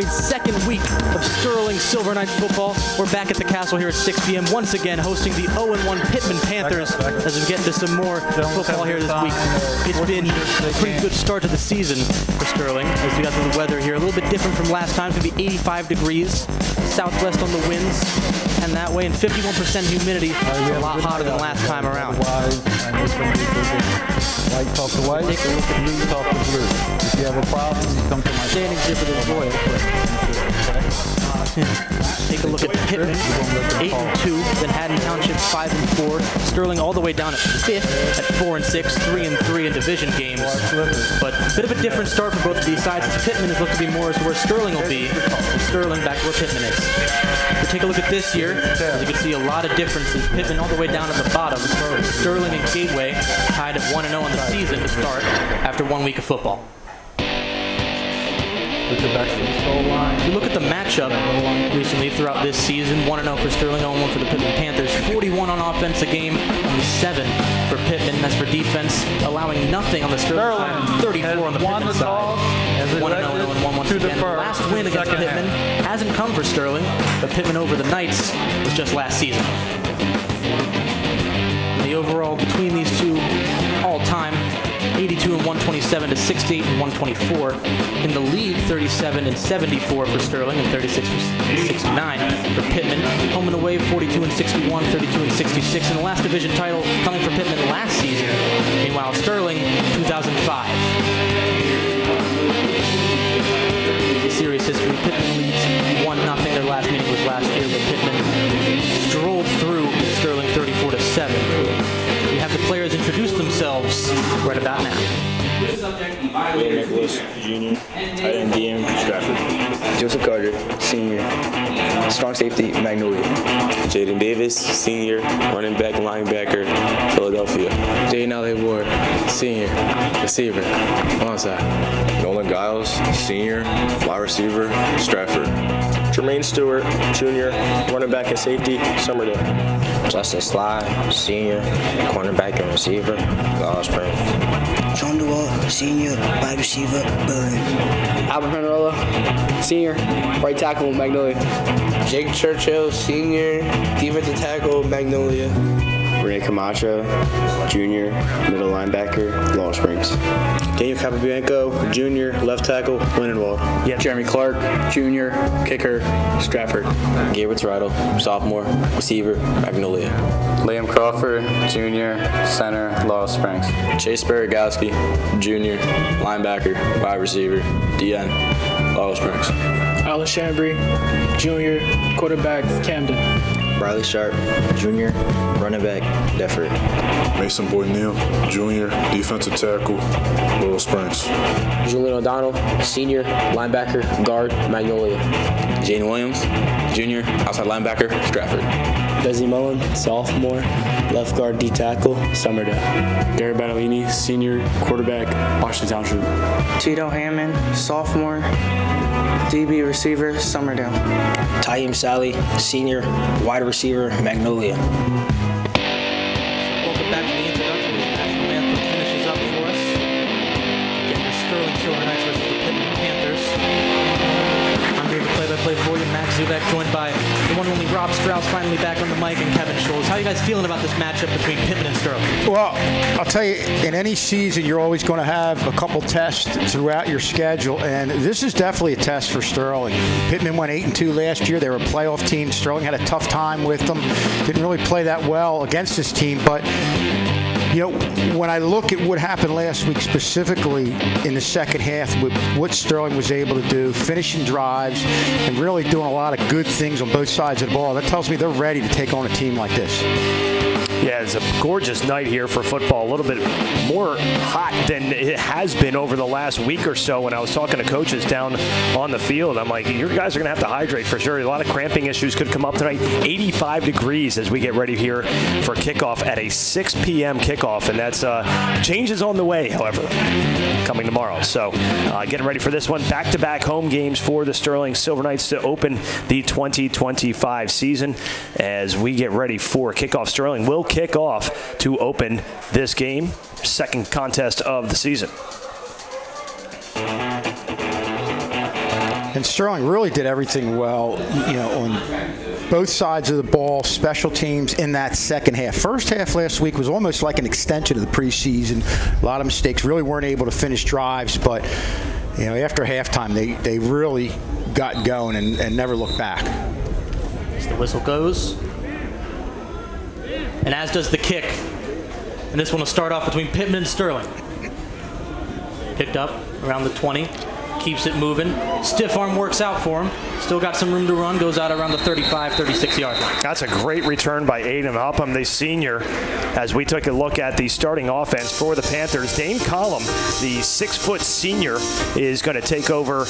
a second week of Sterling Silver Knights football. We're back at the Castle here at 6 p.m. once again hosting the 0-1 Pitman Panthers as we get into some more football here this week. It's been a pretty good start to the season for Sterling as we got to the weather here. A little bit different from last time. It's going to be 85 degrees, southwest on the winds, and that way, and 51% humidity. It's a lot hotter than last time around. White talk to white, blue talk to blue. If you have a problem, you come to my standing zipper to the Royal. Take a look at Pitman, 8-2, then Haddon Township 5-4, Sterling all the way down at 5th at 4-6, 3-3 in division games. But a bit of a different start for both of these sides. Pitman has looked to be more as to where Sterling will be, and Sterling back where Pitman is. If we take a look at this year, as you can see a lot of differences. Pitman all the way down at the bottom. Sterling and Gateway tied at 1-0 on the season to start after 1 week of football. If you look at the matchup recently throughout this season, 1-0 for Sterling, 0-1 for the Pitman Panthers, 41 on offense a game, only 7 for Pitman. That's for defense, allowing nothing on the Sterling side, 34 on the Pitman side. 1-0 and 1 once again. The last win against Pitman hasn't come for Sterling, but Pitman over the Knights was just last season. The overall between these two all-time, 82 and 127 to 68 and 124. In the league, 37 and 74 for Sterling and 36 and 69 for Pitman. Home and away, 42 and 61, 32 and 66. And the last division title coming for Pitman last season. Meanwhile, Sterling, 2005. Series history, Pitman leads 1-0. Their last meeting was last year, but Pitman strolled through Sterling 34-7. We have the players introduce themselves right about now. Nicholas, junior, tight end DM, Stratford. Joseph Carter, senior, strong safety, Magnolia. Jaden Davis, senior, running back, linebacker, Philadelphia. Jaden Alley Ward, senior, receiver, onside. Nolan Giles, senior, wide receiver, Stratford. Jermaine Stewart, junior, running back and safety, Summerdale. Justin Sly, senior, cornerback and receiver, Lost Springs. Sean Dewalt, senior, wide receiver, Berlin. Albert Penrola, senior, right tackle, Magnolia. Jake Churchill, senior, defensive tackle, Magnolia. Rene Camacho, junior, middle linebacker, Lost Springs. Daniel Capobianco, junior, left tackle, Lindenwold. Yeah, Jeremy Clark, junior, kicker, Stratford. Gabriel Toronto, sophomore, receiver, Magnolia. Liam Crawford, junior, center, Lost Springs. Chase Baragowski, junior, linebacker, wide receiver, DN, Lost Springs. Alice Chambry, junior, quarterback, Camden. Riley Sharp, junior, running back, Deptford. Mason Boyd-Neal, junior, defensive tackle, Laurel Springs. Julian O'Donnell, senior, linebacker, guard, Magnolia. Jane Williams, junior, outside linebacker, Stratford. Desi Mullen, sophomore, left guard, D tackle, Summerdale. Gary Battolini, senior, quarterback, Washington Township. Tito Hammond, sophomore, DB receiver, Summerdale. Taim Sally, senior, wide receiver, Magnolia. Welcome back to the introduction. The national anthem finishes up for us. Getting the Sterling Silver Knights versus the Pitman Panthers. I'm doing the play-by-play for you. Max Zubek, joined by the one and only Rob Strauss, finally back on the mic, and Kevin Scholes. How are you guys feeling about this matchup between Pitman and Sterling? Well, I'll tell you, in any season, you're always going to have a couple tests throughout your schedule, and this is definitely a test for Sterling. Pitman went 8-2 last year. They were a playoff team. Sterling had a tough time with them. Didn't really play that well against this team, but you know, when I look at what happened last week specifically in the second half with what Sterling was able to do, finishing drives and really doing a lot of good things on both sides of the ball, that tells me they're ready to take on a team like this. Yeah, it's a gorgeous night here for football. A little bit more hot than it has been over the last week or so. When I was talking to coaches down on the field, I'm like, your guys are going to have to hydrate for sure. A lot of cramping issues could come up tonight. 85 degrees as we get ready here for kickoff at a 6 p.m. kickoff. And that's changes on the way, however, coming tomorrow. So getting ready for this one. Back-to-back home games for the Sterling Silver Knights to open the 2025 season as we get ready for kickoff. Sterling will kick off to open this game, second contest of the season. And Sterling really did everything well, on both sides of the ball, special teams in that second half. First half last week was almost like an extension of the preseason. A lot of mistakes, really weren't able to finish drives, but after halftime they really got going and never looked back. As the whistle goes, and as does the kick. And this one will start off between Pitman and Sterling. Picked up around the 20. Keeps it moving. Stiff arm works out for him. Still got some room to run. Goes out around the 35, 36-yard line. That's a great return by Aiden Upham, the senior, as we took a look at the starting offense for the Panthers. Dane Collum, the 6-foot senior, is going to take over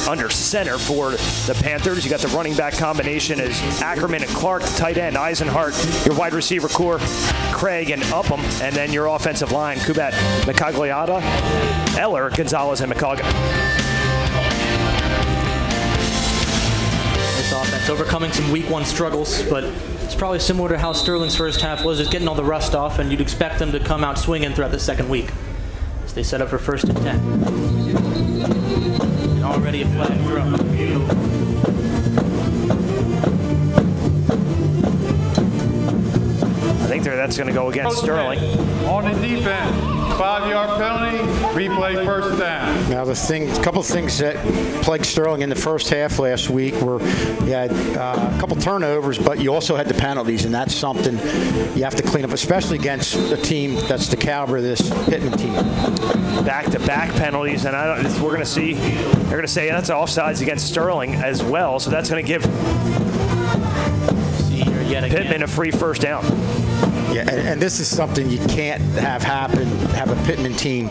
under center for the Panthers. You got the running back combination as Ackerman and Clark, tight end Eisenhart, your wide receiver core, Craig and Upham, and then your offensive line, Kubat, Micagliata, Eller, Gonzalez, and McColgan. This offense overcoming some week 1 struggles, but it's probably similar to how Sterling's first half was, just getting all the rust off, and you'd expect them to come out swinging throughout the second week. As they set up for 1st and 10. And already a flag thrown. I think that's going to go against Sterling. On the defense, 5-yard penalty, replay 1st down. Now a couple of things that plagued Sterling in the first half last week were you had a couple turnovers, but you also had the penalties, and that's something you have to clean up, especially against a team that's the caliber of this Pitman team. Back-to-back penalties, and we're going to see. They're going to say that's offsides against Sterling as well, so that's going to give Pitman a free 1st down. Yeah, and this is something you can't have happen. Have a Pitman team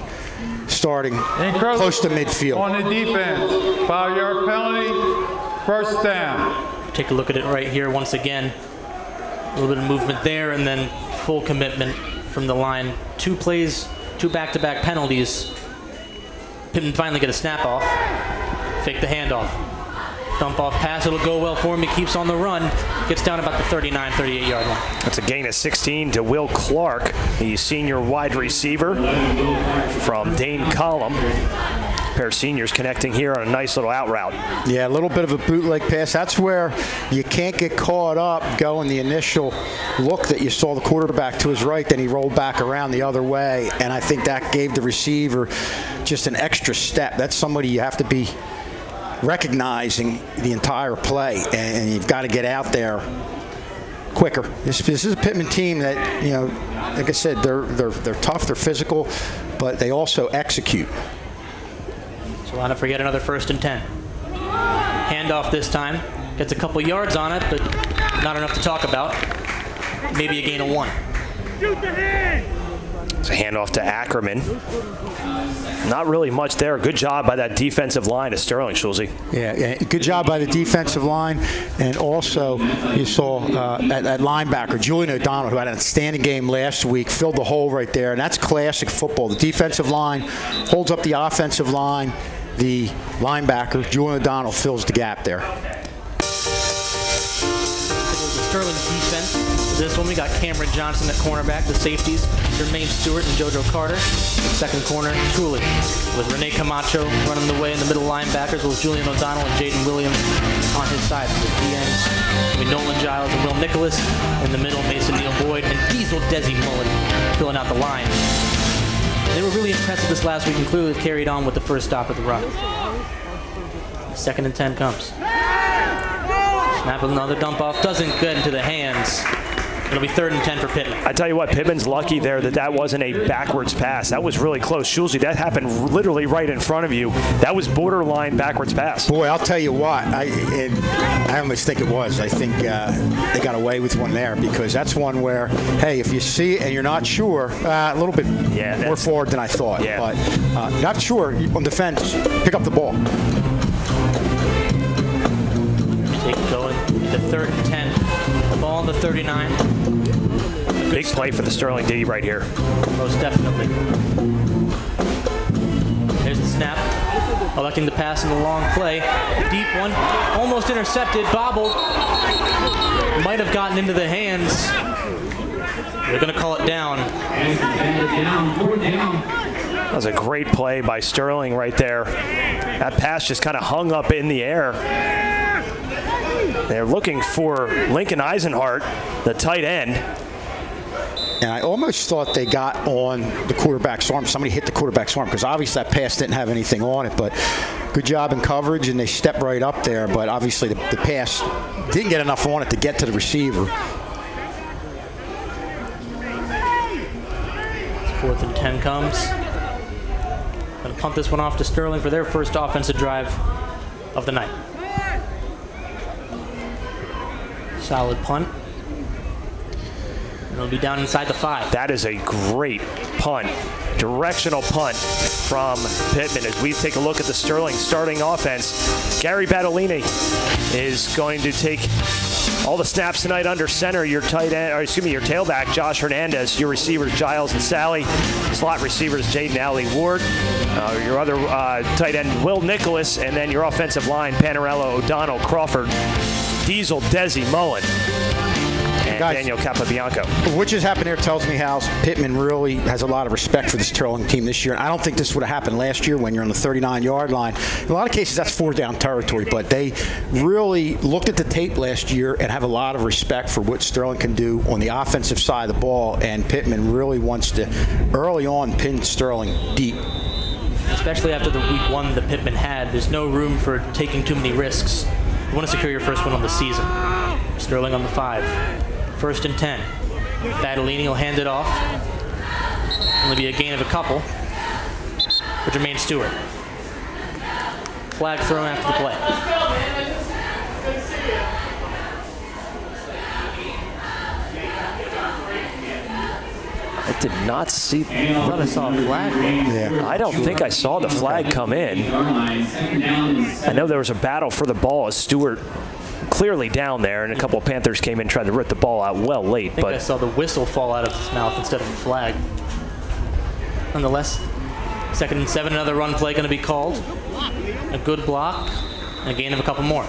starting close to midfield. On the defense, 5-yard penalty, 1st down. Take a look at it right here once again. A little bit of movement there, and then full commitment from the line. 2 plays, 2 back-to-back penalties. Pitman finally get a snap off. Fake the handoff. Dump off pass, it'll go well for him. He keeps on the run. Gets down about the 39, 38-yard line. That's a gain of 16 to Will Clark, the senior wide receiver from Dane Collum. A pair of seniors connecting here on a nice little out route. Yeah, a little bit of a bootleg pass. That's where you can't get caught up going the initial look that you saw the quarterback to his right, then he rolled back around the other way, and I think that gave the receiver just an extra step. That's somebody you have to be recognizing the entire play, and you've got to get out there quicker. This is a Pitman team that, like I said, they're tough, they're physical, but they also execute. So line up for yet another 1st and 10. Handoff this time. Gets a couple yards on it, but not enough to talk about. Maybe a gain of 1. It's a handoff to Ackerman. Not really much there. Good job by that defensive line of Sterling, Schulze. Yeah, good job by the defensive line. And also, you saw that linebacker, Julian O'Donnell, who had an outstanding game last week, filled the hole right there. And that's classic football. The defensive line holds up the offensive line. The linebacker, Julian O'Donnell, fills the gap there. Sterling defense. This one we got Cameron Johnson at cornerback, the safeties, Jermaine Stewart and JoJo Carter. Second corner, Truly, with Rene Camacho running the way in the middle linebackers with Julian O'Donnell and Jaden Williams on his side. The DNs, with Nolan Giles and Will Nicholas. In the middle, Mason Neal Boyd and Diesel Desi Mullen filling out the line. They were really impressive this last week and clearly carried on with the first stop of the run. 2nd and 10 comes. Snap with another dump off. Doesn't get into the hands. It'll be 3rd and 10 for Pitman. I tell you what, Pitman's lucky there that wasn't a backwards pass. That was really close. Schulze, that happened literally right in front of you. That was borderline backwards pass. Boy, I'll tell you what, I almost think it was. I think they got away with one there because that's one where, hey, if you see it and you're not sure, a little bit more forward than I thought. Yeah. But not sure on defense, pick up the ball. Take it going to 3rd and 10. Ball on the 39. Big play for the Sterling D right here. Most definitely. There's the snap. Electing to pass in the long play. Deep one. Almost intercepted. Bobbled. Might have gotten into the hands. They're going to call it down. That was a great play by Sterling right there. That pass just kind of hung up in the air. They're looking for Lincoln Eisenhart, the tight end. And I almost thought they got on the quarterback's arm. Somebody hit the quarterback's arm because obviously that pass didn't have anything on it. But good job in coverage, and they stepped right up there. But obviously the pass didn't get enough on it to get to the receiver. 4th and 10 comes. Going to punt this one off to Sterling for their first offensive drive of the night. Solid punt. And it'll be down inside the 5. That is a great punt. Directional punt from Pitman. As we take a look at the Sterling starting offense, Gary Battolini is going to take all the snaps tonight under center. Your tight end, or excuse me, your tailback, Josh Hernandez. Your receivers, Giles and Sally. Slot receivers, Jaden Alley Ward. Your other tight end, Will Nicholas. And then your offensive line, Panarello, O'Donnell, Crawford, Diesel, Desi, Mullen, and Guys, Daniel Capabianco. What just happened here tells me how Pitman really has a lot of respect for this Sterling team this year. And I don't think this would have happened last year when you're on the 39-yard line. In a lot of cases, that's 4-down territory. But they really looked at the tape last year and have a lot of respect for what Sterling can do on the offensive side of the ball. And Pitman really wants to, early on, pin Sterling deep. Especially after the week 1 that Pitman had, there's no room for taking too many risks. You want to secure your first win on the season. Sterling on the 5. 1st and 10. Battolini will hand it off. Only be a gain of a couple for Jermaine Stewart. Flag thrown after the play. I did not see. I thought I saw a flag. Yeah. I don't think I saw the flag come in. I know there was a battle for the ball as Stewart clearly down there, and a couple of Panthers came in and tried to rip the ball out well late. I think I saw the whistle fall out of his mouth instead of a flag. Nonetheless, 2nd and 7, another run play going to be called. A good block, and a gain of a couple more.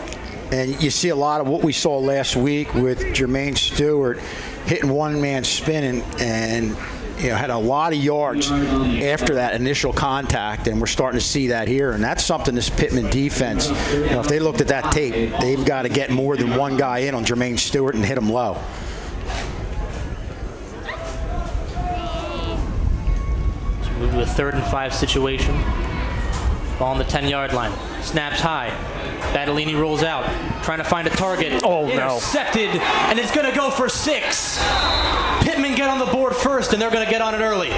And you see a lot of what we saw last week with Jermaine Stewart hitting one-man spinning and had a lot of yards after that initial contact, and we're starting to see that here. And that's something this Pitman defense, if they looked at that tape, they've got to get more than one guy in on Jermaine Stewart and hit him low. So move to a 3rd and 5 situation. Ball on the 10-yard line. Snaps high. Battolini rolls out, trying to find a target. Oh, no. Intercepted, and it's going to go for 6. Pitman get on the board first, and they're going to get on it early.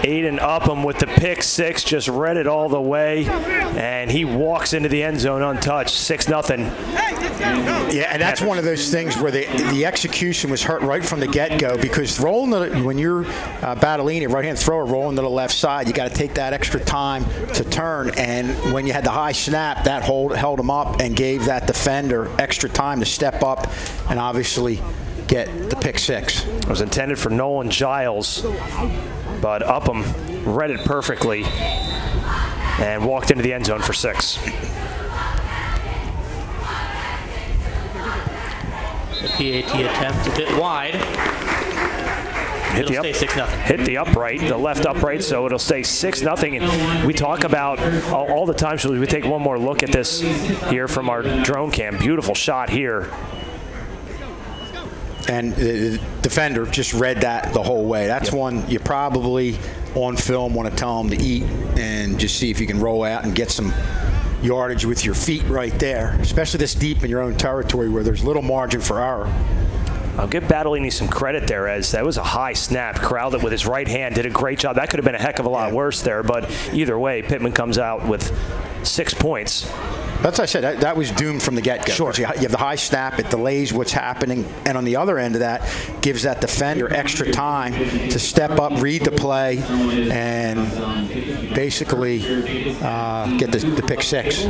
Aiden Upham with the pick 6, just read it all the way, and he walks into the end zone untouched. 6-0. Yeah, and that's one of those things where the execution was hurt right from the get-go, because when you're Battolini, right-hand thrower, rolling to the left side, you got to take that extra time to turn. And when you had the high snap, that held him up and gave that defender extra time to step up and obviously get the pick 6. It was intended for Nolan Giles, but Upham read it perfectly and walked into the end zone for 6. The PAT attempt a bit wide. It'll stay 6-0. Hit the upright, the left upright, so it'll stay 6-0. And we talk about all the time, so we take one more look at this here from our drone cam. Beautiful shot here. And the defender just read that the whole way. That's one you probably on film want to tell them to eat and just see if you can roll out and get some yardage with your feet right there, especially this deep in your own territory where there's little margin for error. I'll give Battolini some credit there, as that was a high snap. Corralled it with his right hand, did a great job. That could have been a heck of a lot worse there, but either way, Pitman comes out with 6 points. That's what I said. That was doomed from the get-go. Sure. You have the high snap. It delays what's happening. And on the other end of that, gives that defender extra time to step up, read the play, and basically get the pick 6.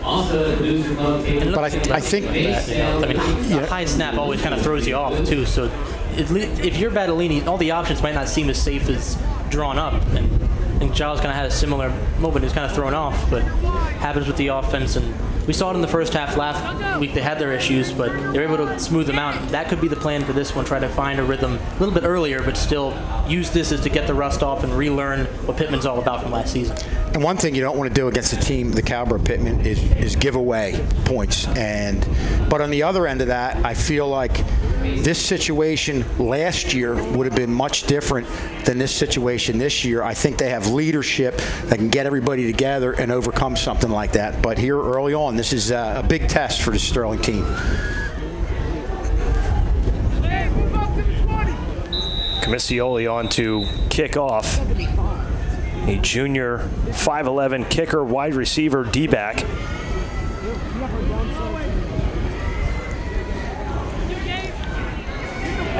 But I think... a high snap always kind of throws you off, too. So if you're Battolini, all the options might not seem as safe as drawn up. And I think Giles kind of had a similar moment. He was kind of thrown off, but happens with the offense. And we saw it in the first half last week. They had their issues, but they were able to smooth them out. That could be the plan for this one, try to find a rhythm a little bit earlier, but still use this as to get the rust off and relearn what Pitman's all about from last season. And one thing you don't want to do against a team, the caliber of Pitman, is give away points. But on the other end of that, I feel like this situation last year would have been much different than this situation this year. I think they have leadership that can get everybody together and overcome something like that. But here early on, this is a big test for the Sterling team. Commissioli on to kick off. A junior 5'11" kicker, wide receiver, D-back.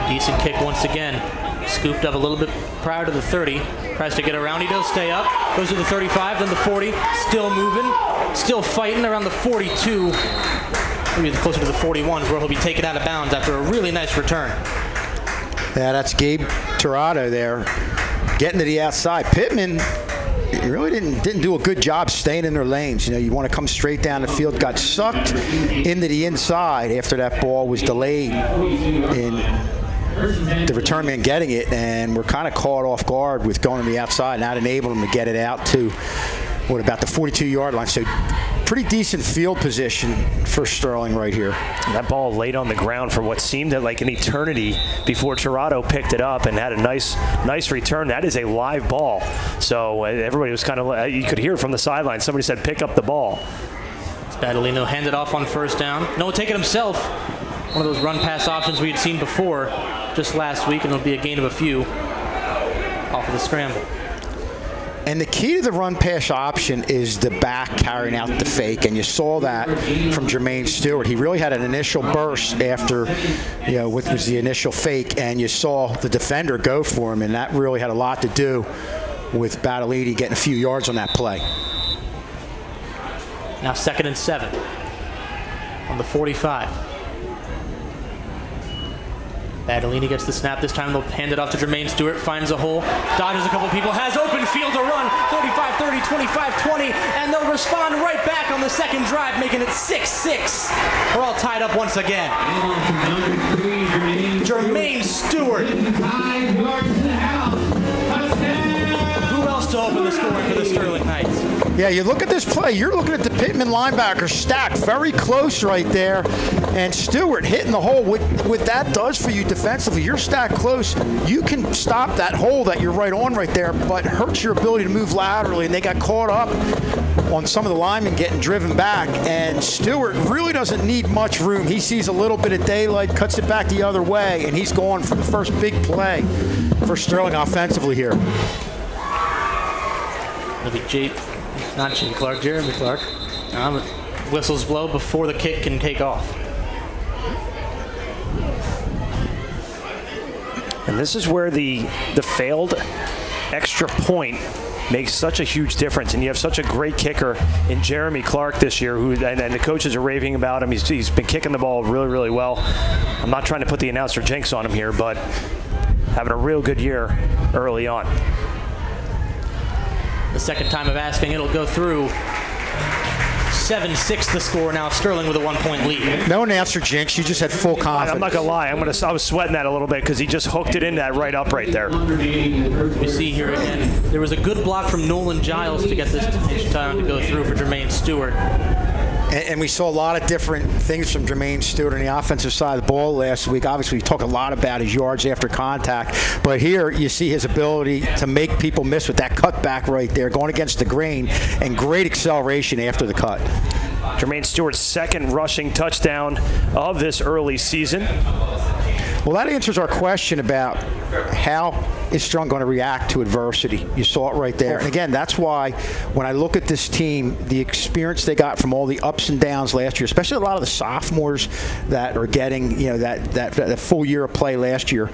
Decent kick once again. Scooped up a little bit prior to the 30. Tries to get around. He does stay up. Goes to the 35, then the 40. Still moving. Still fighting around the 42. Maybe closer to the 41s where he'll be taken out of bounds after a really nice return. Yeah, that's Gabe Tirado there, getting to the outside. Pittman really didn't do a good job staying in their lanes. You want to come straight down the field. Got sucked into the inside after that ball was delayed in the return man getting it, and we're kind of caught off guard with going to the outside, not enabling them to get it out to about the 42-yard line. So pretty decent field position for Sterling right here. That ball laid on the ground for what seemed like an eternity before Tirado picked it up and had a nice return. That is a live ball. So everybody was kind of, you could hear it from the sideline. Somebody said, pick up the ball. Spadolino handed off on first down. No, take it himself. One of those run-pass options we had seen before just last week, and it'll be a gain of a few off of the scramble. And the key to the run-pass option is the back carrying out the fake, and you saw that from Jermaine Stewart. He really had an initial burst after, what was the initial fake, and you saw the defender go for him, and that really had a lot to do with Badalini getting a few yards on that play. Now 2nd and 7 on the 45. Badalini gets the snap. This time they'll hand it off to Jermaine Stewart. Finds a hole. Dodges a couple people. Has open field to run. 35, 30, 25, 20. And they'll respond right back on the second drive, making it 6-6. We're all tied up once again. Jermaine Stewart. Who else to open the scoring for the Sterling Knights? Yeah, you look at this play, you're looking at the Pittman linebacker stacked very close right there, and Stewart hitting the hole. What that does for you defensively, you're stacked close, you can stop that hole that you're right on right there, but hurts your ability to move laterally, and they got caught up on some of the linemen getting driven back, and Stewart really doesn't need much room. He sees a little bit of daylight, cuts it back the other way, and he's going for the first big play for Sterling offensively here. It'll be Jeremy Clark. Whistles blow before the kick can take off. And this is where the failed extra point makes such a huge difference, and you have such a great kicker in Jeremy Clark this year, and the coaches are raving about him. He's been kicking the ball really, really well. I'm not trying to put the announcer jinx on him here, but having a real good year early on. The second time of asking, it'll go through. 7-6 the score now. Sterling with a 1-point lead. No announcer jinx. You just had full confidence. I'm not gonna lie. I was sweating that a little bit because he just hooked it in that right up right there. We see here again. There was a good block from Nolan Giles to get this time to go through for Jermaine Stewart. And we saw a lot of different things from Jermaine Stewart on the offensive side of the ball last week. Obviously, we talk a lot about his yards after contact, but here you see his ability to make people miss with that cutback right there, going against the grain, and great acceleration after the cut. Jermaine Stewart's second rushing touchdown of this early season. Well, that answers our question about how is Sterling going to react to adversity. You saw it right there. And again, that's why when I look at this team, the experience they got from all the ups and downs last year, especially a lot of the sophomores that are getting, that full year of play last year,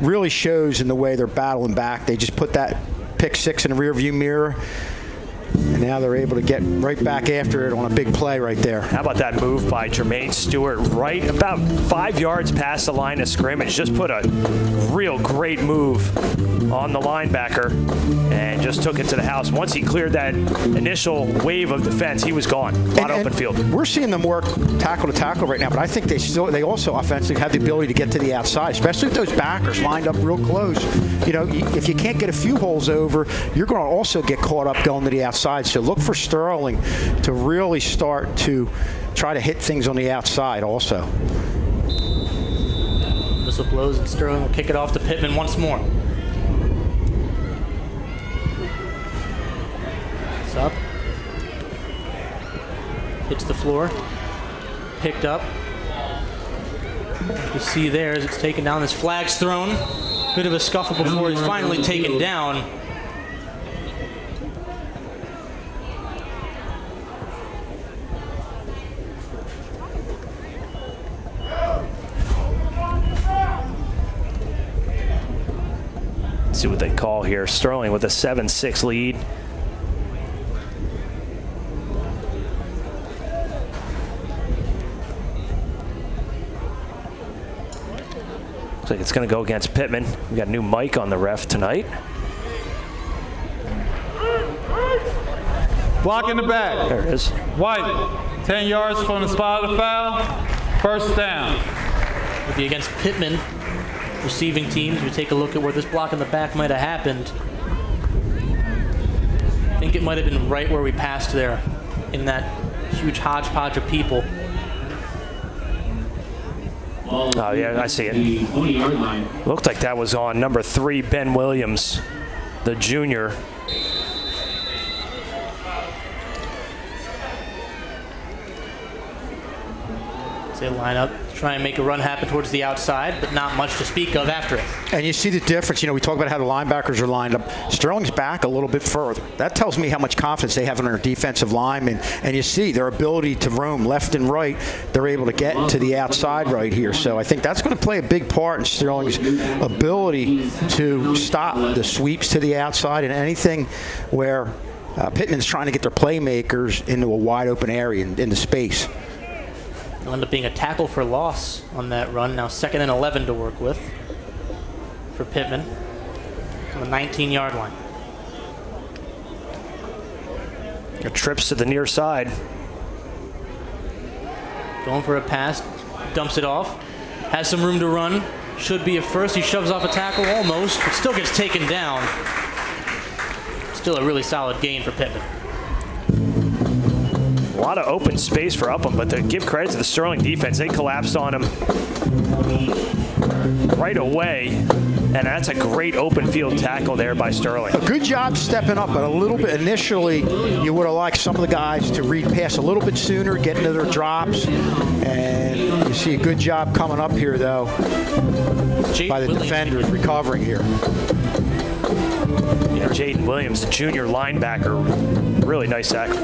really shows in the way they're battling back. They just put that pick six in the rearview mirror, and now they're able to get right back after it on a big play right there. How about that move by Jermaine Stewart right about 5 yards past the line of scrimmage? Just put a real great move on the linebacker and just took it to the house. Once he cleared that initial wave of defense, he was gone. A lot of open field. We're seeing them work tackle to tackle right now, but I think they also offensively have the ability to get to the outside, especially with those backers lined up real close. If you can't get a few holes over, you're going to also get caught up going to the outside. outside. So look for Sterling to really start to try to hit things on the outside also. Whistle blows and Sterling will kick it off to Pitman once more. It's up. Hits the floor. Picked up. You see there as it's taken down. This flag's thrown. Bit of a scuffle before he's finally taken down. Let's see what they call here. Sterling with a 7-6 lead. Looks like it's going to go against Pitman. We got a new mic on the ref tonight. Block in the back. There it is. White, 10 yards from the spot of the foul. First down. It'll be against Pitman. Receiving teams, we take a look at where this block in the back might have happened. I think it might have been right where we passed there in that huge hodgepodge of people. Oh, yeah, I see it. Looked like that was on number 3, Ben Williams, the junior. They line up, try and make a run happen towards the outside, but not much to speak of after it. And you see the difference. You know, we talk about how the linebackers are lined up. Sterling's back a little bit further. That tells me how much confidence they have in their defensive linemen. And you see their ability to roam left and right. They're able to get to the outside right here. So I think that's going to play a big part in Sterling's ability to stop the sweeps to the outside and anything where Pittman's trying to get their playmakers into a wide open area into space. It'll end up being a tackle for loss on that run. Now 2nd and 11 to work with for Pitman on the 19-yard line. Trips to the near side. Going for a pass, dumps it off. Has some room to run. Should be a first. He shoves off a tackle almost, but still gets taken down. Still a really solid gain for Pitman. A lot of open space for Upham, but to give credit to the Sterling defense, they collapsed on him right away, and that's a great open field tackle there by Sterling. A good job stepping up, but a little bit initially, you would have liked some of the guys to read pass a little bit sooner, get into their drops, and you see a good job coming up here, though, by the defenders recovering here. Yeah, Jaden Williams, the junior linebacker, really nice tackle.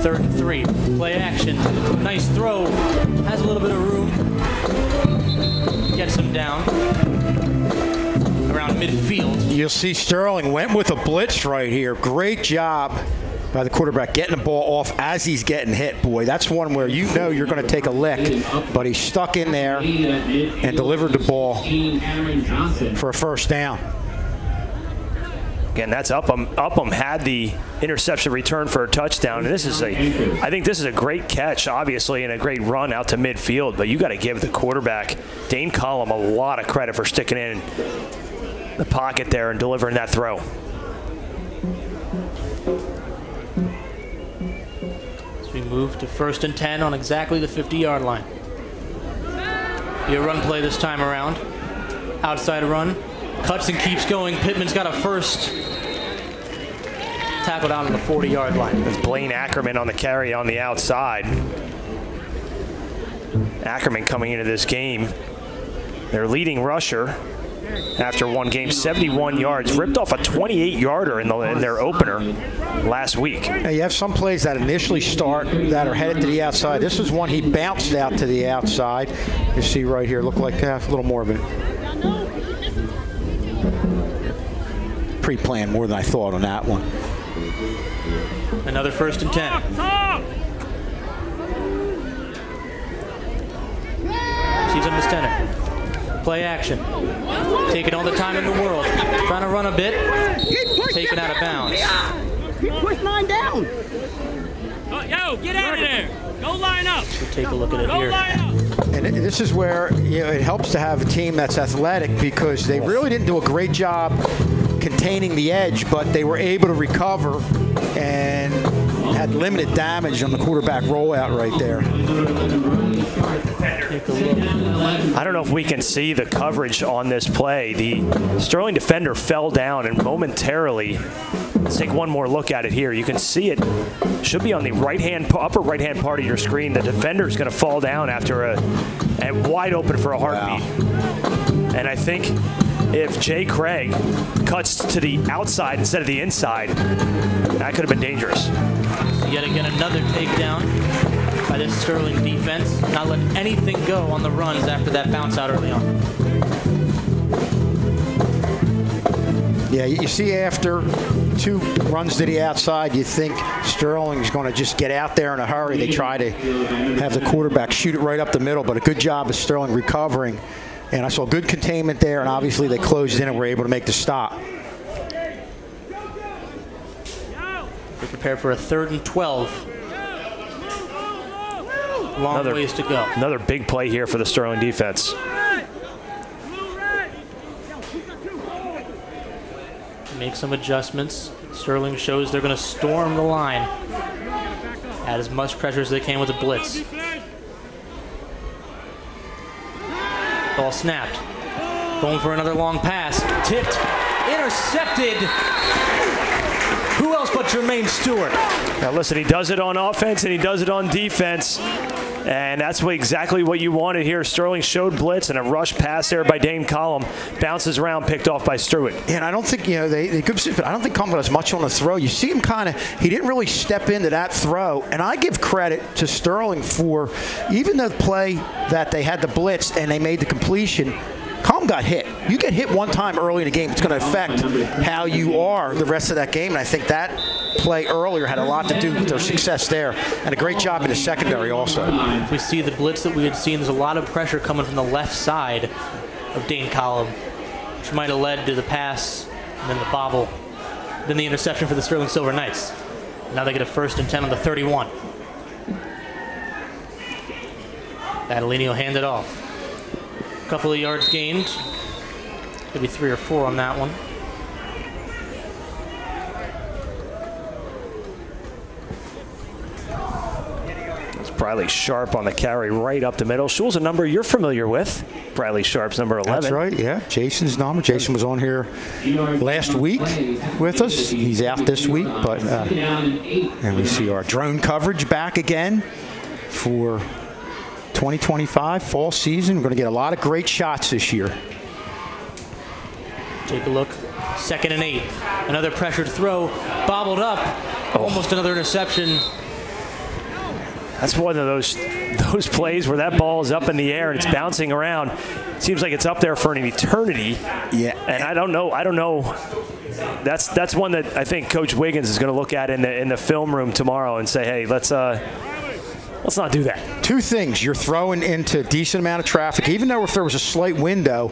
3rd and 3. Play action. Nice throw. Has a little bit of room. Gets him down around midfield. You'll see Sterling went with a blitz right here. Great job by the quarterback getting the ball off as he's getting hit. Boy, that's one where you know you're going to take a lick, but he stuck in there and delivered the ball for a first down. Again, that's Upham. Upham had the interception return for a touchdown, and I think this is a great catch, obviously, and a great run out to midfield. But you got to give the quarterback, Dane Collum, a lot of credit for sticking in the pocket there and delivering that throw. As we move to 1st and 10 on exactly the 50-yard line. Be a run play this time around. Outside run. Cuts and keeps going. Pittman's got a first. Tackled out on the 40-yard line. There's Blaine Ackerman on the carry on the outside. Ackerman coming into this game, their leading rusher after one game, 71 yards, ripped off a 28-yarder in their opener last week. Now you have some plays that initially start that are headed to the outside. This is one he bounced out to the outside. You see right here, look like a little more of it. Pre-planned more than I thought on that one. Another 1st and 10. Sees him to center. Play action. Taking all the time in the world. Trying to run a bit. Taken out of bounds. Push 9 down. Yo, get out of there. Go line up. We'll take a look at it here. And this is where it helps to have a team that's athletic, because they really didn't do a great job containing the edge, but they were able to recover and had limited damage on the quarterback rollout right there. I don't know if we can see the coverage on this play. The Sterling defender fell down and momentarily, let's take one more look at it here. You can see it should be on the upper right-hand part of your screen. The defender's going to fall down after and wide open for a heartbeat. Wow. And I think if Jay Craig cuts to the outside instead of the inside, that could have been dangerous. Yet again, another takedown by this Sterling defense. Not letting anything go on the runs after that bounce out early on. Yeah, you see after 2 runs to the outside, you think Sterling's going to just get out there in a hurry. They try to have the quarterback shoot it right up the middle, but a good job of Sterling recovering. And I saw good containment there, and obviously they closed in and were able to make the stop. We're prepared for a 3rd and 12. Long ways to go. Another big play here for the Sterling defense. Make some adjustments. Sterling shows they're going to storm the line. Add as much pressure as they can with the blitz. Ball snapped. Going for another long pass. Tipped. Intercepted. Who else but Jermaine Stewart? Now listen, he does it on offense and he does it on defense. And that's exactly what you wanted here. Sterling showed blitz and a rush pass there by Dane Collum. Bounces around, picked off by Stewart. And I don't think, they could, but I don't think Collum does much on the throw. You see him he didn't really step into that throw. And I give credit to Sterling for, even the play that they had the blitz and they made the completion, Collum got hit. You get hit one time early in the game, it's going to affect how you are the rest of that game. And I think that play earlier had a lot to do with their success there. And a great job in the secondary also. If we see the blitz that we had seen, there's a lot of pressure coming from the left side of Dane Collum, which might have led to the pass and then the bobble, then the interception for the Sterling Silver Knights. Now they get a 1st and 10 on the 31. Adelini will hand it off. A couple of yards gained. Maybe 3 or 4 on that one. It's Bradley Sharp on the carry right up the middle. Schul's a number you're familiar with. Bradley Sharp's number 11. That's right, yeah. Jason's number. Jason was on here last week with us. He's out this week, but and we see our drone coverage back again for 2025 fall season. We're going to get a lot of great shots this year. Take a look. 2nd and 8. Another pressured throw. Bobbled up. Almost another interception. That's one of those plays where that ball is up in the air and it's bouncing around. Seems like it's up there for an eternity. Yeah. And I don't know. That's one that I think Coach Wiggins is going to look at in the film room tomorrow and say, hey, let's not do that. 2 things. You're throwing into a decent amount of traffic. Even though if there was a slight window,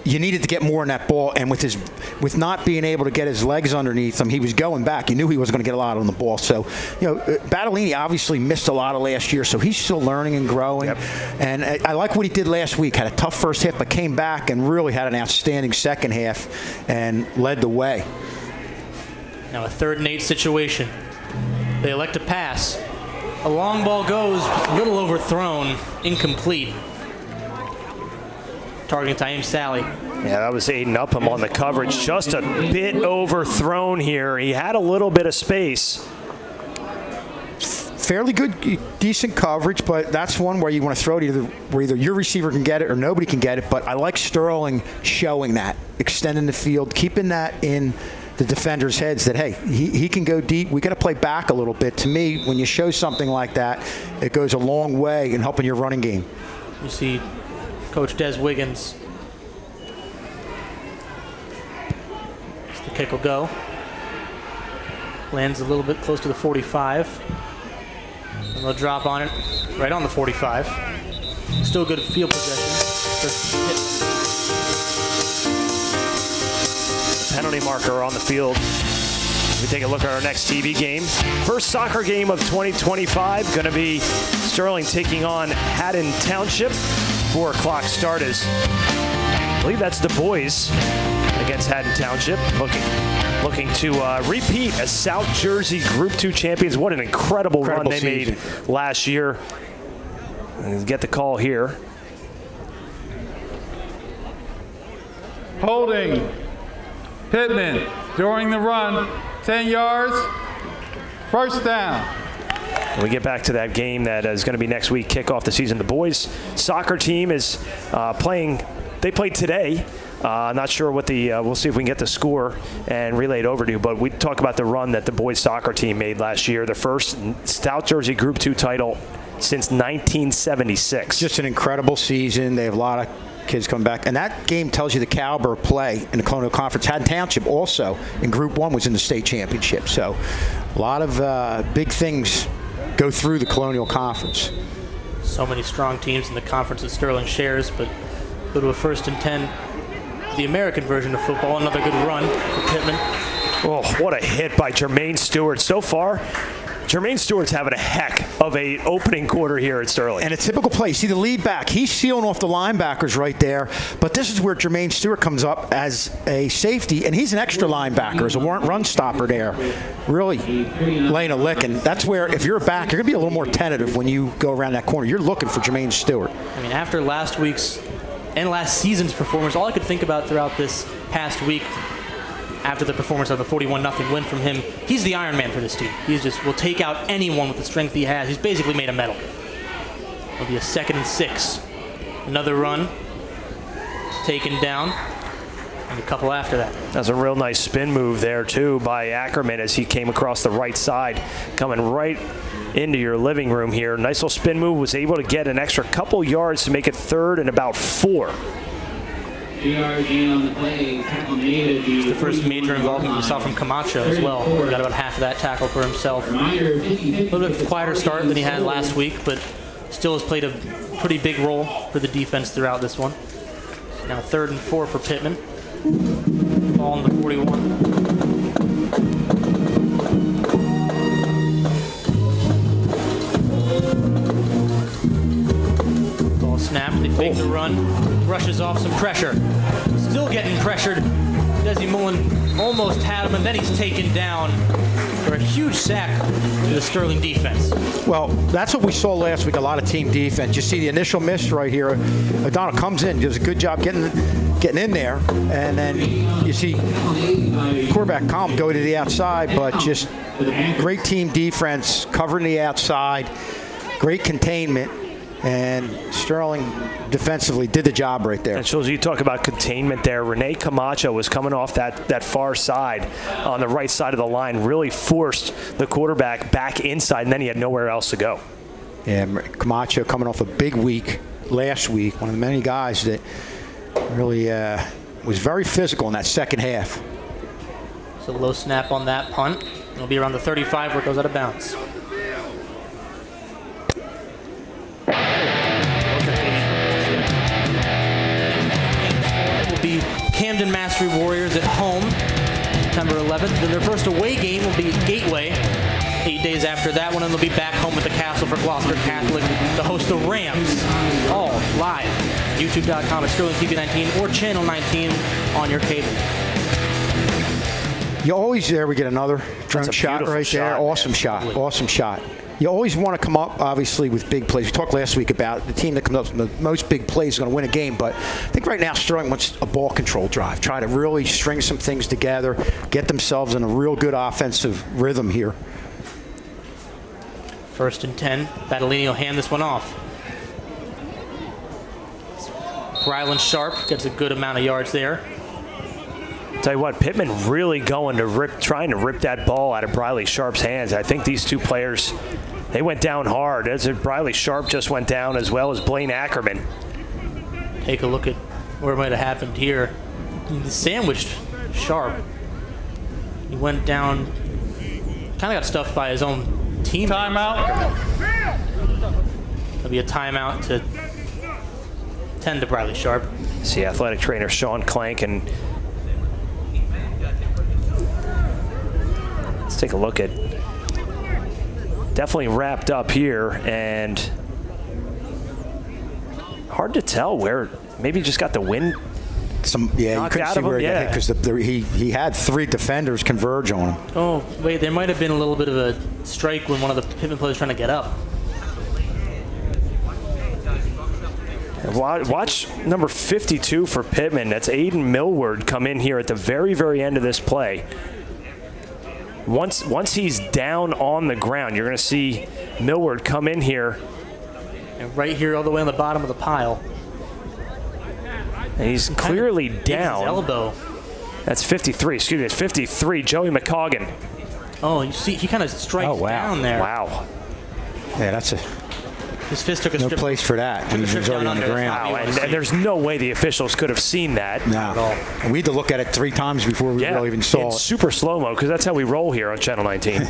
you needed to get more in that ball. And with not being able to get his legs underneath him, he was going back. You knew he wasn't going to get a lot on the ball. So, Battellini obviously missed a lot of last year, so he's still learning and growing. Yep. And I like what he did last week. Had a tough first half, but came back and really had an outstanding second half and led the way. Now a 3rd and 8 situation. They elect to pass. A long ball goes, a little overthrown, incomplete. Targeting Taim Sally. Yeah, that was Aiden Upham on the coverage. Just a bit overthrown here. He had a little bit of space. Fairly good, decent coverage, but that's one where you want to throw it where either your receiver can get it or nobody can get it. But I like Sterling showing that, extending the field, keeping that in the defenders' heads that, hey, he can go deep. We got to play back a little bit. To me, when you show something like that, it goes a long way in helping your running game. You see Coach Des Wiggins. The kick will go. Lands a little bit close to the 45. And they'll drop on it right on the 45. Still good field possession. Penalty marker on the field. We take a look at our next TV game. First soccer game of 2025. Going to be Sterling taking on Haddon Township. 4 o'clock start is, I believe that's the boys against Haddon Township, looking to repeat as South Jersey Group 2 champions. What an incredible run they made last year. And get the call here. Holding. Pitman during the run, 10 yards, first down. We get back to that game that is going to be next week, kick off the season. The boys soccer team is playing. They played today. Not sure what the, we'll see if we can get the score and relay it over to you, but we talk about the run that the boys soccer team made last year, the first South Jersey Group 2 title since 1976. Just an incredible season. They have a lot of kids coming back. And that game tells you the caliber of play in the Colonial Conference. Haddon Township also in Group 1 was in the state championship. So a lot of big things go through the Colonial Conference. So many strong teams in the conference that Sterling shares, but go to a 1st and 10. The American version of football. Another good run for Pitman. Oh, what a hit by Jermaine Stewart. So far, Jermaine Stewart's having a heck of a opening quarter here at Sterling. And a typical play. See the lead back. He's sealing off the linebackers right there. But this is where Jermaine Stewart comes up as a safety, and he's an extra linebacker, as a run stopper there. Really laying a lick. And that's where, if you're a back, you're going to be a little more tentative when you go around that corner. You're looking for Jermaine Stewart. I mean, after last week's and last season's performance, all I could think about throughout this past week, after the performance of the 41-0 win from him, he's the Iron Man for this team. He's just will take out anyone with the strength he has. He's basically made of metal. It'll be a 2nd and 6. Another run, taken down, and a couple after that. That's a real nice spin move there, too, by Ackerman as he came across the right side, coming right into your living room here. Nice little spin move, was able to get an extra couple yards to make it 3rd and about 4. It's the first major involvement we saw from Camacho as well. He got about half of that tackle for himself. A little bit quieter start than he had last week, but still has played a pretty big role for the defense throughout this one. Now 3rd and 4 for Pitman. Ball on the 41. Snap, they fake the run, brushes off some pressure. Still getting pressured. Desi Mullen almost had him, and then he's taken down for a huge sack to the Sterling defense. Well, that's what we saw last week, a lot of team defense. You see the initial miss right here. O'Donnell comes in, does a good job getting in there, and then you see quarterback Calm go to the outside, but just great team defense covering the outside, great containment. And Sterling defensively did the job right there. And shows you talk about containment there. Rene Camacho was coming off that far side on the right side of the line, really forced the quarterback back inside, and then he had nowhere else to go. Yeah, Camacho coming off a big week last week, one of the many guys that really was very physical in that second half. So low snap on that punt. It'll be around the 35 where it goes out of bounds. Camden Mastery Warriors at home, September 11th. Then their first away game will be Gateway 8 days after that one, and they'll be back home at the Castle for Gloucester Catholic to host the Rams. All live. YouTube.com at Sterling TV 19 or Channel 19 on your cable. You always there. We get another drone shot right there. Awesome shot. Awesome shot. You always want to come up, obviously, with big plays. We talked last week about the team that comes up with the most big plays is going to win a game, but I think right now Sterling wants a ball control drive, try to really string some things together, get themselves in a real good offensive rhythm here. 1st and 10. Battolini will hand this one off. Rylan Sharp gets a good amount of yards there. Tell you what, Pitman really going to trying to rip that ball out of Briley Sharp's hands. I think these two players, they went down hard. As Briley Sharp just went down, as well as Blaine Ackerman. Take a look at where it might have happened here. He sandwiched Sharp. He went down, kind of got stuffed by his own team. Timeout. There'll be a timeout to tend to Briley Sharp. See athletic trainer Sean Clank, and let's take a look at, definitely wrapped up here, and hard to tell where, maybe just got the wind some. Yeah, knocked you couldn't out see of where him. he got hit because he had 3 defenders converge on him. Oh, wait, there might have been a little bit of a strike when one of the Pitman players trying to get up. Watch number 52 for Pitman. That's Aiden Millward come in here at the very, very end of this play. Once he's down on the ground, you're going to see Millward come in here. And right here all the way on the bottom of the pile. And he's clearly down. His elbow. That's 53. Excuse me. It's 53. Joey McCoggan. Oh, you see, he kind of strikes down there. Wow. Yeah, that's a. His fist took a no strip. place for that when he was already on the ground. Wow, and there's no way the officials could have seen that. No. At all. We had to look at it 3 times before we really even saw it. Super slow-mo, because that's how we roll here on Channel 19.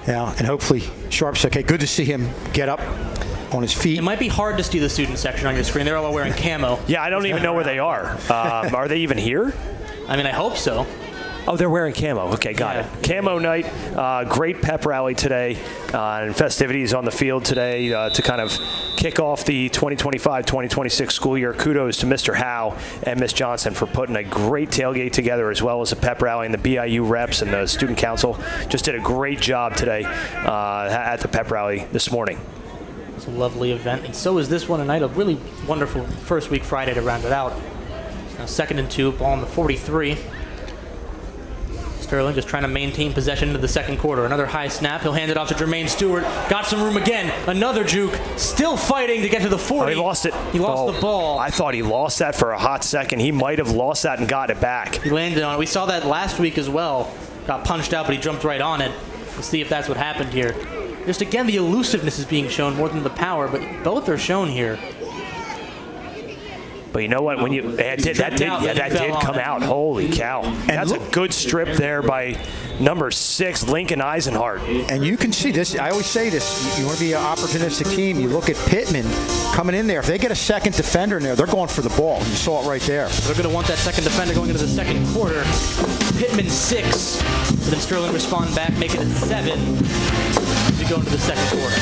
Yeah, and hopefully Sharp's okay. Good to see him get up on his feet. It might be hard to see the student section on your screen. They're all wearing camo. Yeah, I don't even know where they are. Are they even here? I mean, I hope so. Oh, they're wearing camo. Okay, got it. Camo night. Great pep rally today. And festivities on the field today to kind of kick off the 2025-2026 school year. Kudos to Mr. Howe and Miss Johnson for putting a great tailgate together, as well as a pep rally. And the BIU reps and the student council just did a great job today at the pep rally this morning. It's a lovely event, and so is this one tonight. A really wonderful first week Friday to round it out. Now 2nd and 2, ball on the 43. Sterling just trying to maintain possession into the second quarter. Another high snap. He'll hand it off to Jermaine Stewart. Got some room again. Another juke. Still fighting to get to the 40. Oh, he lost it. He lost the ball. I thought he lost that for a hot second. He might have lost that and got it back. He landed on it. We saw that last week as well. Got punched out, but he jumped right on it. Let's see if that's what happened here. Just again, the elusiveness is being shown more than the power, but both are shown here. But you know what? When you that did come out. Holy cow! That's a good strip there by number 6, Lincoln Eisenhart. And you can see this. I always say this. You want to be an opportunistic team. You look at Pitman coming in there. If they get a second defender in there, they're going for the ball. You saw it right there. They're going to want that second defender going into the second quarter. Pitman 6. And then Sterling respond back, making it 7 as we go into the second quarter.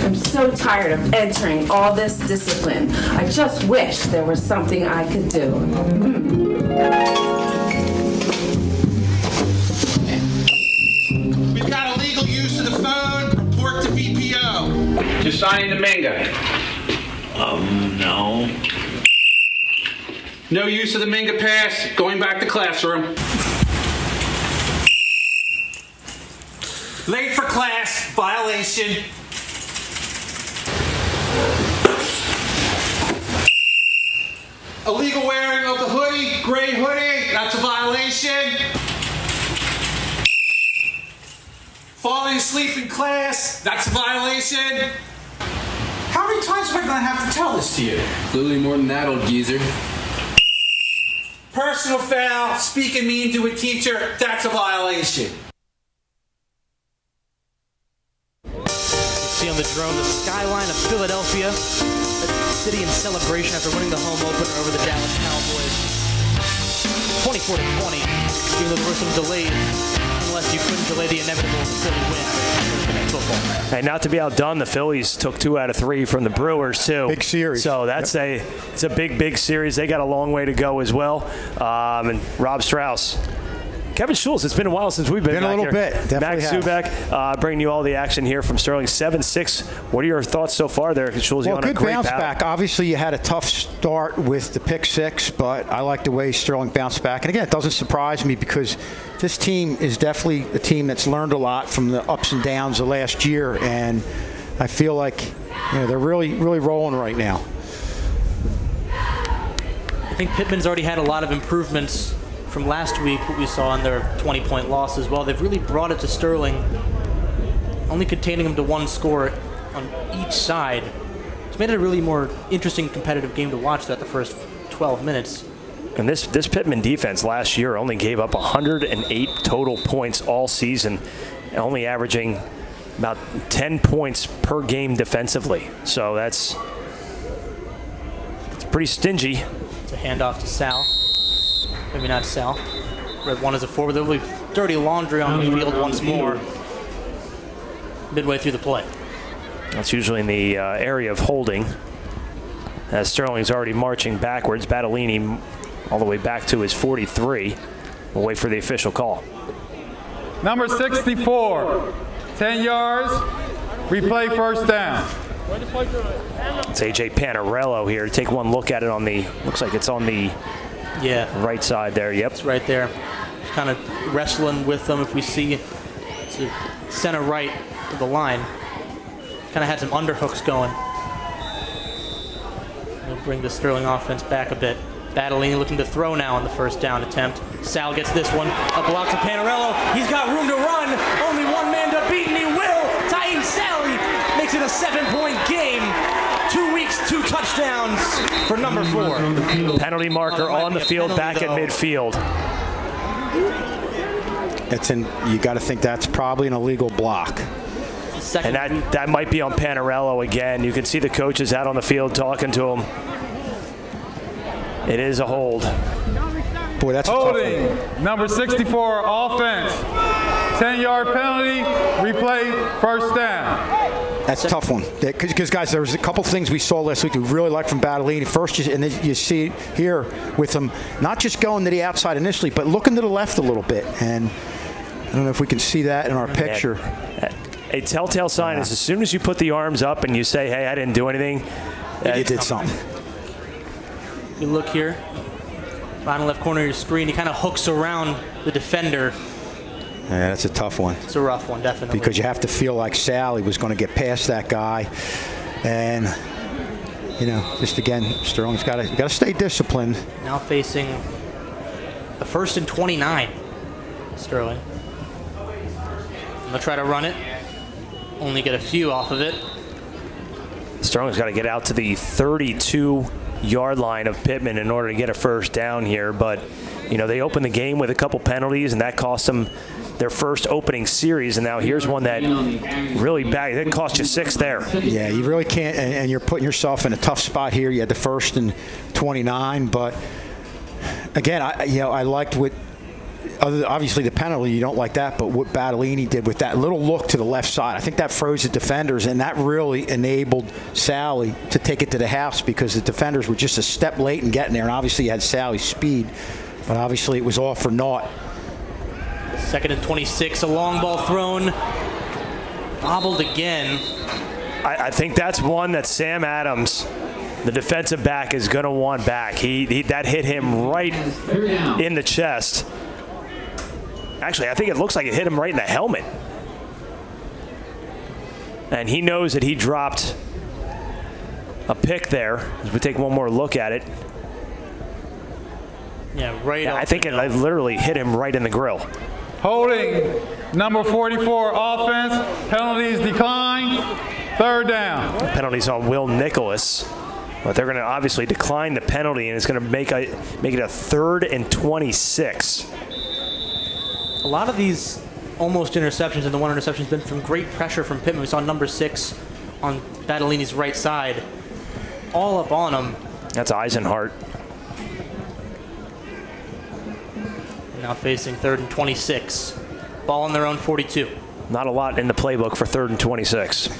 I'm so tired of entering all this discipline. I just wish there was something I could do. We've got illegal use of the phone. Report to VPO. Just signing the Minga. No. No use of the Minga pass. Going back to classroom. Late for class. Violation. Illegal wearing of the hoodie, gray hoodie, that's a violation. Falling asleep in class, that's a violation. How many times am I gonna have to tell this to you? Clearly more than that, old geezer. Personal foul, speaking mean to a teacher, that's a violation. You see on the drone the skyline of Philadelphia. The city in celebration after winning the home opener over the Dallas Cowboys. 24-20. Even though there were some delays, unless you couldn't delay the inevitable Philly win. Football. And not to be outdone, the Phillies took 2 out of 3 from the Brewers too. Big series. So that's it's a big series. They got a long way to go as well. And Rob Strauss. Kevin Schultz, it's been a while since we've been back a little here. bit. Definitely Max Zubak bringing you all the action here from Sterling. 7-6. What are your thoughts so far there, Schultz? Well, good bounce back. Obviously, you had a tough start with the pick 6, but I like the way Sterling bounced back. And again, it doesn't surprise me because this team is definitely a team that's learned a lot from the ups and downs of last year, and I feel like they're really rolling right now. I think Pittman's already had a lot of improvements from last week, what we saw in their 20-point loss as well. They've really brought it to Sterling, only containing him to 1 score on each side. It's made it a really more interesting competitive game to watch throughout the first 12 minutes. And this Pitman defense last year only gave up 108 total points all season, only averaging about 10 points per game defensively. So it's pretty stingy. It's a handoff to Sal. Maybe not Sal. Red 1 is a forward. There'll be dirty laundry on the field once more. Midway through the play. That's usually in the area of holding. As Sterling's already marching backwards. Battellini all the way back to his 43. We'll wait for the official call. Number 64, 10 yards, replay first down. It's A.J. Panarello here. Take one look at it on the, looks like it's on the right side there. Yep. It's right there. Kind of wrestling with them. If we see it's center right of the line. Kind of had some underhooks going. We'll bring the Sterling offense back a bit. Battellini looking to throw now on the first down attempt. Sal gets this one. A block to Panarello. He's got room to run. Only one man to beat, and he will. Taim Sally makes it a 7-point game. 2 weeks, 2 touchdowns for number 4. Penalty marker on the field, back at midfield. You got to think that's probably an illegal block. And that might be on Panarello again. You can see the coaches out on the field talking to him. It is a hold. Boy, that's holding. Number 64, offense. 10-yard penalty, replay first down. That's a tough one. Because, guys, there was a couple things we saw last week we really liked from Battellini. First, and you see it here with him not just going to the outside initially, but looking to the left a little bit. And I don't know if we can see that in our picture. A telltale sign is as soon as you put the arms up and you say, hey, I didn't do anything. You did something. You look here, bottom left corner of your screen, he kind of hooks around the defender. Yeah, that's a tough one. It's a rough one, definitely. Because you have to feel like Sally was going to get past that guy. And, just again, Sterling's got to stay disciplined. Now facing the 1st and 29, Sterling. They'll try to run it. Only get a few off of it. Sterling's got to get out to the 32-yard line of Pitman in order to get a first down here. But, they opened the game with a couple penalties, and that cost them their first opening series. And now here's one that really bad. It cost you 6 there. Yeah, you really can't. And you're putting yourself in a tough spot here. You had the 1st and 29. But, again, I liked what – obviously the penalty, you don't like that, but what Battellini did with that little look to the left side, I think that froze the defenders, and that really enabled Sally to take it to the house because the defenders were just a step late in getting there, and obviously you had Sally's speed, but obviously it was all for naught. 2nd and 26, a long ball thrown, bobbled again. I think that's one that Sam Adams, the defensive back, is going to want back. That hit him right in the chest. Actually, I think it looks like it hit him right in the helmet. And he knows that he dropped a pick there. As we take one more look at it. Yeah, right. I think it literally hit him right in the grill. Holding. Number 44, offense. Penalties decline. 3rd down. Penalties on Will Nicholas. But they're going to obviously decline the penalty, and it's going to make it a 3rd and 26. A lot of these almost interceptions, and the one interception has been from great pressure from Pitman. We saw number 6 on Battellini's right side. All up on him. That's Eisenhart. Now facing 3rd and 26. Ball on their own 42. Not a lot in the playbook for 3rd and 26.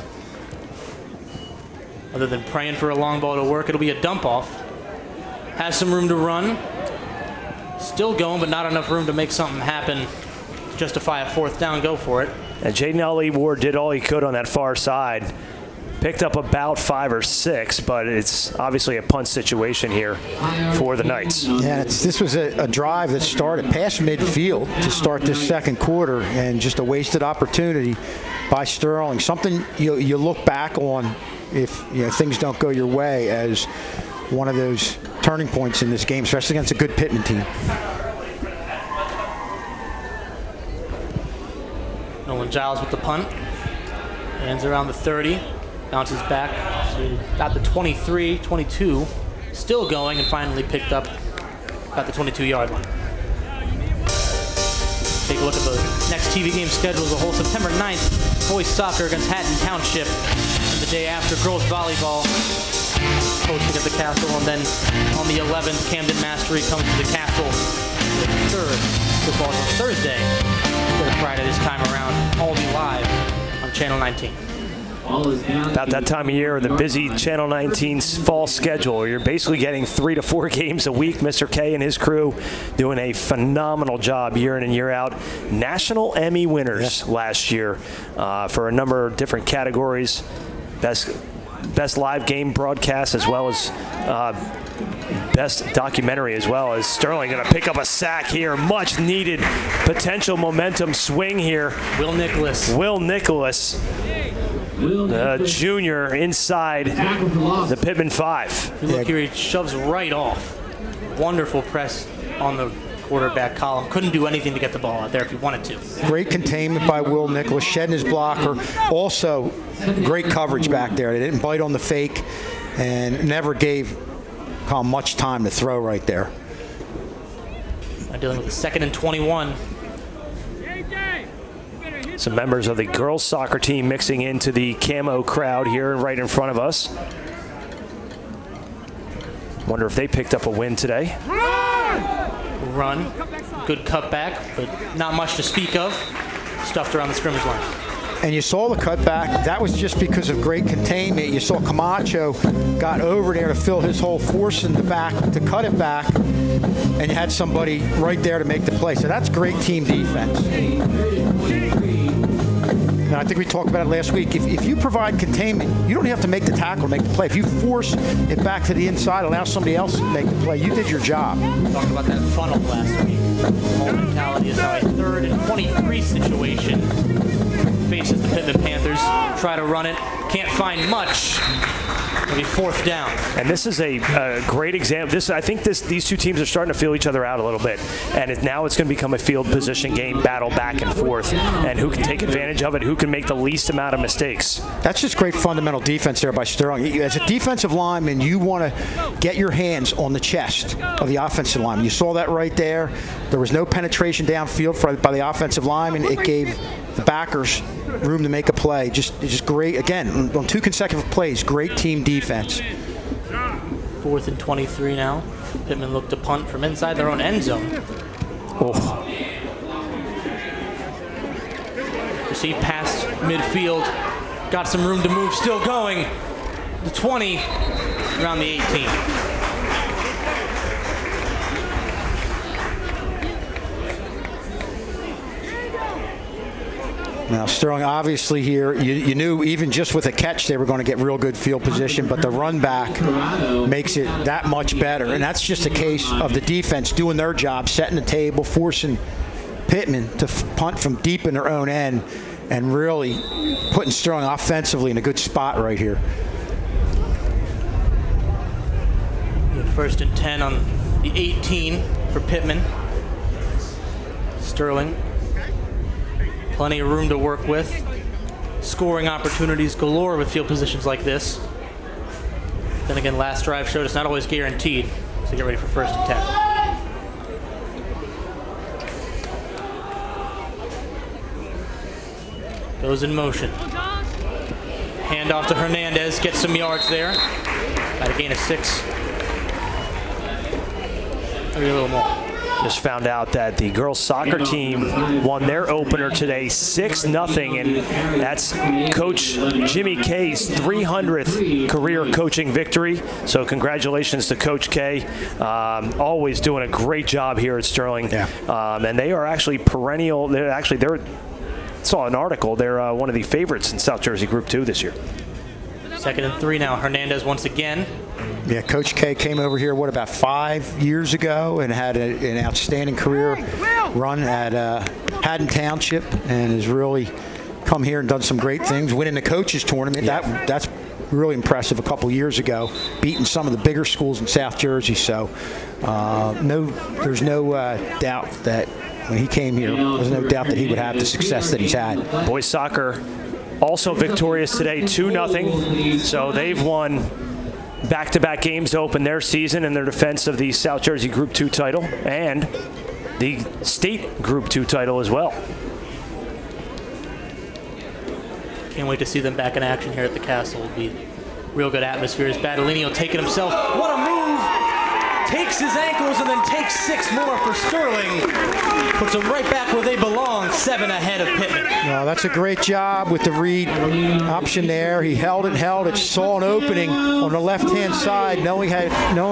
Other than praying for a long ball to work, it'll be a dump off. Has some room to run. Still going, but not enough room to make something happen. Justify a 4th down, go for it. And Jaden Ellie Ward did all he could on that far side. Picked up about 5 or 6, but it's obviously a punt situation here for the Knights. Yeah, this was a drive that started past midfield to start this 2nd quarter, and just a wasted opportunity by Sterling. Something you look back on if things don't go your way as one of those turning points in this game, especially against a good Pitman team. Nolan Giles with the punt. Hands around the 30. Bounces back to about the 23, 22. Still going, and finally picked up at the 22-yard line. Take a look at the next TV game schedule as a whole. September 9th, boys soccer against Hatton Township. And the day after, girls volleyball hosting at the Castle. And then on the 11th, Camden Mastery comes to the Castle. The 3rd, football on Thursday. 3rd Friday this time around. All will be live on Channel 19. About that time of year, the busy Channel 19's fall schedule. You're basically getting 3 to 4 games a week. Mr. K and his crew doing a phenomenal job year in and year out. National Emmy winners last year for a number of different categories. Best live game broadcast, as well as best documentary, as well as Sterling going to pick up a sack here. Much needed potential momentum swing here. Will Nicholas. Junior inside the Pitman 5. Look here, he shoves right off. Wonderful press on the quarterback column. Couldn't do anything to get the ball out there if he wanted to. Great containment by Will Nicholas, shedding his blocker. Also, great coverage back there. They didn't bite on the fake and never gave Colin much time to throw right there. Dealing with a 2nd and 21. Some members of the girls soccer team mixing into the camo crowd here right in front of us. Wonder if they picked up a win today. Run. Good cutback, but not much to speak of. Stuffed around the scrimmage line. And you saw the cutback. That was just because of great containment. You saw Camacho got over there to fill his hole, forcing the back to cut it back, and you had somebody right there to make the play. So that's great team defense. And I think we talked about it last week. If you provide containment, you don't have to make the tackle to make the play. If you force it back to the inside, allow somebody else to make the play, you did your job. Talked about that funnel last week. Momentality is now a 3rd and 23 situation. Faces the Pitman Panthers. Try to run it. Can't find much. It'll be 4th down. And this is a great example. I think these two teams are starting to feel each other out a little bit. And now it's going to become a field position game battle back and forth. And who can take advantage of it, who can make the least amount of mistakes. That's just great fundamental defense there by Sterling. As a defensive lineman, you want to get your hands on the chest of the offensive lineman. You saw that right there. There was no penetration downfield by the offensive lineman. It gave the backers room to make a play. Just great. Again, on 2 consecutive plays, great team defense. 4th and 23 now. Pitman looked to punt from inside their own end zone. Oh. Received past midfield. Got some room to move. Still going. The 20, around the 18. Now, Sterling, obviously here, you knew even just with a catch they were going to get real good field position, but the run back makes it that much better. And that's just a case of the defense doing their job, setting the table, forcing Pitman to punt from deep in their own end, and really putting Sterling offensively in a good spot right here. 1st and 10 on the 18 for Pitman. Sterling. Plenty of room to work with. Scoring opportunities galore with field positions like this. Then again, last drive showed it's not always guaranteed. So get ready for 1st and 10. Goes in motion. Hand off to Hernandez. Gets some yards there. Got a gain of 6. Maybe a little more. Just found out that the girls soccer team won their opener today 6-0, and that's Coach Jimmy K's 300th career coaching victory. So congratulations to Coach K. Always doing a great job here at Sterling. Yeah. And they are actually perennial. Saw an article. They're one of the favorites in South Jersey Group 2 this year. 2nd and 3 now. Hernandez once again. Yeah, Coach K came over here, about 5 years ago, and had an outstanding career run at Haddon Township, and has really come here and done some great things, winning the coaches tournament. Yeah. That's really impressive a couple years ago, beating some of the bigger schools in South Jersey. So there's no doubt that when he came here, there's no doubt that he would have the success that he's had. Boys soccer also victorious today, 2-0. So they've won back-to-back games to open their season in their defense of the South Jersey Group 2 title and the state Group 2 title as well. Can't wait to see them back in action here at the Castle. It'll be real good atmosphere as Badalini will take it himself. What a move! takes his ankles and then takes 6 more for Sterling. Puts them right back where they belong, 7 ahead of Pitman. No, that's a great job with the read option there. He held it, saw an opening on the left-hand side, knowing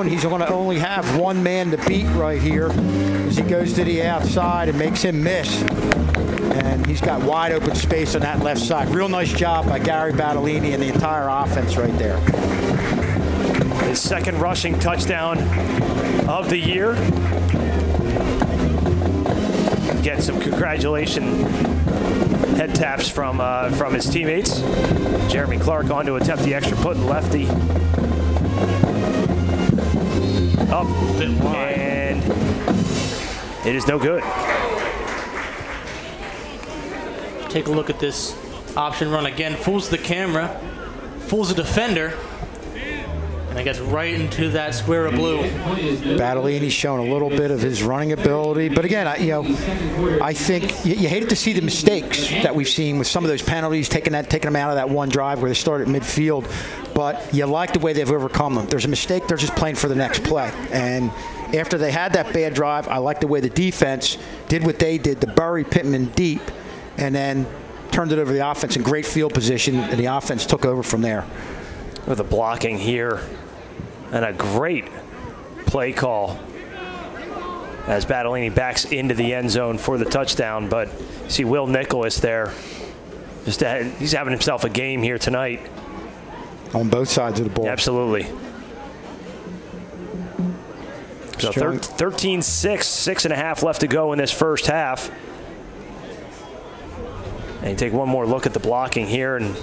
he's going to only have one man to beat right here as he goes to the outside and makes him miss. And he's got wide open space on that left side. Real nice job by Gary Battolini and the entire offense right there. His second rushing touchdown of the year. Get some congratulation head taps from his teammates. Jeremy Clark on to attempt the extra point, lefty. Up, and it is no good. Take a look at this option run again. Fools the camera, fools the defender, and it gets right into that square of blue. Battolini's shown a little bit of his running ability, but again, I think you hated to see the mistakes that we've seen with some of those penalties, taking them out of that one drive where they started at midfield. But you like the way they've overcome them. There's a mistake, they're just playing for the next play. And after they had that bad drive, I like the way the defense did what they did to bury Pitman deep, and then turned it over to the offense in great field position, and the offense took over from there. With the blocking here, and a great play call as Battolini backs into the end zone for the touchdown. But you see Will Nicholas there. He's having himself a game here tonight. On both sides of the ball. Absolutely. So 13-6, 6.5 left to go in this first half. And you take one more look at the blocking here, and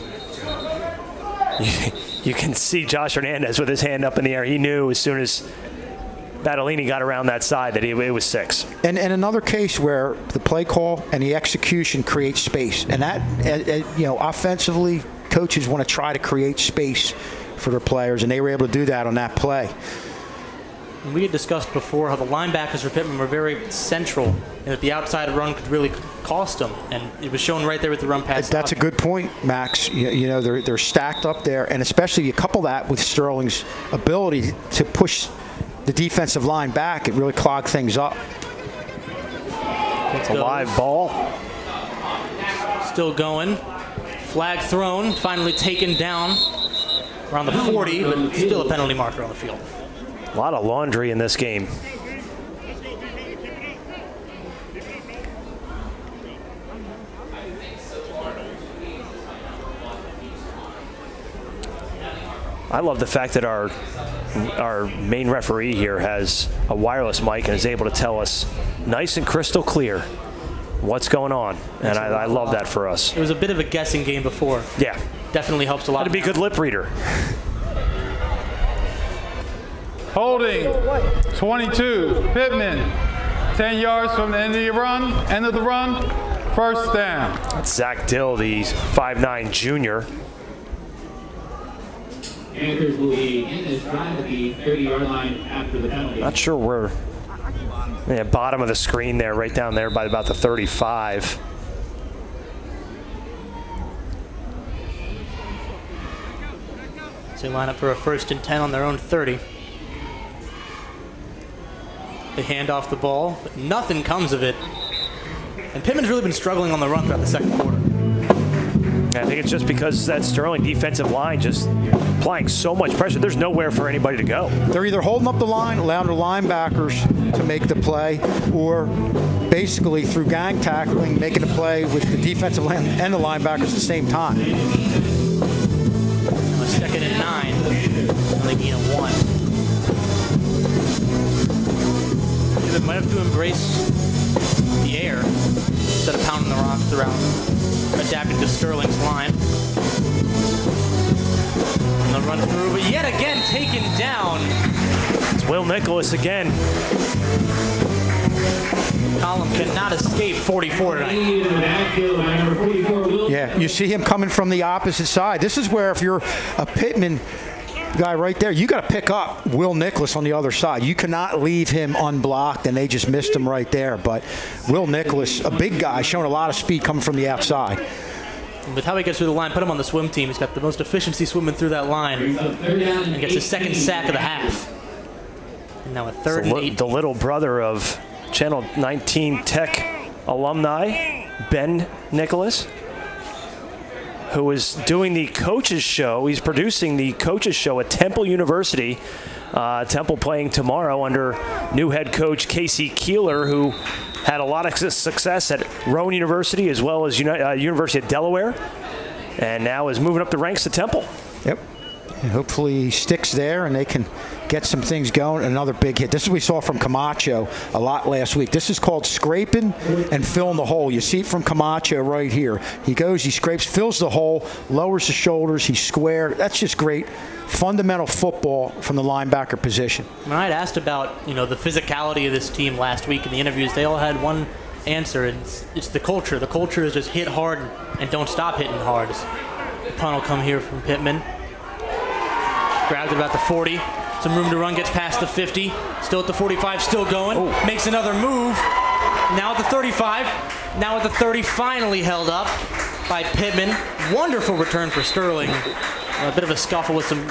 you can see Josh Hernandez with his hand up in the air. He knew as soon as Battolini got around that side that it was 6. And another case where the play call and the execution creates space. And that, offensively, coaches want to try to create space for their players, and they were able to do that on that play. We had discussed before how the linebackers for Pitman were very central, and that the outside run could really cost them. And it was shown right there with the run pass. That's a good point, Max. They're stacked up there, and especially you couple that with Sterling's ability to push the defensive line back. It really clogged things up. It's a live ball. Still going. Flag thrown. Finally taken down around the 40, but still a penalty marker on the field. A lot of laundry in this game. I love the fact that our main referee here has a wireless mic and is able to tell us nice and crystal clear what's going on. And I love that for us. It was a bit of a guessing game before. Yeah. Definitely helps a lot. That'd be a good lip reader. Holding 22, Pitman, 10 yards from the end of the run, first down. That's Zach Dill, the 5'9" junior. Panthers will be in this drive at the 30-yard line after the penalty. Not sure where. Yeah, bottom of the screen there, right down there by about the 35. So they line up for a 1st and 10 on their own 30. They hand off the ball, but nothing comes of it. And Pitman's really been struggling on the run throughout the second quarter. I think it's just because that Sterling defensive line just applying so much pressure. There's nowhere for anybody to go. They're either holding up the line, allowing the linebackers to make the play, or basically through gang tackling, making the play with the defensive line and the linebackers at the same time. 2nd and 9. Only gain of 1. They might have to embrace the air instead of pounding the rocks around, adapting to Sterling's line. And they'll run through, but yet again taken down. It's Will Nicholas again. Column cannot escape 44 tonight. Yeah, you see him coming from the opposite side. This is where if you're a Pitman guy right there, you got to pick up Will Nicholas on the other side. You cannot leave him unblocked, and they just missed him right there. But Will Nicholas, a big guy, showing a lot of speed coming from the outside. And with how he gets through the line, put him on the swim team. He's got the most efficiency swimming through that line, and gets his 2nd sack of the half. Now a third and 8. The little brother of Channel 19 Tech alumni, Ben Nicholas, who is doing the coaches show. He's producing the coaches show at Temple University. Temple playing tomorrow under new head coach Casey Keeler, who had a lot of success at Rowan University as well as University of Delaware, and now is moving up the ranks to Temple. Yep. And hopefully he sticks there and they can get some things going. Another big hit. This is what we saw from Camacho a lot last week. This is called scraping and filling the hole. You see it from Camacho right here. He goes, he scrapes, fills the hole, lowers the shoulders, he's square. That's just great fundamental football from the linebacker position. When I had asked about, the physicality of this team last week in the interviews, they all had one answer, and it's the culture. The culture is just hit hard and don't stop hitting hard. The punt will come here from Pitman. Grabs it about the 40. Some room to run, gets past the 50. Still at the 45, still going. Makes another move. Now at the 35. Now at the 30, finally held up by Pitman. Wonderful return for Sterling. A bit of a scuffle with some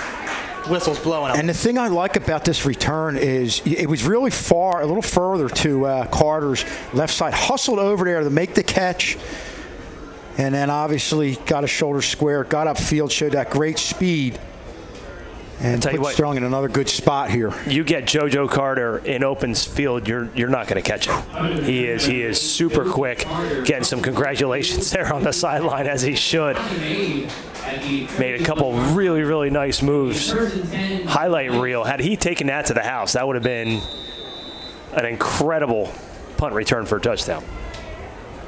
whistles blowing up. And the thing I like about this return is it was really far, a little further to Carter's left side. Hustled over there to make the catch. And then obviously got his shoulders square, got upfield, showed that great speed. And put Sterling in another good spot here. You get JoJo Carter in open field, you're not going to catch him. He is super quick. Getting some congratulations there on the sideline, as he should. Made a couple really, really nice moves. Highlight reel. Had he taken that to the house, that would have been an incredible punt return for a touchdown.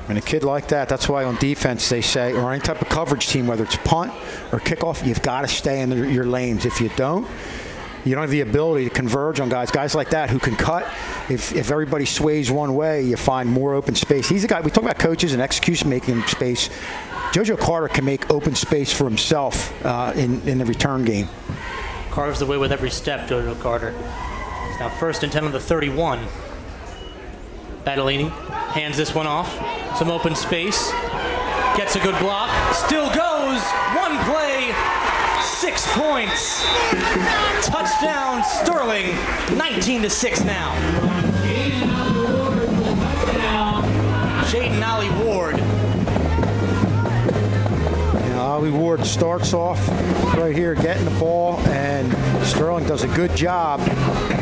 And a kid like that, that's why on defense they say, or any type of coverage team, whether it's punt or kickoff, you've got to stay in your lanes. If you don't have the ability to converge on guys like that who can cut. If everybody sways one way, you find more open space. He's a guy, we talk about coaches and execution making space. JoJo Carter can make open space for himself in the return game. Carves the way with every step, JoJo Carter. It's now 1st and 10 on the 31. Battolini hands this one off. Some open space. Gets a good block. Still goes. One play. 6 points. Touchdown Sterling. 19-6 now. Jaden Ollie Ward. Ollie Ward starts off right here getting the ball, and Sterling does a good job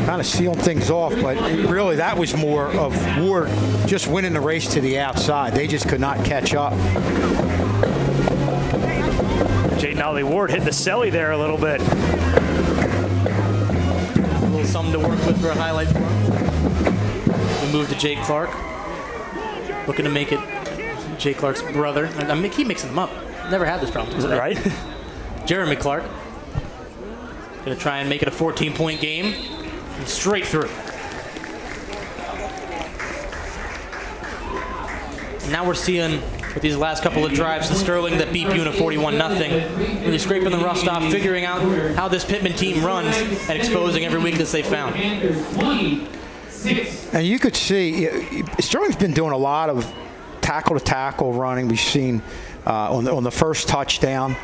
kind of sealing things off, but really that was more of Ward just winning the race to the outside. They just could not catch up. Jaden Ollie Ward hit the celly there a little bit. A little something to work with for a highlight for him. We move to Jake Clark. Looking to make it Jake Clark's brother. I mean, he mixing them up. Never had this problem. Right? Jeremy Clark. Going to try and make it a 14-point game. And straight through. And now we're seeing, with these last couple of drives, the Sterling that beat Buna 41-0. Really scraping the rust off, figuring out how this Pitman team runs, and exposing every weakness they found. And you could see, Sterling's been doing a lot of tackle-to-tackle running. We've seen on the first touchdown,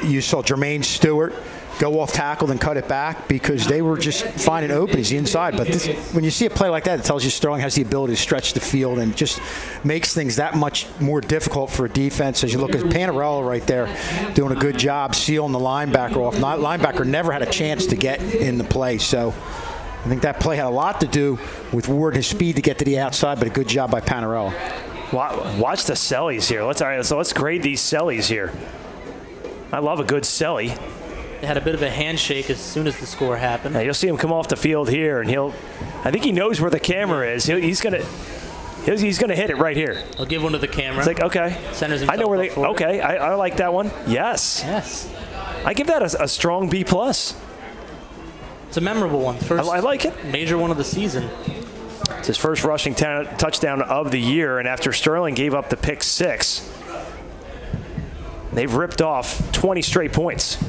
you saw Jermaine Stewart go off tackle and cut it back because they were just finding openings inside. But when you see a play like that, it tells you Sterling has the ability to stretch the field and just makes things that much more difficult for a defense. As you look at Panarello right there doing a good job sealing the linebacker off. Linebacker never had a chance to get in the play. So I think that play had a lot to do with Ward, his speed to get to the outside, but a good job by Panarello. Watch the cellies here. Let's grade these cellies here. I love a good celly. They had a bit of a handshake as soon as the score happened. Now you'll see him come off the field here, and I think he knows where the camera is. He's gonna hit it right here. I'll give one to the camera. It's like, okay. Centers I know where they. Okay, I like that one. Yes. Yes. I give that a strong B+. It's a memorable one. First, I like it. Major one of the season. It's his first rushing touchdown of the year, and after Sterling gave up the pick 6, they've ripped off 20 straight points.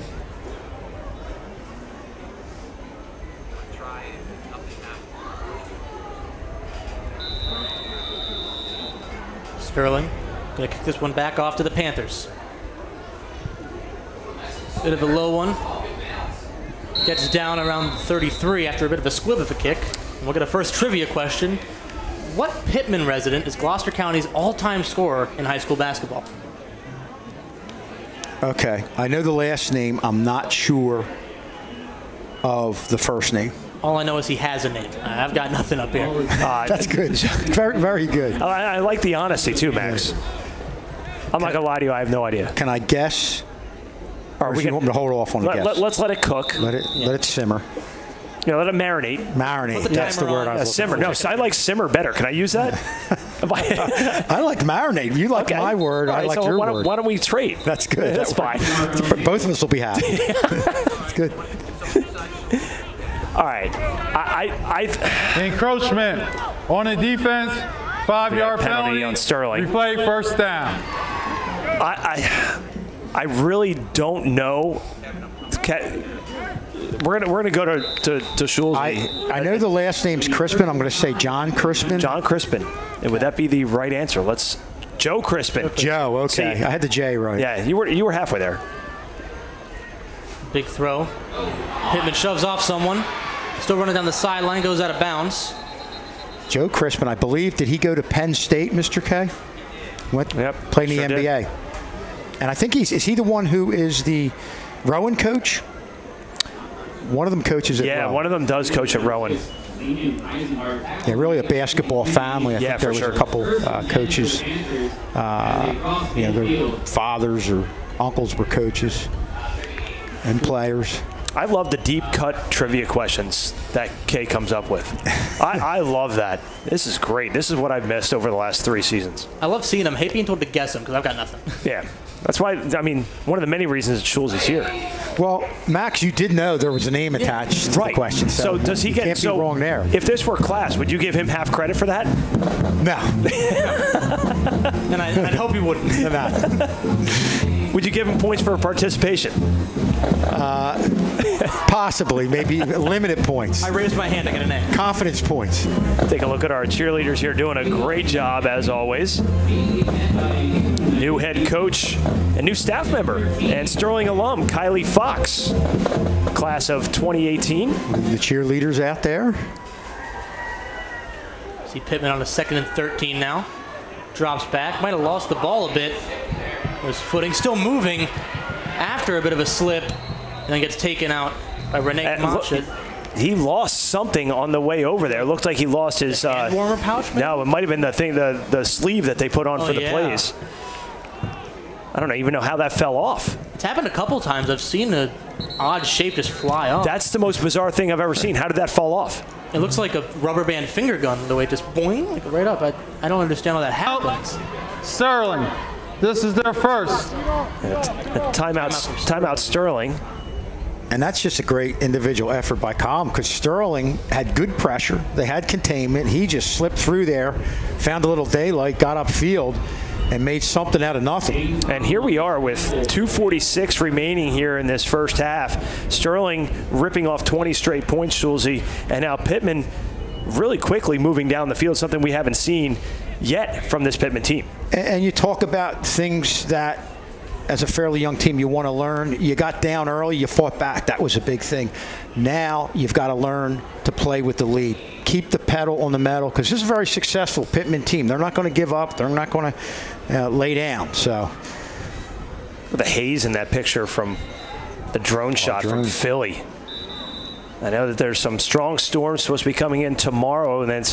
Sterling going to kick this one back off to the Panthers. Bit of a low one. Gets down around 33 after a bit of a squib of a kick. And we'll get a first trivia question. What Pitman resident is Gloucester County's all-time scorer in high school basketball? Okay, I know the last name. I'm not sure of the first name. All I know is he has a name. I've got nothing up here. That's good. Very, very good. I like the honesty too, Max. I'm not gonna lie to you. I have no idea. Can I guess? Or do you want me to hold off on the guess? Let's let it cook. Let it simmer. Let it marinate. Marinate. That's the word I was simmer. No, I like simmer better. Can I use that? I like marinate. You like my word. Right, I like so your why word. Don't we trade? That's good. That's fine. Both of us will be happy. That's good. All right. Encroachment on the defense. 5-yard penalty on Sterling. Replay first down. I really don't know. We're gonna go to Schulze. I know the last name's Crispin. I'm going to say John Crispin. John Crispin. And would that be the right answer? Joe Crispin. Joe. Okay. See, I had the J right. Yeah, you were halfway there. Big throw. Pitman shoves off someone. Still running down the sideline. Goes out of bounds. Joe Crispin, I believe, did he go to Penn State, Mr. K? Played in the NBA. Did. And I think is he the one who is the Rowan coach? One of them coaches at Rowan. One of them does coach at Rowan. Yeah, really a basketball family. I think there was a couple coaches. Their fathers or uncles were coaches and players. I love the deep cut trivia questions that Kay comes up with. I love that. This is great. This is what I've missed over the last 3 seasons. I love seeing them. Hate being told to guess them because I've got nothing. Yeah. That's why, one of the many reasons that Schulze is here. Well, Max, you did know there was a name attached to the question. So does he get? Can't be wrong there. If this were class, would you give him half credit for that? No. And I'd hope you wouldn't. Would you give him points for participation? Possibly, maybe limited points. I raised my hand. I get an A. Confidence points. Take a look at our cheerleaders here doing a great job as always. New head coach and new staff member and Sterling alum Kylie Fox, class of 2018. The cheerleaders out there. See Pitman on a 2nd and 13 now. Drops back. Might have lost the ball a bit. Was footing still moving after a bit of a slip, and then gets taken out by Renee Kamachet. He lost something on the way over there. It looked like he lost his warmer pouch. Maybe? No, it might have been the thing, the sleeve that they put on for the plays. I don't even know how that fell off. It's happened a couple times. I've seen an odd shape just fly off. That's the most bizarre thing I've ever seen. How did that fall off? It looks like a rubber band finger gun, the way it just boing, like right up. I don't understand how that happens. Sterling, this is their first. Timeout Sterling. And that's just a great individual effort by Colm because Sterling had good pressure. They had containment. He just slipped through there, found a little daylight, got upfield, and made something out of nothing. And here we are with 2:46 remaining here in this first half. Sterling ripping off 20 straight points, Schulze, and now Pitman really quickly moving down the field, something we haven't seen yet from this Pitman team. And you talk about things that, as a fairly young team, you want to learn. You got down early, you fought back. That was a big thing. Now you've got to learn to play with the lead. Keep the pedal on the metal because this is a very successful Pitman team. They're not going to give up. They're not going to lay down. So the haze in that picture from the drone shot from Philly. I know that there's some strong storms supposed to be coming in tomorrow, and then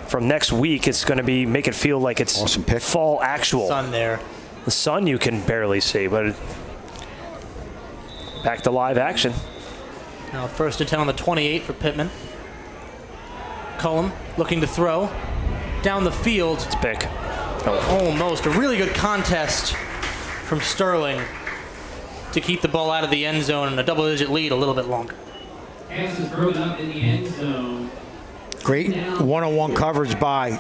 from next week it's going to be make it feel like it's fall actual. Sun there. The sun you can barely see, but back to live action. Now 1st and 10 on the 28 for Pitman. Cullum looking to throw down the field. It's big. Almost a really good contest from Sterling to keep the ball out of the end zone and a double-digit lead a little bit longer. Pass is broken up in the end zone. Great one-on-one coverage by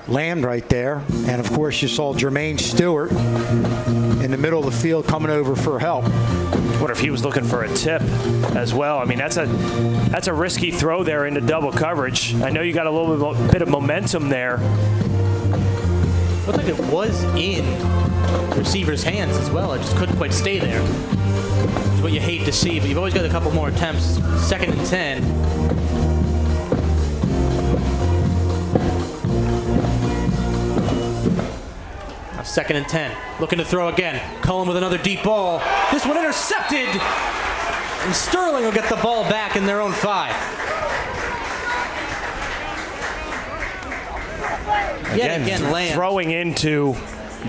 Lamb right there. And, of course, you saw Jermaine Stewart in the middle of the field coming over for help. I wonder if he was looking for a tip as well. I mean, that's a risky throw there into double coverage. I know you got a little bit of momentum there. Looked like it was in the receiver's hands as well. It just couldn't quite stay there. what you hate to see, but you've always got a couple more attempts. 2nd and 10. Now 2nd and 10. Looking to throw again. Cullen with another deep ball. This one intercepted. And Sterling will get the ball back in their own 5. Yet again, Lamb throwing into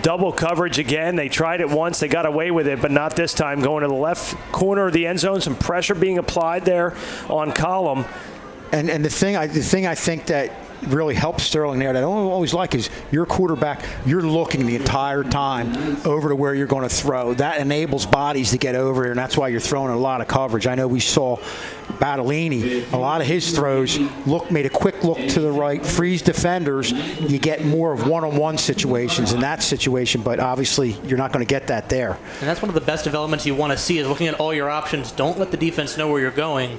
double coverage again. They tried it once. They got away with it, but not this time. Going to the left corner of the end zone. Some pressure being applied there on Column. And the thing I think that really helps Sterling there that I don't always like is your quarterback, you're looking the entire time over to where you're going to throw. That enables bodies to get over there, and that's why you're throwing a lot of coverage. I know we saw Battellini, a lot of his throws made a quick look to the right, freeze defenders. You get more of one-on-one situations in that situation, but obviously you're not going to get that there. And that's one of the best developments you want to see is looking at all your options. Don't let the defense know where you're going.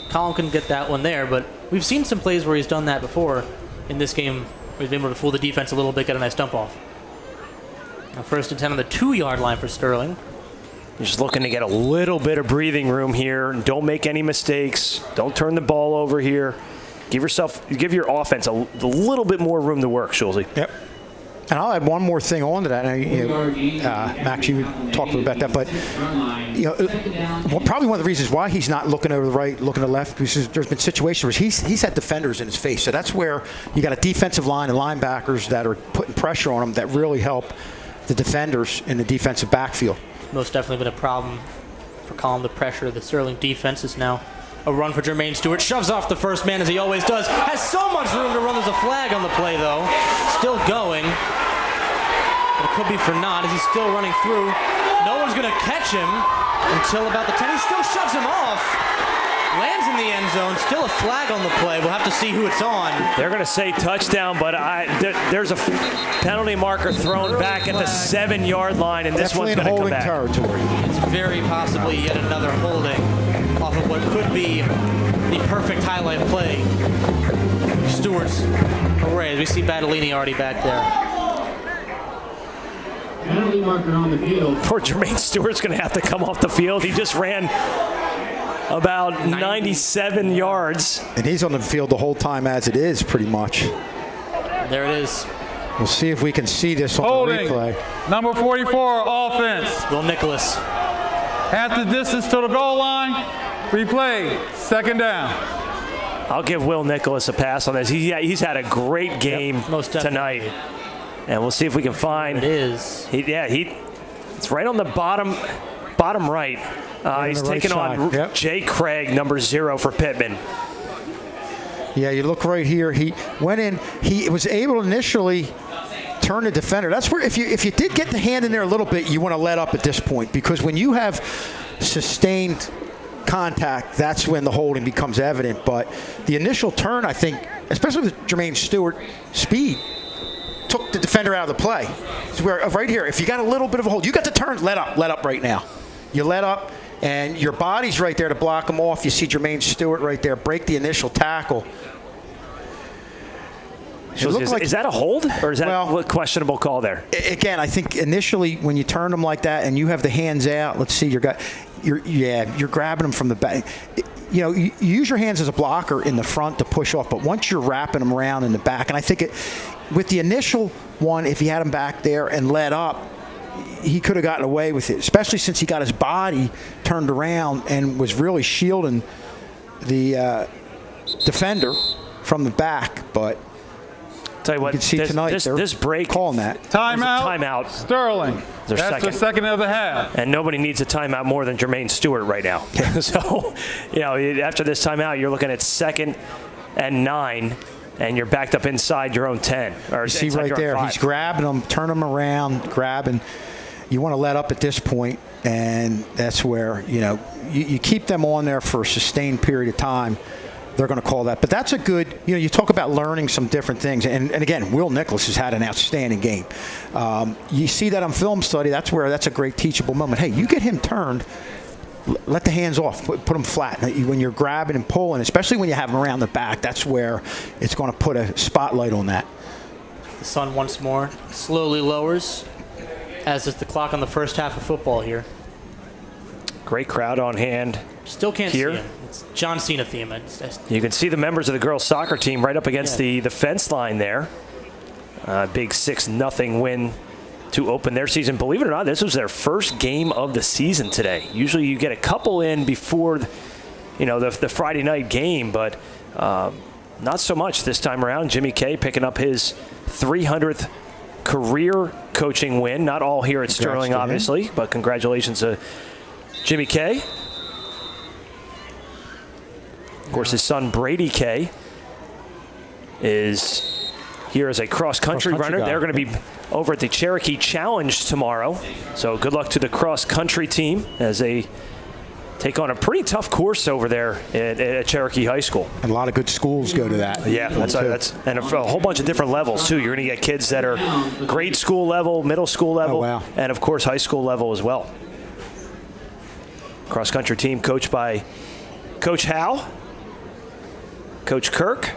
Colin couldn't get that one there, but we've seen some plays where he's done that before in this game. Where he's been able to fool the defense a little bit, get a nice dump off. Now 1st and 10 on the 2-yard line for Sterling. Just looking to get a little bit of breathing room here. Don't make any mistakes. Don't turn the ball over here. Give your offense a little bit more room to work, Schulze. Yep. And I'll add one more thing on to that. Max, you talked about that, but probably one of the reasons why he's not looking over the right, looking to the left, because there's been situations where he's had defenders in his face. So that's where you got a defensive line and linebackers that are putting pressure on him that really help the defenders in the defensive backfield. Most definitely been a problem for Colin. The pressure of the Sterling defense is now a run for Jermaine Stewart. Shoves off the first man as he always does. Has so much room to run. There's a flag on the play, though. Still going. But it could be for not as he's still running through. No one's going to catch him until about the 10. He still shoves him off. Lands in the end zone. Still a flag on the play. We'll have to see who it's on. They're going to say touchdown, but there's a penalty marker thrown back at the 7-yard line, and this one's going to come back. Territory. It's very possibly yet another holding off of what could be the perfect highlight play. Stewart's array. We see Battellini already back there. Penalty marker on the field. Poor Jermaine Stewart's going to have to come off the field. He just ran about 97 yards. And he's on the field the whole time as it is, pretty much. There it is. We'll see if we can see this on Holding. the replay. Number 44, offense. Will Nicholas. Half the distance to the goal line. Replay. 2nd down. I'll give Will Nicholas a pass on this. He's had a great game tonight. And we'll see if we can find. It is. It's right on the bottom right. He's taking on Jay Craig, number 0 for Pitman. Yeah, you look right here. He went in. He was able to initially turn the defender. That's where if you did get the hand in there a little bit, you want to let up at this point, because when you have sustained contact, that's when the holding becomes evident. But the initial turn, I think, especially with Jermaine Stewart, speed took the defender out of the play. So where right here, if you got a little bit of a hold, you got the turn, let up right now. You let up, and your body's right there to block him off. You see Jermaine Stewart right there break the initial tackle. So is that a hold, or is that a questionable call there? Again, I think initially when you turn them like that and you have the hands out, let's see, you're grabbing them from the back. You use your hands as a blocker in the front to push off, but once you're wrapping them around in the back, and I think with the initial one, if he had him back there and let up, he could have gotten away with it, especially since he got his body turned around and was really shielding the defender from the back. But tell you what, you can see tonight this break calling that timeout. Sterling. That's the second of the half. And nobody needs a timeout more than Jermaine Stewart right now. So, after this timeout, you're looking at 2nd and 9. And you're backed up inside your own 10. Or you see right there, he's grabbing them, turn them around, grabbing. You want to let up at this point, and that's where, you keep them on there for a sustained period of time. They're going to call that. But that's a good, you talk about learning some different things. And again, Will Nicholas has had an outstanding game. You see that on film study, that's a great teachable moment. Hey, you get him turned, let the hands off, put them flat. When you're grabbing and pulling, especially when you have them around the back, that's where it's going to put a spotlight on that. The sun once more slowly lowers, as is the clock on the first half of football here. Great crowd on hand. Still can't here. see him. It's John Cena theme. You can see the members of the girls' soccer team right up against the fence line there. Big 6-0 win to open their season. Believe it or not, this was their first game of the season today. Usually you get a couple in before the Friday night game, but not so much this time around. Jimmy K picking up his 300th career coaching win. Not all here at Sterling, obviously, but congratulations to Jimmy K. Of course, his son Brady K is here as a cross-country runner. guy. They're going to be over at the Cherokee Challenge tomorrow. So good luck to the cross-country team as they take on a pretty tough course over there at Cherokee High School. And a lot of good schools go to that. Yeah, that's and a whole bunch of different levels, too. You're going to get kids that are grade school level, middle school level, and, of course, high school level as well. Cross-country team coached by Coach Howe, Coach Kirk.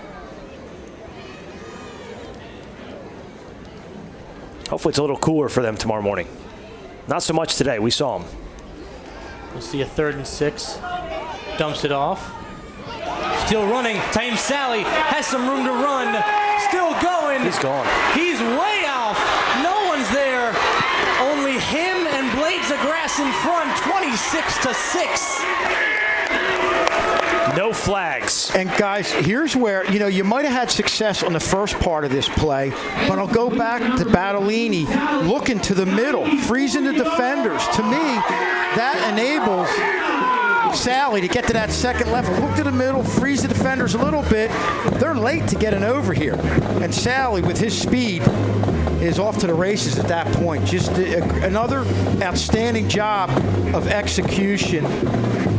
Hopefully it's a little cooler for them tomorrow morning. Not so much today. We saw them. We'll see a 3rd and 6. Dumps it off. Still running. Taim Sally has some room to run. Still going. He's gone. He's way off. No one's there. Only him and blades of grass in front. 26-6. No flags. And guys, here's where, you might have had success on the first part of this play, but I'll go back to Battolini looking to the middle, freezing the defenders. To me, that enables Sally to get to that second level. Look to the middle, freeze the defenders a little bit. They're late to getting over here. And Sally, with his speed, is off to the races at that point. Just another outstanding job of execution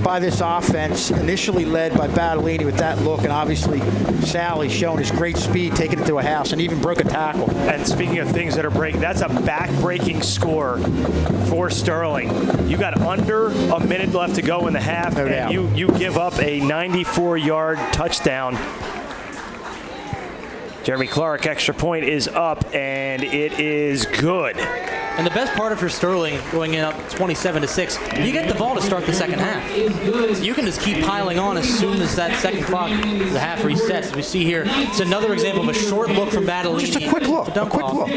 by this offense, initially led by Battolini with that look, and obviously Sally showing his great speed, taking it to a house, and even broke a tackle. And speaking of things that are breaking, that's a back-breaking score for Sterling. You got under a minute left to go in the half, and you give up a 94-yard touchdown. Jeremy Clark, extra point is up, and it is good. And the best part of for Sterling going in up 27-6, you get the ball to start the second half. So you can just keep piling on as soon as that second clock, the half resets. As we see here, it's another example of a short look from Battolini. Just a quick look.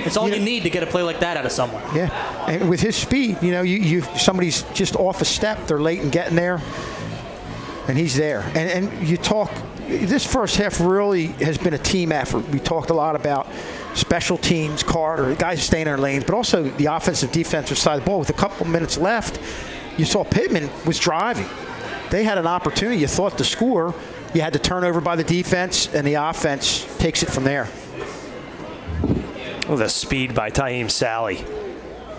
It's all you need to get a play like that out of someone. Yeah, and with his speed, somebody's just off a step, they're late in getting there, and he's there. And you talk, this first half really has been a team effort. We talked a lot about special teams, Carter, guys staying in their lanes, but also the offensive, defensive side of the ball. With a couple minutes left, you saw Pitman was driving. They had an opportunity. You thought to score. You had to turn over by the defense, and the offense takes it from there. Oh, the speed by Taim Sally.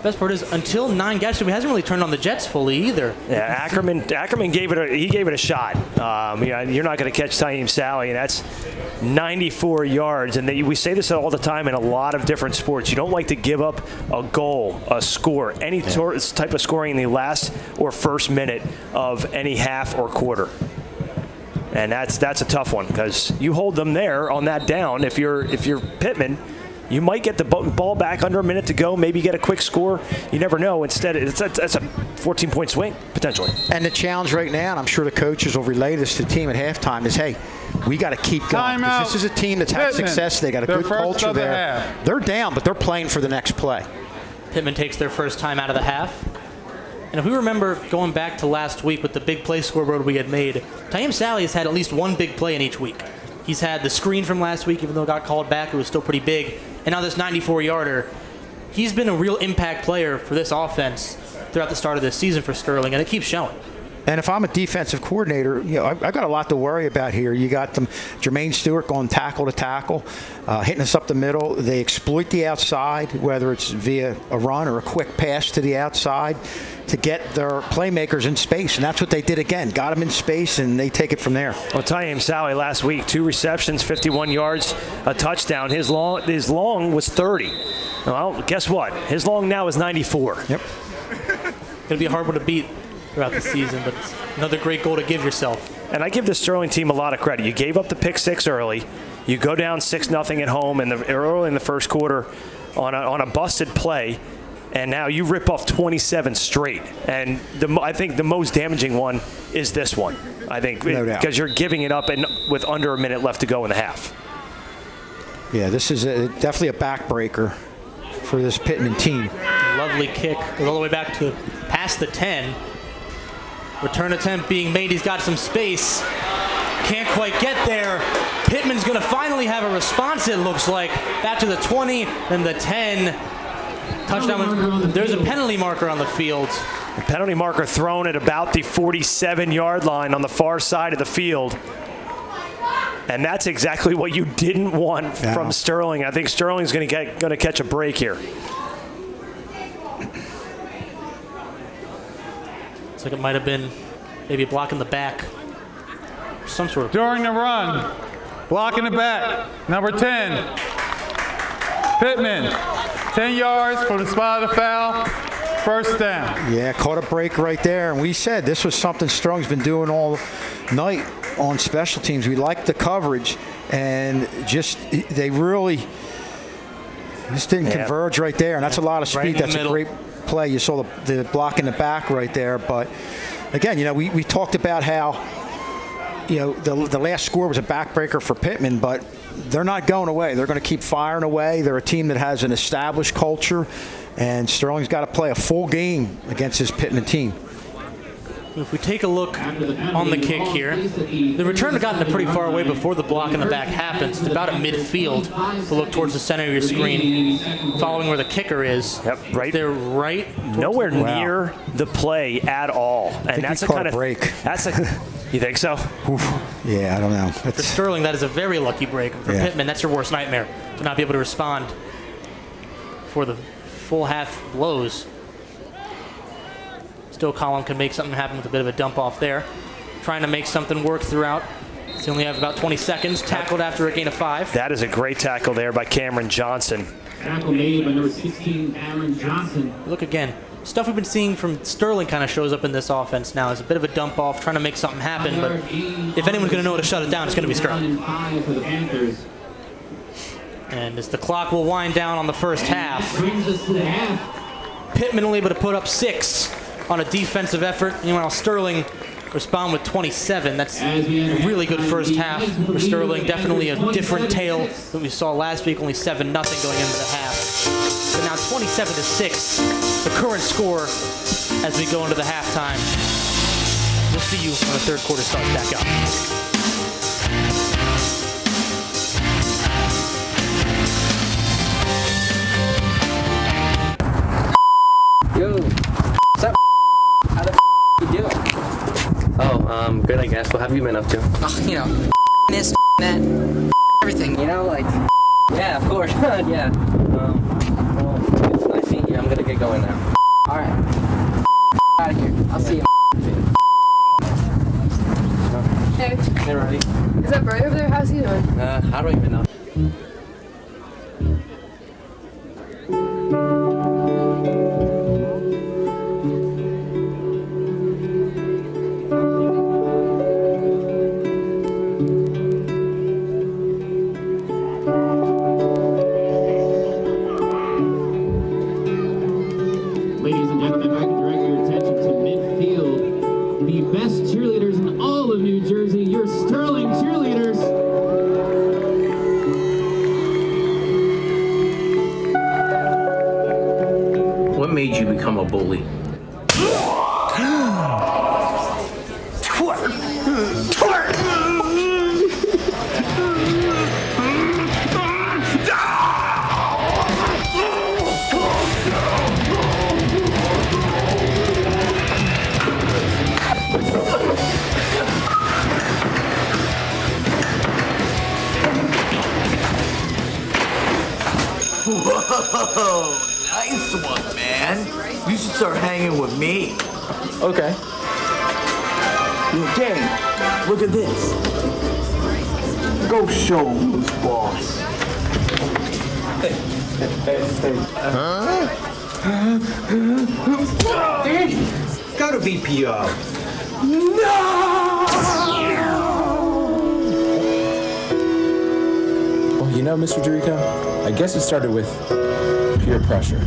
Best part is, until 9 gaps, he hasn't really turned on the Jets fully either. Yeah, Ackerman gave it a shot. You're not going to catch Taim Sally, and that's 94 yards. And we say this all the time in a lot of different sports. You don't like to give up a goal, a score, any type of scoring in the last or first minute of any half or quarter. And that's a tough one, because you hold them there on that down. If you're Pitman, you might get the ball back under a minute to go, maybe get a quick score. You never know. Instead, that's a 14-point swing, potentially. And the challenge right now, and I'm sure the coaches will relay this to the team at halftime, is, hey, we got to keep going. This is a team that's had success. They got a good culture there. They're down, but they're playing for the next play. Pitman takes their first time out of the half. And if we remember going back to last week with the big play scoreboard we had made, Taim Sally has had at least one big play in each week. He's had the screen from last week, even though it got called back, it was still pretty big. And now this 94-yarder. He's been a real impact player for this offense throughout the start of this season for Sterling, and it keeps showing. And if I'm a defensive coordinator, I got a lot to worry about here. You got them, Jermaine Stewart going tackle to tackle, hitting us up the middle. They exploit the outside, whether it's via a run or a quick pass to the outside, to get their playmakers in space. And that's what they did again. Got them in space, and they take it from there. Well, Taim Sally last week, 2 receptions, 51 yards, a touchdown. His long was 30. Well, guess what? His long now is 94. Yep. Going to be a hard one to beat throughout the season, but it's another great goal to give yourself. And I give the Sterling team a lot of credit. You gave up the pick 6 early. You go down 6-0 at home early in the first quarter on a busted play, and now you rip off 27 straight. And I think the most damaging one is this one. I think No doubt. because you're giving it up and with under a minute left to go in the half. Yeah, this is definitely a backbreaker for this Pitman team. Lovely kick. Goes all the way back to past the 10. Return attempt being made. He's got some space. Can't quite get there. Pitman's going to finally have a response, it looks like. Back to the 20, then the 10. Touchdown. There's a penalty marker on the field. The penalty marker thrown at about the 47-yard line on the far side of the field. And that's exactly what you didn't want from Sterling. I think Sterling's going to catch a break here. Looks like it might have been maybe blocking the back. Some sort of. During the run, blocking the back, number 10, Pitman, 10 yards for the spot of the foul, first down. Yeah, caught a break right there. And we said this was something Sterling's been doing all night on special teams. We like the coverage, and they really just didn't converge right there. And that's a lot of speed. Right in the That's middle. a great play. You saw the block in the back right there. But again, we talked about how the last score was a backbreaker for Pitman, but they're not going away. They're going to keep firing away. They're a team that has an established culture, and Sterling's got to play a full game against his Pitman team. If we take a look on the kick here, the return had gotten pretty far away before the block in the back happens. It's about at midfield. To look towards the center of your screen, following where the kicker is. Yep, right. They're right. Nowhere near the play at all. And that's a kind of break. You think so? Yeah, I don't know. For Sterling, that is a very lucky break. For Pitman, that's your worst nightmare, to not be able to respond for the full half blows. Still, Column can make something happen with a bit of a dump off there. Trying to make something work throughout. They only have about 20 seconds. Tackled after a gain of 5. That is a great tackle there by Cameron Johnson. Tackle made by number 16, Cameron Johnson. Look again. Stuff we've been seeing from Sterling kind of shows up in this offense now. It's a bit of a dump off, trying to make something happen. But if anyone's going to know how to shut it down, it's going to be Sterling. And as the clock will wind down on the first half, Pitman only able to put up 6 on a defensive effort. Meanwhile, Sterling respond with 27. That's a really good first half for Sterling. Definitely a different tale than we saw last week. Only 7-0 going into the half. So now 27-6, the current score as we go into the halftime. We'll see you when the third quarter starts back up. Yo, what's up? How the you doing? Oh, good, I guess. What have you been up to? Oh, this, that, everything. Yeah, of course. Yeah. Well, it's nice meeting you. I'm gonna get going now. All right. Out of here. I'll see you. Hey. Hey, Roddy. Is that Brody over there? How's he doing? I don't even know. Ladies and gentlemen, if I can direct your attention to midfield, the best cheerleaders in all of New Jersey, your Sterling cheerleaders. What made you become a bully? Whoa, nice one, man. You should start hanging with me. Okay. Yo, Danny, look at this. Go show him who's boss. Danny, gotta VPO. Well, Mr. Jericho, I guess it started with peer pressure.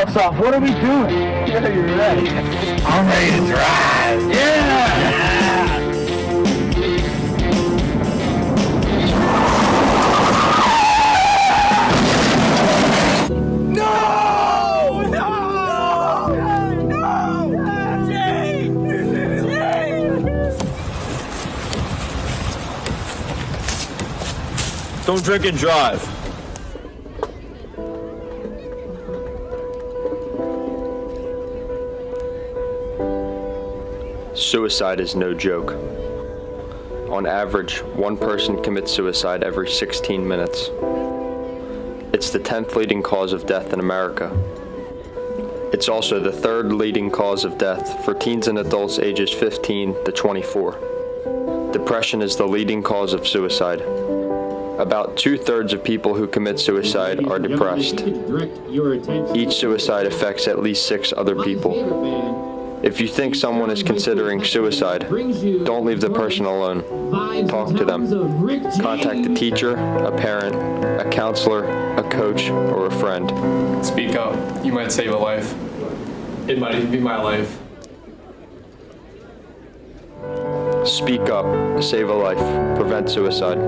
seatbelts off. What are we doing? Yeah, you're right. I'm ready to drive. Yeah! Don't drink and drive. Suicide is no joke. On average, one person commits suicide every 16 minutes. It's the 10th leading cause of death in America. It's also the 3rd leading cause of death for teens and adults ages 15 to 24. Depression is the leading cause of suicide. About 2/3 of people who commit suicide are depressed. Each suicide affects at least 6 other people. If you think someone is considering suicide, don't leave the person alone. Talk to them. Contact a teacher, a parent, a counselor, a coach, or a friend. Speak up. You might save a life. It might even be my life. Speak up. Save a life. Prevent suicide.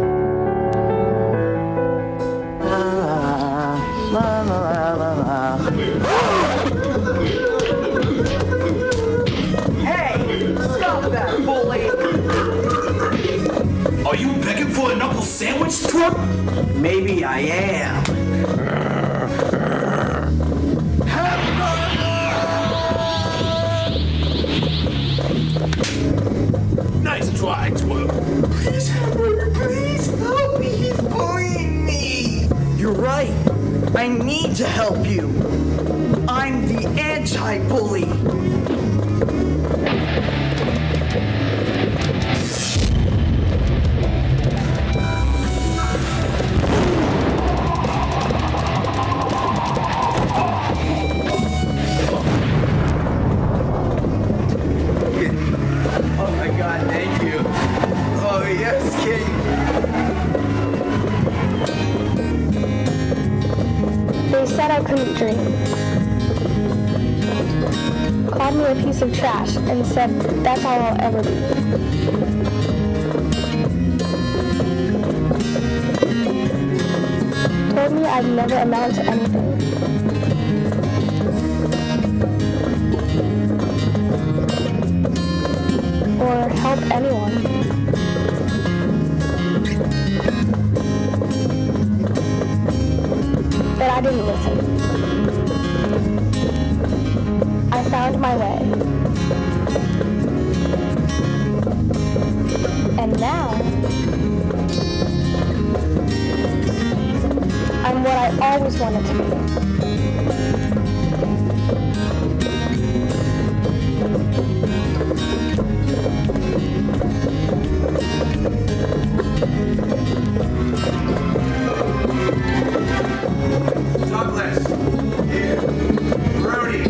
Hey, stop that, bully! Are you begging for a knuckle sandwich, twerp? Maybe I am. Nice try, twerp. Please, hamburger, please help me. He's bullying me. You're right. I need to help you. I'm the anti-bully. Oh my God, thank you. Oh yes, King. They said I couldn't dream. Called me a piece of trash and said that's all I'll ever be. Told me I'd never amount to anything. Or help anyone. But I didn't listen. I found my way. And now, I'm what I always wanted to be. Douglas. Here. Brody.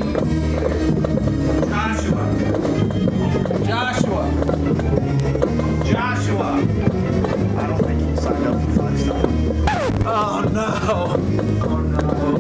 Joshua. I don't think he signed up for 5 stars. Oh no. Oh no.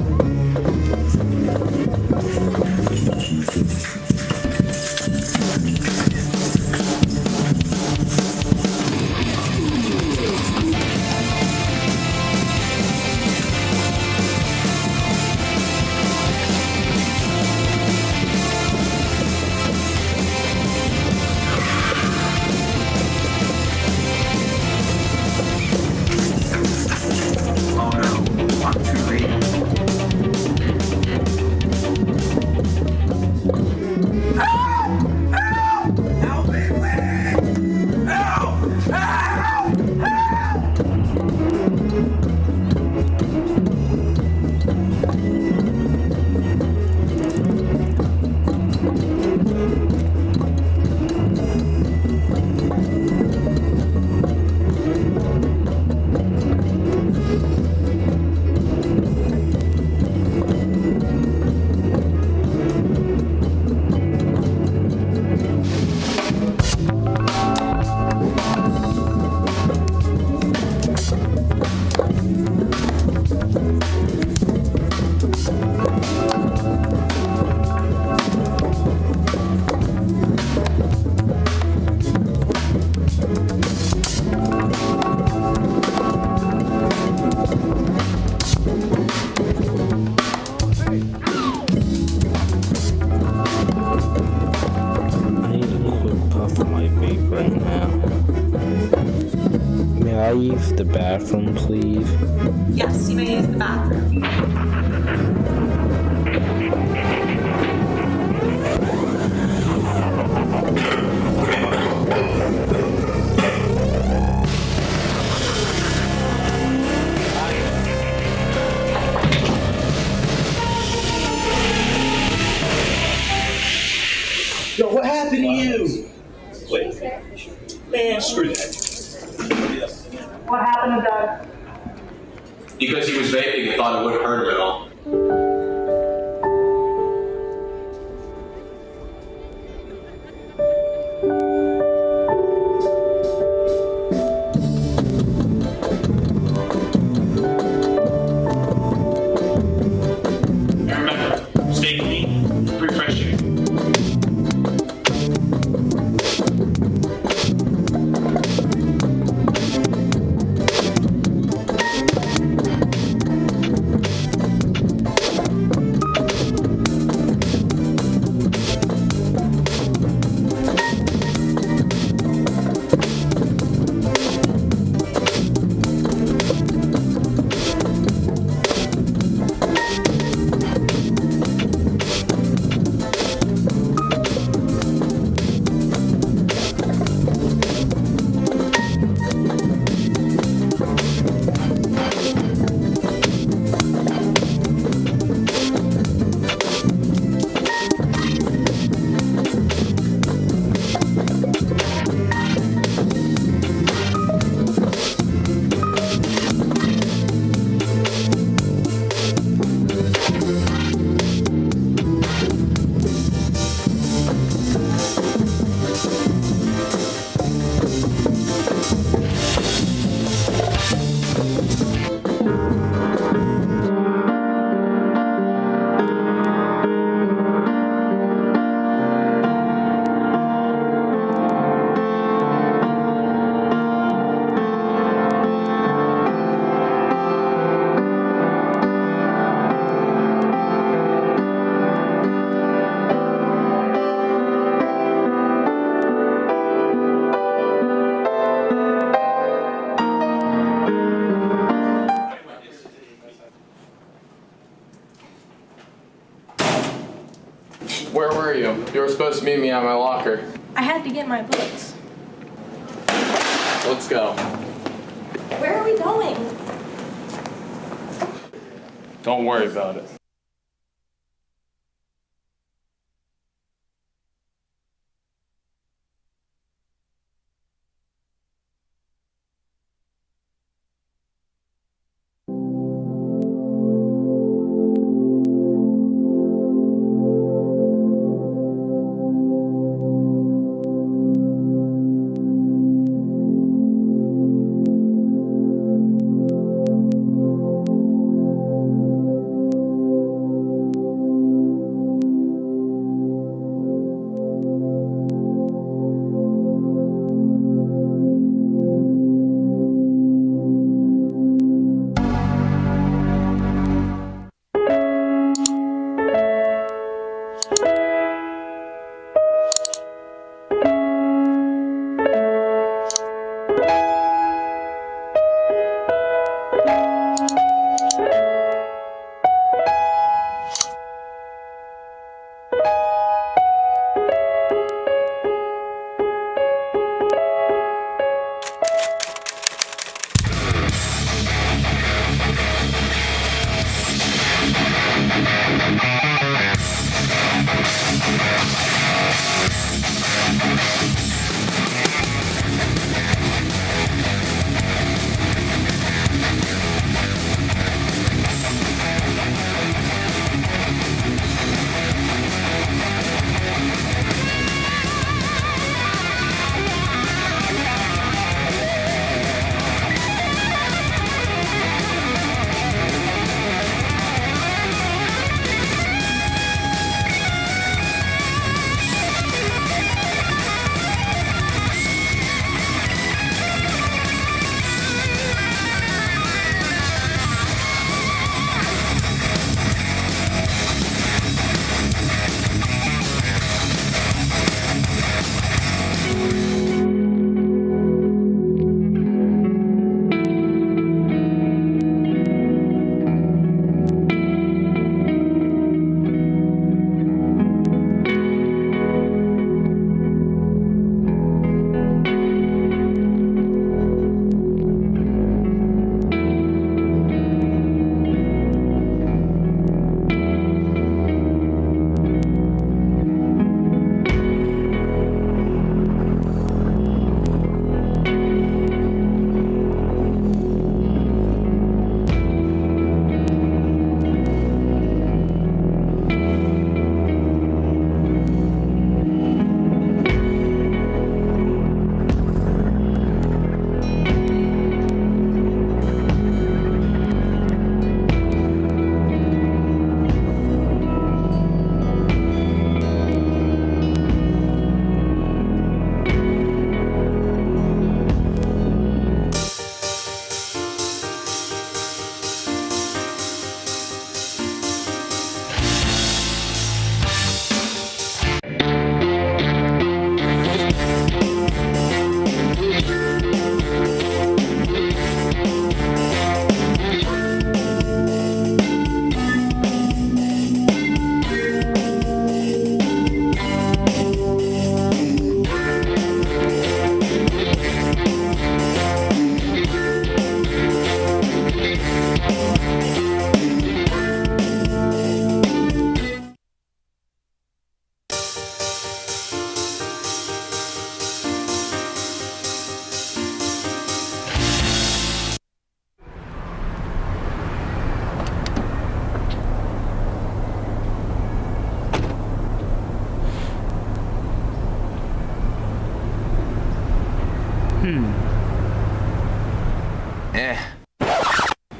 use the bathroom, please? Yes, you may use the bathroom. Yo, what happened to you? Wait. Man, screw that. What happened to Doug? Because he was vaping and thought it wouldn't hurt him at all. And remember, stay clean, refreshing. Where were you? You were supposed to meet me at my locker. I had to get my books. Let's go. Where are we going? Don't worry about it.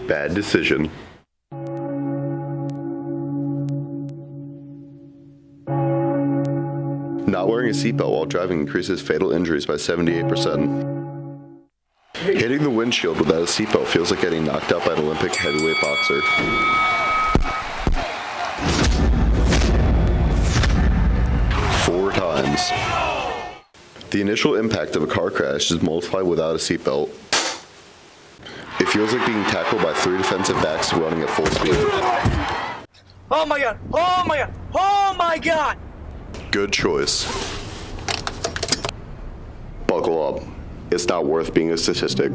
Bad decision. Not wearing a seatbelt while driving increases fatal injuries by 78%. Hitting the windshield without a seatbelt feels like getting knocked out by an Olympic heavyweight boxer. Four times. The initial impact of a car crash is multiplied without a seatbelt. It feels like being tackled by 3 defensive backs running at full speed. Oh my god! Oh my god! Oh my god! Good choice. Buckle up. It's not worth being a statistic.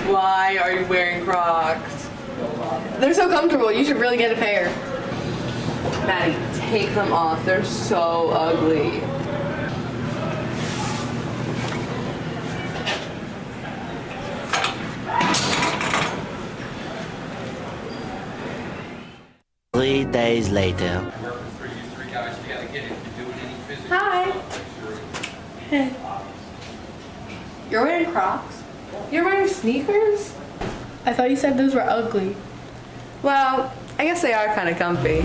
Why are you wearing Crocs? They're so comfortable. You should really get a pair. Maddie, take them off. They're so ugly. Three days later. Hi. Hey. You're wearing Crocs? You're wearing sneakers? I thought you said those were ugly. Well, I guess they are kind of comfy.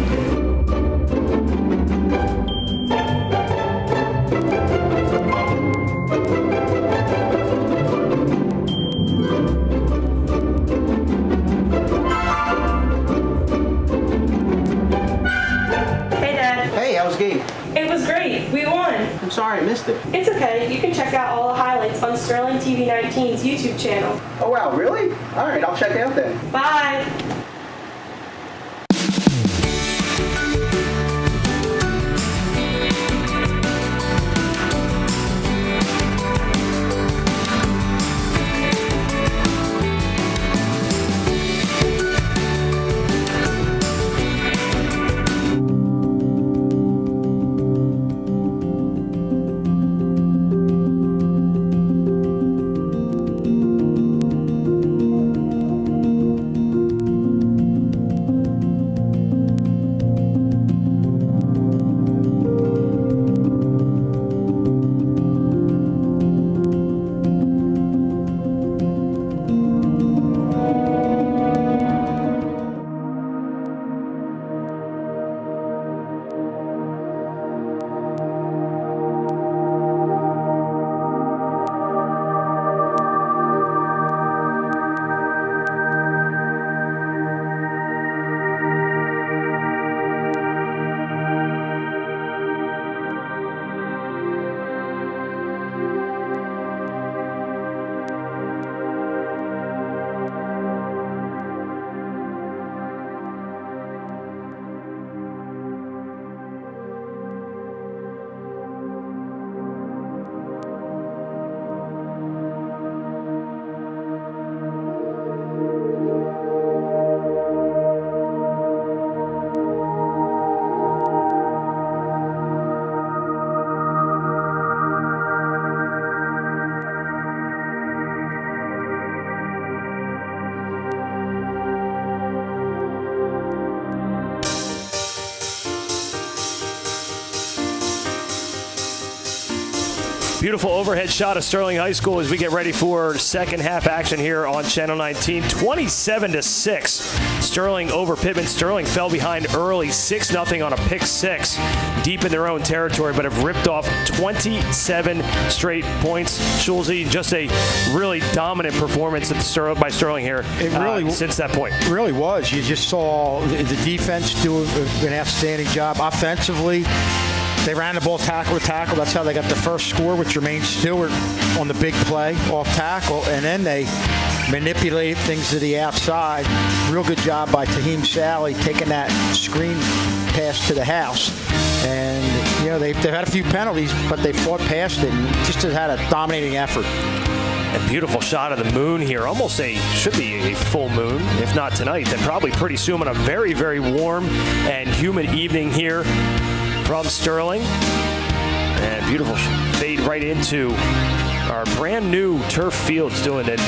Hey, Dad. Hey, how was the game? It was great. We won. I'm sorry I missed it. It's okay. You can check out all the highlights on Sterling TV 19's YouTube channel. Oh wow, really? All right, I'll check it out then. Bye. Beautiful overhead shot of Sterling High School as we get ready for second half action here on Channel 19. 27-6. Sterling over Pitman. Sterling fell behind early, 6-0 on a pick six, deep in their own territory, but have ripped off 27 straight points. Schulze, just a really dominant performance by Sterling here. It really since that point. It really was. You just saw the defense do an outstanding job offensively. They ran the ball tackle to tackle. That's how they got the first score with Jermaine Stewart on the big play off tackle. And then they manipulated things to the outside. Real good job by Taheem Sally taking that screen pass to the house. And, you know, they've had a few penalties, but they fought past it and just had a dominating effort. A beautiful shot of the moon here. Almost should be a full moon. If not tonight, then probably pretty soon on a very, very warm and humid evening here from Sterling. And beautiful fade right into our brand new turf fields doing it.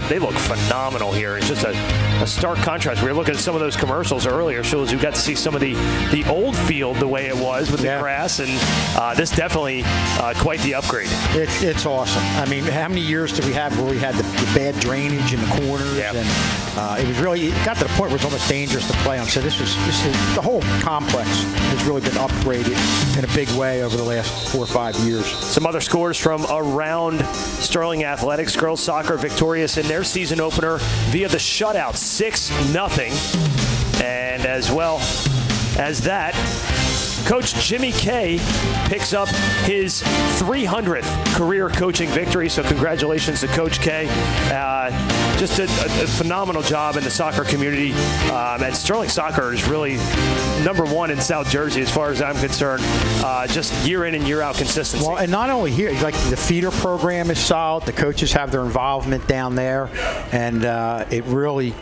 They look phenomenal here. It's just a stark contrast. We were looking at some of those commercials earlier. Shows you got to see some of the old field the way it was with the grass, and this definitely quite the upgrade. It's awesome. I mean, how many years did we have where we had the bad drainage in the corners? Yeah. And it was really, it got to the point where it was almost dangerous to play on. So this is the whole complex has really been upgraded in a big way over the last 4 or 5 years. Some other scores from around Sterling Athletics. Girls soccer victorious in their season opener via the shutout, 6-0. And as well as that, Coach Jimmy Kay picks up his 300th career coaching victory, so congratulations to Coach Kay. Just a phenomenal job in the soccer community. And Sterling Soccer is really #1 in South Jersey as far as I'm concerned. Just year in and year out consistency. Well, and not only here, like the feeder program is solid. The coaches have their involvement down there, and it really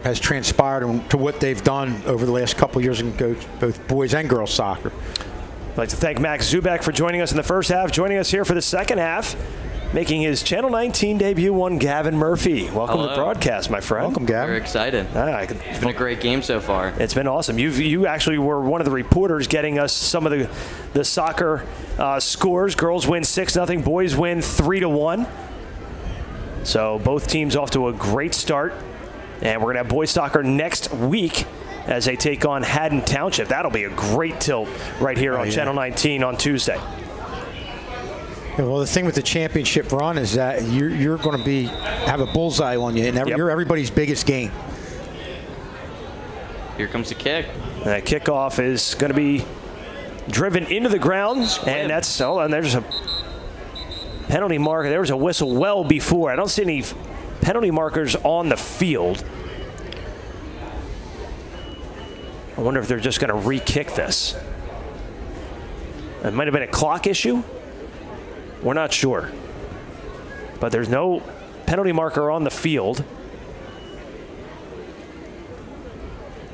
has transpired to what they've done over the last couple of years in both boys and girls soccer. I'd like to thank Max Zubak for joining us in the first half. Joining us here for the second half, making his Channel 19 debut, one Gavin Murphy. Welcome to the broadcast, my friend. Welcome, Gavin. We're excited. It's been a great game so far. It's been awesome. You actually were one of the reporters getting us some of the soccer scores. Girls win 6-0. Boys win 3-1. So both teams off to a great start. And we're going to have boys soccer next week as they take on Haddon Township. That'll be a great tilt right here on Channel 19 on Tuesday. Yeah, well, the thing with the championship run is that you're going to have a bullseye on you, and you're everybody's biggest game. Here comes the kick. That kickoff is going to be driven into the ground, and there's a penalty marker. There was a whistle well before. I don't see any penalty markers on the field. I wonder if they're just going to re-kick this. It might have been a clock issue. We're not sure. But there's no penalty marker on the field.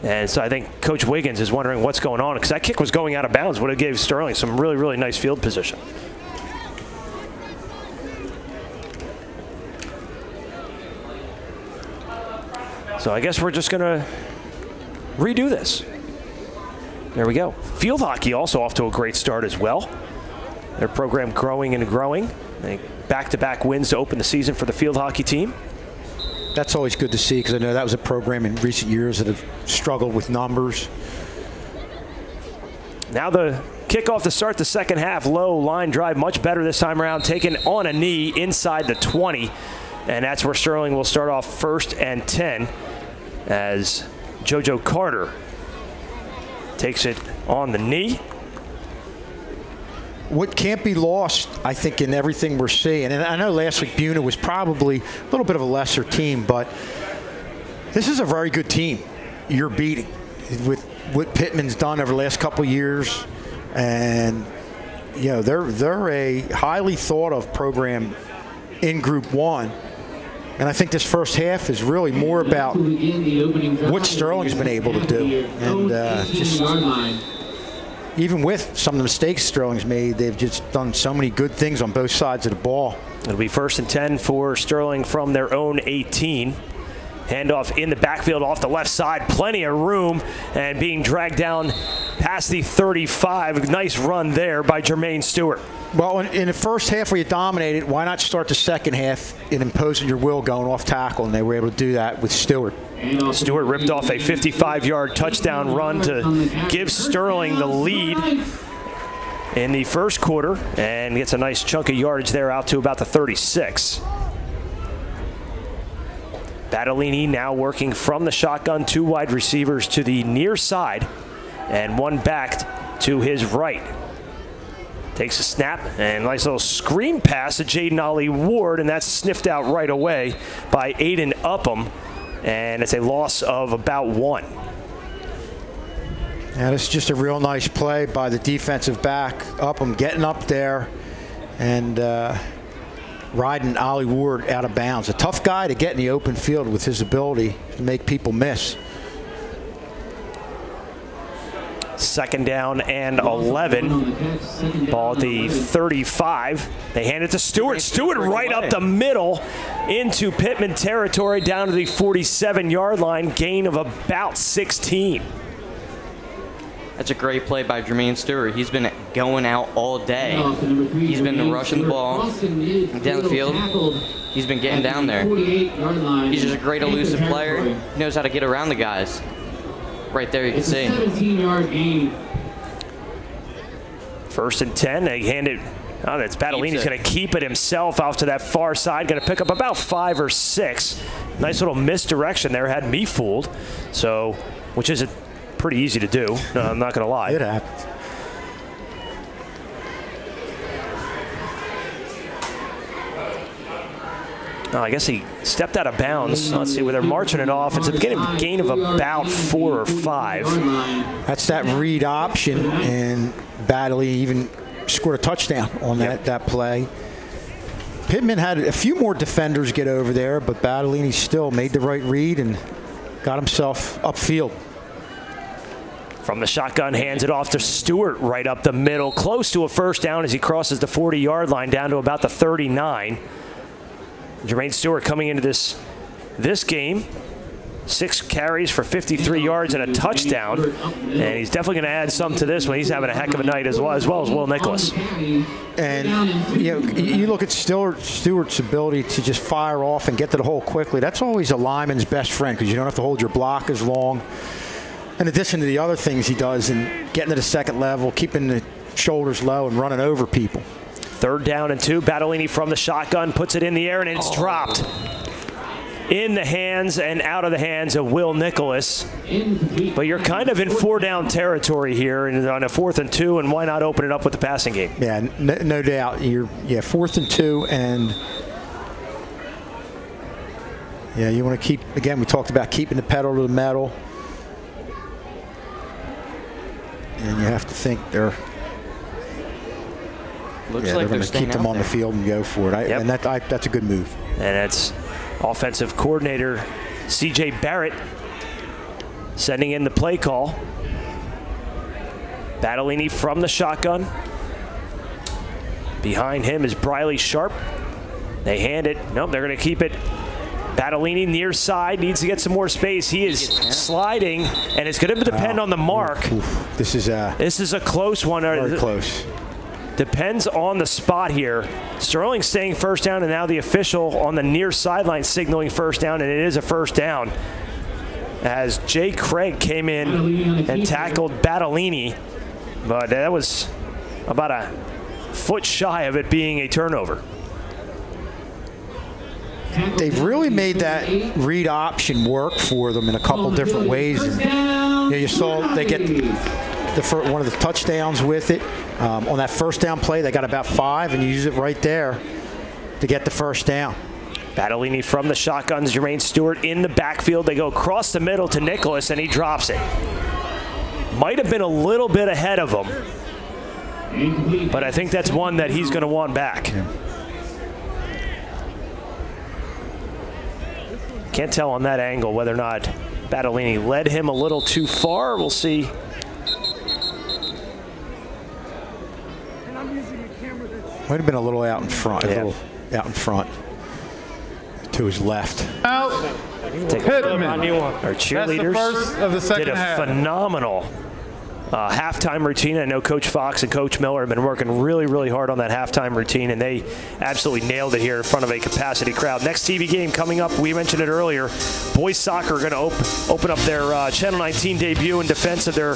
And so I think Coach Wiggins is wondering what's going on, because that kick was going out of bounds. Would have gave Sterling some really, really nice field position. So I guess we're just going to redo this. There we go. Field hockey also off to a great start as well. Their program growing and growing. Back-to-back wins to open the season for the field hockey team. That's always good to see, because I know that was a program in recent years that have struggled with numbers. Now the kickoff to start the second half. Low line drive, much better this time around. Taken on a knee inside the 20. And that's where Sterling will start off 1st and 10 as JoJo Carter takes it on the knee. What can't be lost, I think, in everything we're seeing, and I know last week Buna was probably a little bit of a lesser team, but this is a very good team you're beating with what Pitman's done over the last couple of years. And, you know, they're a highly thought of program in Group 1. And I think this first half is really more about what Sterling's been able to do. And just even with some of the mistakes Sterling's made, they've just done so many good things on both sides of the ball. It'll be 1st and 10 for Sterling from their own 18. Handoff in the backfield off the left side. Plenty of room, and being dragged down past the 35. Nice run there by Jermaine Stewart. Well, in the first half where you dominated, why not start the second half in imposing your will going off tackle? And they were able to do that with Stewart. Stewart ripped off a 55-yard touchdown run to give Sterling the lead in the first quarter and gets a nice chunk of yardage there out to about the 36. Battolini now working from the shotgun, 2 wide receivers to the near side and 1 back to his right. Takes a snap and nice little screen pass to Jaden Ollie Ward, and that's sniffed out right away by Aiden Upham, and it's a loss of about 1. Yeah, this is just a real nice play by the defensive back. Upham getting up there and riding Ollie Ward out of bounds. A tough guy to get in the open field with his ability to make people miss. Second down and 11. Ball at the 35. They hand it to Stewart. Stewart right up the middle into Pitman territory down to the 47-yard line. Gain of about 16. That's a great play by Jermaine Stewart. He's been going out all day. He's been rushing the ball down the field. He's been getting down there. He's just a great elusive player. He knows how to get around the guys. Right there you can see. 17-yard gain. First and 10. They hand it. Oh, that's Battolini's going to keep it himself off to that far side. Going to pick up about 5 or 6. Nice little misdirection there. Had me fooled. So, which is pretty easy to do. No, I'm not going to lie. It happens. Oh, I guess he stepped out of bounds. Let's see where they're marching it off. It's a gain of about 4 or 5. That's that read option, and Battolini even scored a touchdown on that play. Pitman had a few more defenders get over there, but Battolini still made the right read and got himself upfield. From the shotgun, hands it off to Stewart right up the middle, close to a first down as he crosses the 40-yard line down to about the 39. Jermaine Stewart coming into this game, 6 carries for 53 yards and a touchdown, and he's definitely going to add some to this one. He's having a heck of a night as well as Will Nicholas. And you look at Stewart's ability to just fire off and get to the hole quickly. That's always a lineman's best friend because you don't have to hold your block as long. In addition to the other things he does in getting to the second level, keeping the shoulders low and running over people. Third down and 2. Battolini from the shotgun puts it in the air and it's dropped in the hands and out of the hands of Will Nicholas. But you're kind of in 4-down territory here and on a 4th and 2, and why not open it up with the passing game? Yeah, no doubt. You're 4th and 2, and you want to keep. Again, we talked about keeping the pedal to the metal, and you have to think they're. Looks like they're going to keep them on the field and go for it. And that's a good move. And it's offensive coordinator C.J. Barrett sending in the play call. Battolini from the shotgun. Behind him is Briley Sharp. They hand it. Nope, they're going to keep it. Battolini near side, needs to get some more space. He is sliding, and it's going to depend on the mark. This is a close one. Very close. Depends on the spot here. Sterling staying first down, and now the official on the near sideline signaling first down, and it is a first down as Jay Craig came in and tackled Battolini, but that was about a foot shy of it being a turnover. They've really made that read option work for them in a couple different ways. And, you saw they get one of the touchdowns with it. On that first down play, they got about 5, and you use it right there to get the first down. Battolini from the shotguns, Jermaine Stewart in the backfield. They go across the middle to Nicholas, and he drops it. Might have been a little bit ahead of him, but I think that's one that he's going to want back. Yeah. Can't tell on that angle whether or not Battolini led him a little too far. We'll see. Might have been a little out in front. Yeah. A little out in front. To his left. Out. Take Pitman. Our cheerleaders That's the first of the second did a half. phenomenal halftime routine. I know Coach Fox and Coach Miller have been working really, really hard on that halftime routine, and they absolutely nailed it here in front of a capacity crowd. Next TV game coming up, we mentioned it earlier, boys soccer are going to open up their Channel 19 debut in defense of their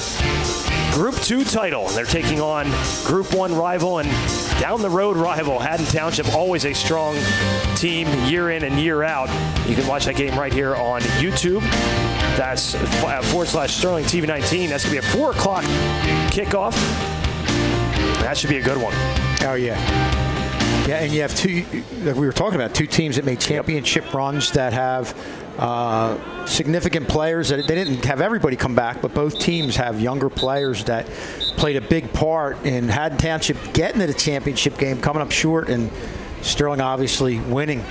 Group 2 title. They're taking on Group 1 rival and down the road rival Haddon Township, always a strong team year in and year out. You can watch that game right here on YouTube. That's /Sterling TV 19. That's going to be a 4 o'clock kickoff. That should be a good one. Oh, yeah. Yeah, and you have two, like we were talking about, two teams that made championship runs that have significant players. That they didn't have everybody come back, but both teams have younger players that played a big part in Haddon Township getting to the championship game, coming up short, and Sterling obviously winning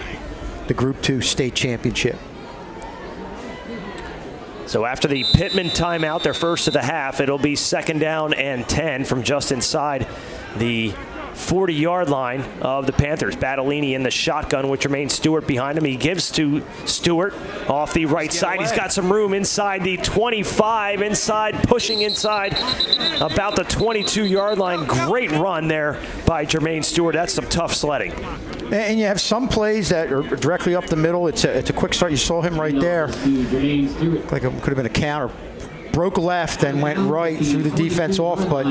the Group 2 state championship. So after the Pitman timeout, their first of the half, it'll be 2nd down and 10 from just inside the 40-yard line of the Panthers. Battolini in the shotgun with Jermaine Stewart behind him. He gives to Stewart off the right side. He's got some room inside the 25, inside, pushing inside about the 22-yard line. Great run there by Jermaine Stewart. That's some tough sledding. And you have some plays that are directly up the middle. It's a quick start. You saw him right there. Like it could have been a counter. Broke left and went right through the defense off, but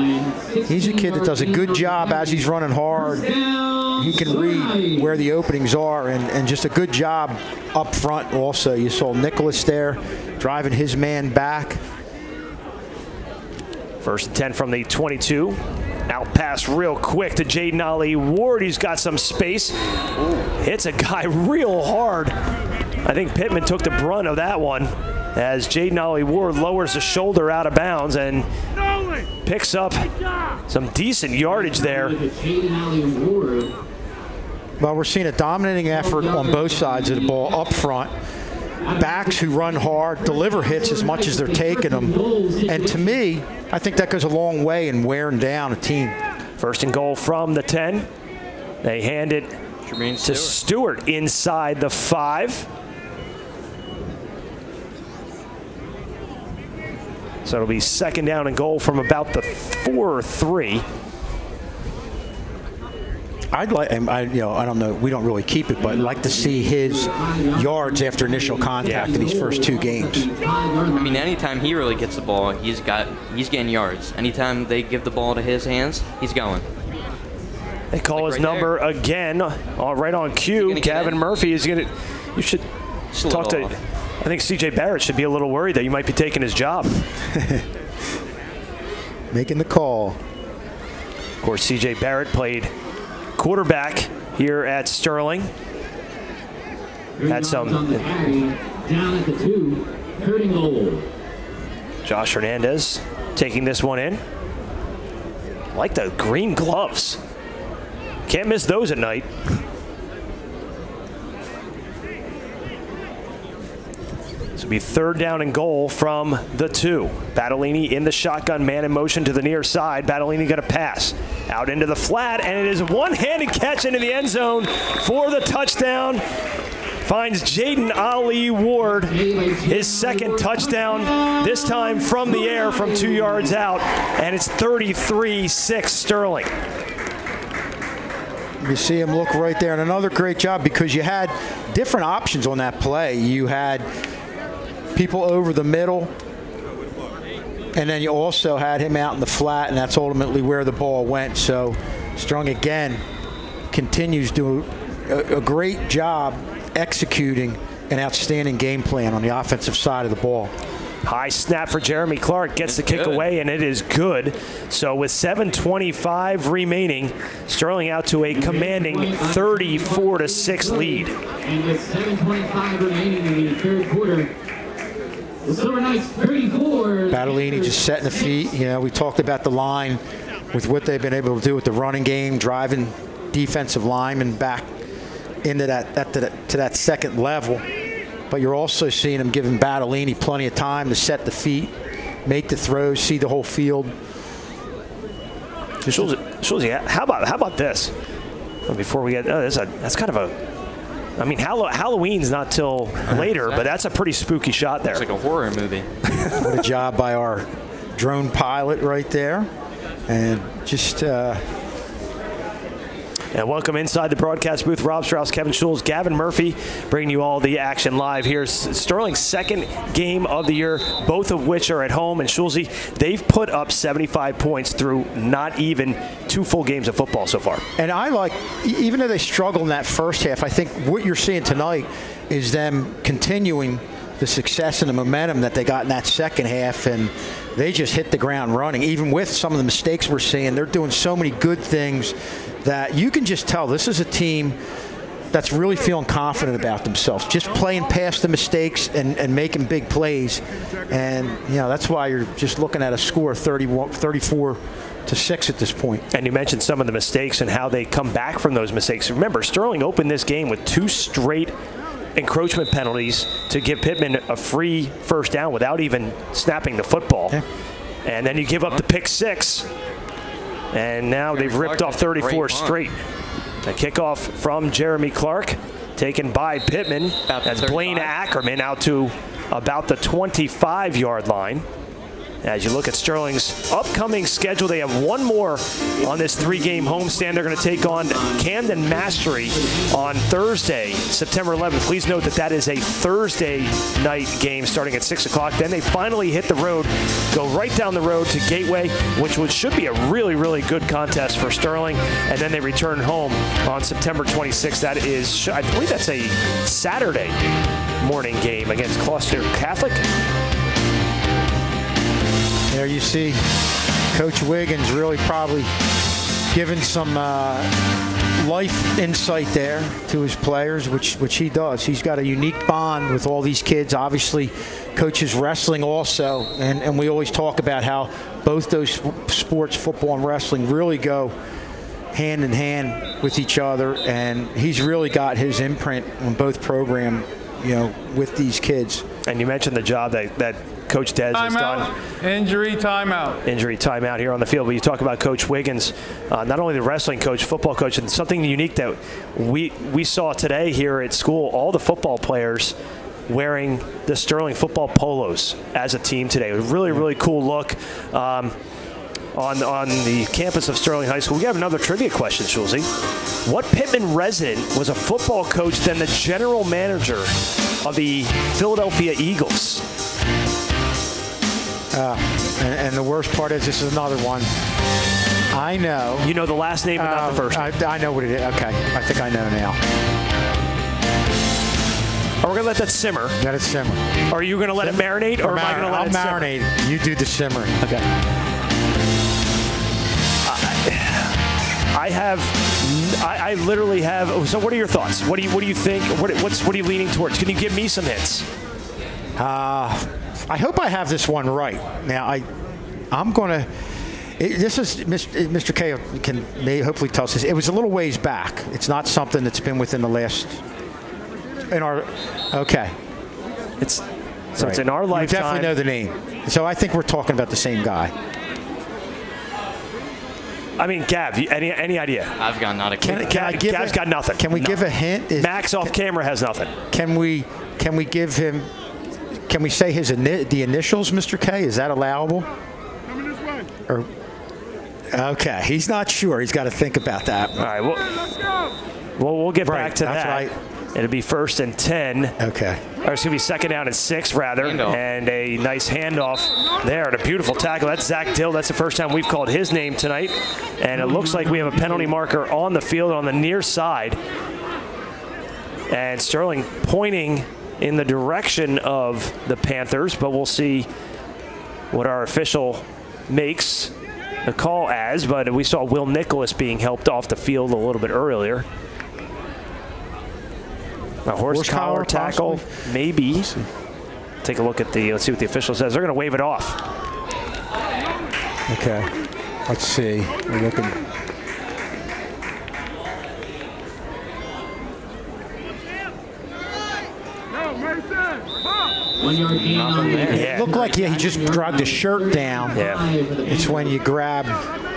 he's a kid that does a good job as he's running hard. He can read where the openings are, and just a good job up front also. You saw Nicholas there driving his man back. 1st and 10 from the 22. Out pass real quick to Jaden Ali Ward. He's got some space. Hits a guy real hard. I think Pitman took the brunt of that one as Jaden Ali Ward lowers the shoulder out of bounds and picks up some decent yardage there. Well, we're seeing a dominating effort on both sides of the ball up front. Backs who run hard, deliver hits as much as they're taking them. And to me, I think that goes a long way in wearing down a team. 1st and goal from the 10. They hand it to Stewart inside the 5. So it'll be 2nd down and goal from about the 4 or 3. I don't know, we don't really keep it, but I'd like to see his yards after initial contact in these first 2 games. I mean, anytime he really gets the ball, he's getting yards. Anytime they give the ball to his hands, he's going. They call his number again, right on cue. Gavin Murphy is going to. You should talk to. I think C.J. Barrett should be a little worried that you might be taking his job. Making the call. Of course, C.J. Barrett played quarterback here at Sterling. Had some. Down at the 2, 3rd and goal. Josh Hernandez taking this one in. Like the green gloves. Can't miss those at night. This will be 3rd down and goal from the 2. Battolini in the shotgun, man in motion to the near side. Battolini going to pass out into the flat, and it is a one-handed catch into the end zone for the touchdown. Finds Jaden Ali Ward his 2nd touchdown, this time from the air from 2 yards out, and it's 33-6 Sterling. You see him look right there, and another great job because you had different options on that play. You had people over the middle, and then you also had him out in the flat, and that's ultimately where the ball went. So Strong again continues to do a great job executing an outstanding game plan on the offensive side of the ball. High snap for Jeremy Clark, gets the kick away, and it is good. So with 7:25 remaining, Sterling out to a commanding 34-6 lead. And with 7:25 remaining in the 3rd quarter, the Silver Knights 34. Battolini just setting the feet. You know, we talked about the line with what they've been able to do with the running game, driving defensive linemen back into that to that 2nd level. But you're also seeing him giving Battolini plenty of time to set the feet, make the throws, see the whole field. Shows you. How about this? Before we get, that's kind of a. I mean, Halloween's not till later, but that's a pretty spooky shot there. It's like a horror movie. What a job by our drone pilot right there. And just... And welcome inside the broadcast booth. Rob Strauss, Kevin Schulz, Gavin Murphy, bringing you all the action live here. Sterling's second game of the year, both of which are at home. And Schulze, they've put up 75 points through not even 2 full games of football so far. And I like, even though they struggled in that first half, I think what you're seeing tonight is them continuing the success and the momentum that they got in that second half. And they just hit the ground running. Even with some of the mistakes we're seeing, they're doing so many good things that you can just tell this is a team that's really feeling confident about themselves, just playing past the mistakes and making big plays. And, that's why you're just looking at a score of 34-6 at this point. And you mentioned some of the mistakes and how they come back from those mistakes. Remember, Sterling opened this game with 2 straight encroachment penalties to give Pitman a free first down without even snapping the football. Yeah. And then you give up the pick 6. And now they've ripped off 34 straight. A kickoff from Jeremy Clark, taken by Pitman. That's Blaine Ackerman out to about the 25-yard line. As you look at Sterling's upcoming schedule, they have one more on this 3-game homestand. They're going to take on Camden Mastery on Thursday, September 11th. Please note that is a Thursday night game starting at 6 o'clock. Then they finally hit the road, go right down the road to Gateway, which should be a really, really good contest for Sterling. And then they return home on September 26th. That is, I believe that's a Saturday morning game against Gloucester Catholic. There you see Coach Wiggins really probably giving some life insight there to his players, which he does. He's got a unique bond with all these kids. Obviously, coaches wrestling also, and we always talk about how both those sports, football and wrestling, really go hand in hand with each other, and he's really got his imprint on both programs, with these kids. And you mentioned the job that Coach Des has done. Injury timeout. Injury timeout here on the field. But you talk about Coach Wiggins, not only the wrestling coach, football coach, and something unique that we saw today here at school, all the football players wearing the Sterling football polos as a team today. A really, really cool look on the campus of Sterling High School. We have another trivia question, Schulze. What Pitman resident was a football coach, then the general manager of the Philadelphia Eagles? And the worst part is this is another one. I know. You know the last name, but not the first name. I know what it is. Okay. I think I know now. Are we going to let that simmer? Let it simmer. Are you going to let it marinate, or am I going to let it simmer? I'll marinate. You do the simmering. Okay. I literally have. So what are your thoughts? What do you think? What are you leaning towards? Can you give me some hints? I hope I have this one right. Now, I'm going to... This is... Mr. K may hopefully tell us this. It was a little ways back. It's not something that's been within the last... Okay. It's in our lifetime. You definitely know the name. So I think we're talking about the same guy. I mean, Gav, any idea? I've got not a clue. Gav's got nothing. Can we give a hint? Max off camera has nothing. Can we give him... Can we say the initials, Mr. K? Is that allowable? Coming this way. Okay, he's not sure. He's got to think about that. All right, we'll get back to that. Right. It'll be 1st and 10. Okay. Or it's going to be 2nd down and 6, rather. And a nice handoff there. And a beautiful tackle. That's Zach Dill. That's the first time we've called his name tonight. And it looks like we have a penalty marker on the field on the near side. And Sterling pointing in the direction of the Panthers, but we'll see what our official makes the call as. But we saw Will Nicholas being helped off the field a little bit earlier. A horsepower tackle, maybe. Take a look at let's see what the official says. They're going to wave it off. Okay, let's see. We're looking. 1 yard gain on the It looked like he just dragged his shirt down. Yeah. It's when you grab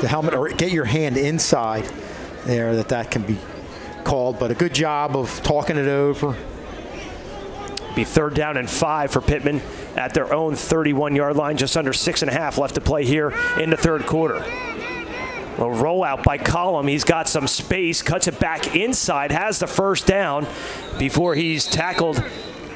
the helmet or get your hand inside there that can be called. But a good job of talking it over. Be 3rd down and 5 for Pitman at their own 31-yard line. Just under 6.5 left to play here in the 3rd quarter. A rollout by Collum. He's got some space, cuts it back inside, has the 1st down before he's tackled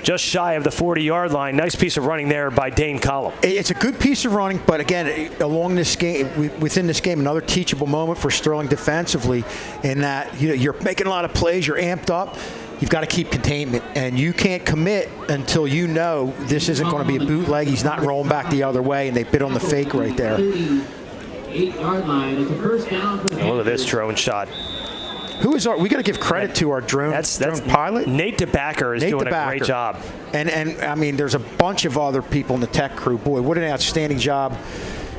just shy of the 40-yard line. Nice piece of running there by Dane Collum. It's a good piece of running, but again, along this game, within this game, another teachable moment for Sterling defensively in that you're making a lot of plays, you're amped up. You've got to keep containment, and you can't commit until you know this isn't going to be a bootleg. He's not rolling back the other way, and they bit on the fake right there. 8-yard line. It's a 1st down for the Look at this drone shot. Who is we got to give credit to our drone pilot? Nate DeBacker is doing a great job. And I mean, there's a bunch of other people in the tech crew. Boy, what an outstanding job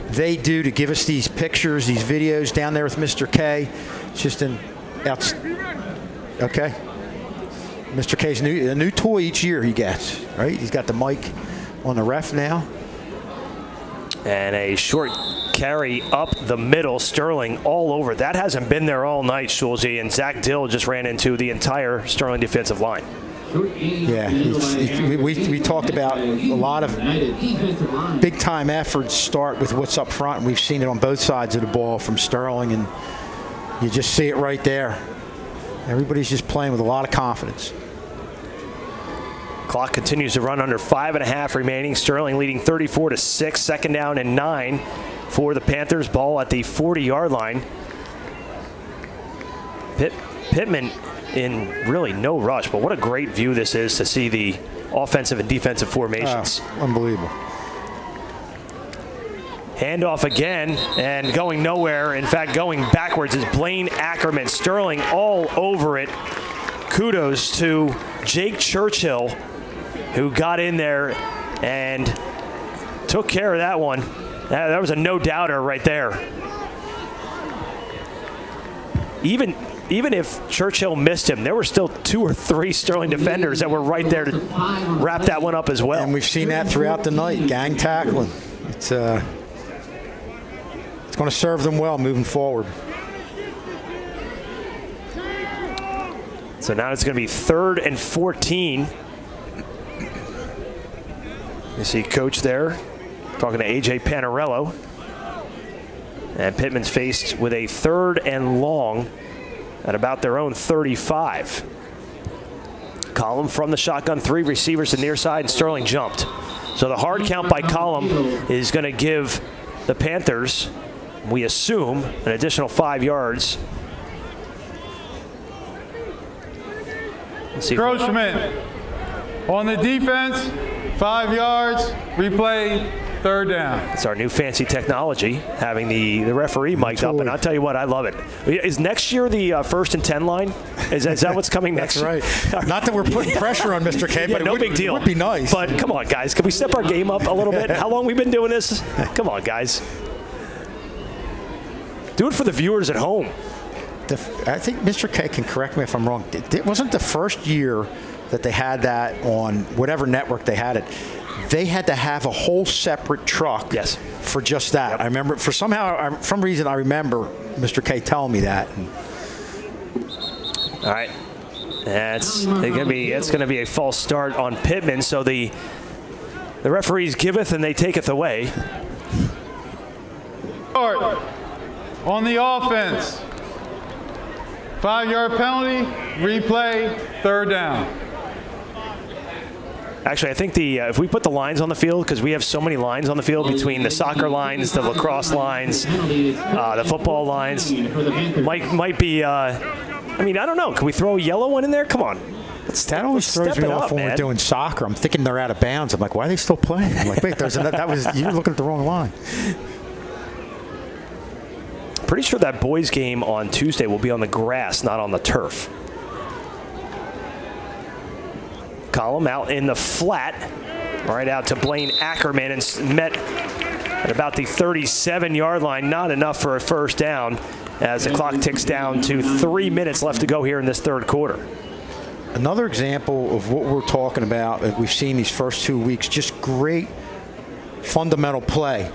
they do to give us these pictures, these videos down there with Mr. K. It's just an okay. Mr. K's a new toy each year he gets, right? He's got the mic on the ref now. And a short carry up the middle. Sterling all over. That hasn't been there all night, Schulze. And Zach Dill just ran into the entire Sterling defensive line. Yeah, we talked about a lot of big-time efforts start with what's up front. And we've seen it on both sides of the ball from Sterling, and you just see it right there. Everybody's just playing with a lot of confidence. Clock continues to run under 5.5 remaining. Sterling leading 34-6. 2nd down and 9 for the Panthers. Ball at the 40-yard line. Pitman in really no rush, but what a great view this is to see the offensive and defensive formations. Unbelievable. Handoff again, and going nowhere. In fact, going backwards is Blaine Ackerman. Sterling all over it. Kudos to Jake Churchill, who got in there and took care of that one. That was a no-doubter right there. Even if Churchill missed him, there were still 2 or 3 Sterling defenders that were right there to wrap that one up as well. And we've seen that throughout the night, gang tackling. It's going to serve them well moving forward. So now it's going to be 3rd and 14. You see Coach there talking to A.J. Panarello. And Pittman's faced with a 3rd and long at about their own 35. Collum from the shotgun, 3 receivers to the near side, and Sterling jumped. So the hard count by Collum is going to give the Panthers, we assume, an additional 5 yards. Encroachment on the defense, 5 yards, replay, 3rd down. It's our new fancy technology, having the referee mic'd up, and I'll tell you what, I love it. Is next year the 1st and 10 line? Is that what's coming next year? That's right. Not that we're putting pressure on Mr. K, but no big deal. It would be nice. But come on, guys, can we step our game up a little bit? How long we been doing this? Come on, guys. Do it for the viewers at home. I think Mr. K can correct me if I'm wrong. It wasn't the first year that they had that on whatever network they had it. They had to have a whole separate truck for just that. Yep. I remember, for some reason, I remember Mr. K telling me that. All right. It's going to be a false start on Pitman. So the referees giveth and they taketh away. On the offense, 5-yard penalty, replay, 3rd down. Actually, I think if we put the lines on the field, because we have so many lines on the field between the soccer lines, the lacrosse lines, the football lines, might be. I mean, I don't know. Can we throw a yellow one in there? Come on. That always throws me off when we're doing soccer. I'm thinking they're out of bounds. I'm like, why are they still playing? I'm like, wait, you're looking at the wrong line. Pretty sure that boys game on Tuesday will be on the grass, not on the turf. Collum out in the flat, right out to Blaine Ackerman, and met at about the 37-yard line. Not enough for a 1st down as the clock ticks down to 3 minutes left to go here in this 3rd quarter. Another example of what we're talking about that we've seen these first 2 weeks, just great fundamental play.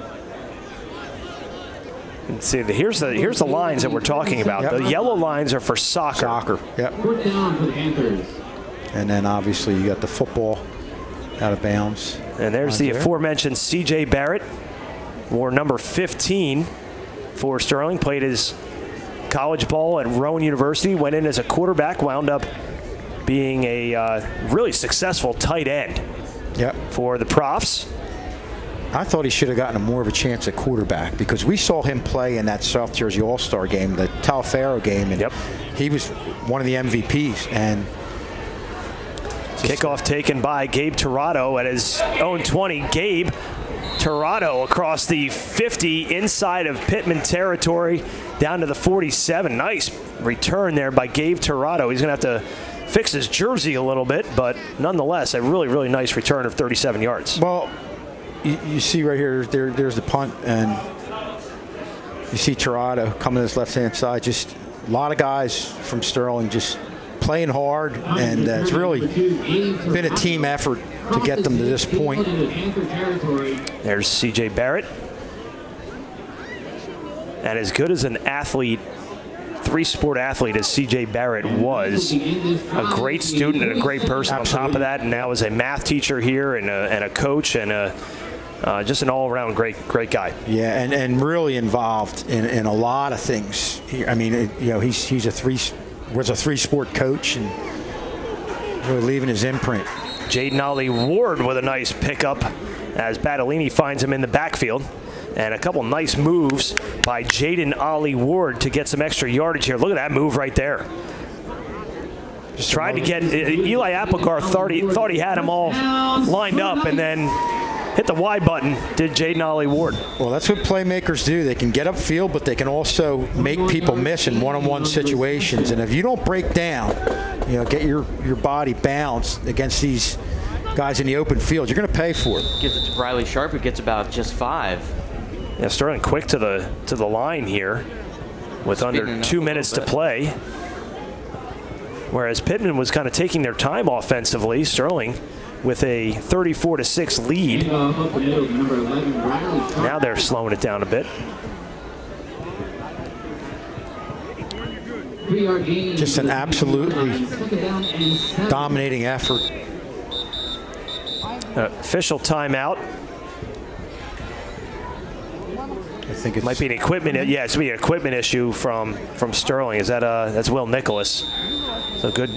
And see, here's the lines that we're talking about. Yep. The yellow lines are for soccer. Yep. 4th down for the Panthers. And then obviously you got the football out of bounds. And there's the aforementioned C.J. Barrett, wore number 15 for Sterling, played his college ball at Rowan University, went in as a quarterback, wound up being a really successful tight end for the Profs. I thought he should have gotten more of a chance at quarterback because we saw him play in that South Jersey All-Star game, the Talfaro game, and he was one of the MVPs. And kickoff taken by Gabe Tirado at his own 20. Gabe Tirado across the 50 inside of Pitman territory down to the 47. Nice return there by Gabe Tirado. He's going to have to fix his jersey a little bit, but nonetheless, a really, really nice return of 37 yards. Well, you see right here, there's the punt, and you see Tirado coming to this left-hand side. Just a lot of guys from Sterling just playing hard, and it's really been a team effort to get them to this point. There's C.J. Barrett. And as good as an athlete, three-sport athlete as C.J. Barrett was, a great student and a great person on top of that, and now is a math teacher here and a coach and just an all-around great guy. Yeah, and really involved in a lot of things. I mean, he's a three-sport coach and really leaving his imprint. Jaden Ollie Ward with a nice pickup as Battolini finds him in the backfield. And a couple nice moves by Jaden Ollie Ward to get some extra yardage here. Look at that move right there. Just trying to get Eli Applegar thought he had them all lined up, and then hit the Y button, did Jaden Ollie Ward. Well, that's what playmakers do. They can get upfield, but they can also make people miss in one-on-one situations. And if you don't break down, get your body balanced against these guys in the open field, you're going to pay for it. Gives it to Riley Sharp, who gets about just 5. Yeah, Sterling quick to the line here with under 2 minutes to play. Whereas Pitman was kind of taking their time offensively. Sterling with a 34-6 lead. Now they're slowing it down a bit. Just an absolutely dominating effort. Official timeout. I think it might be an equipment. Yeah, it's gonna be an equipment issue from Sterling. Is that that's Will Nicholas? So good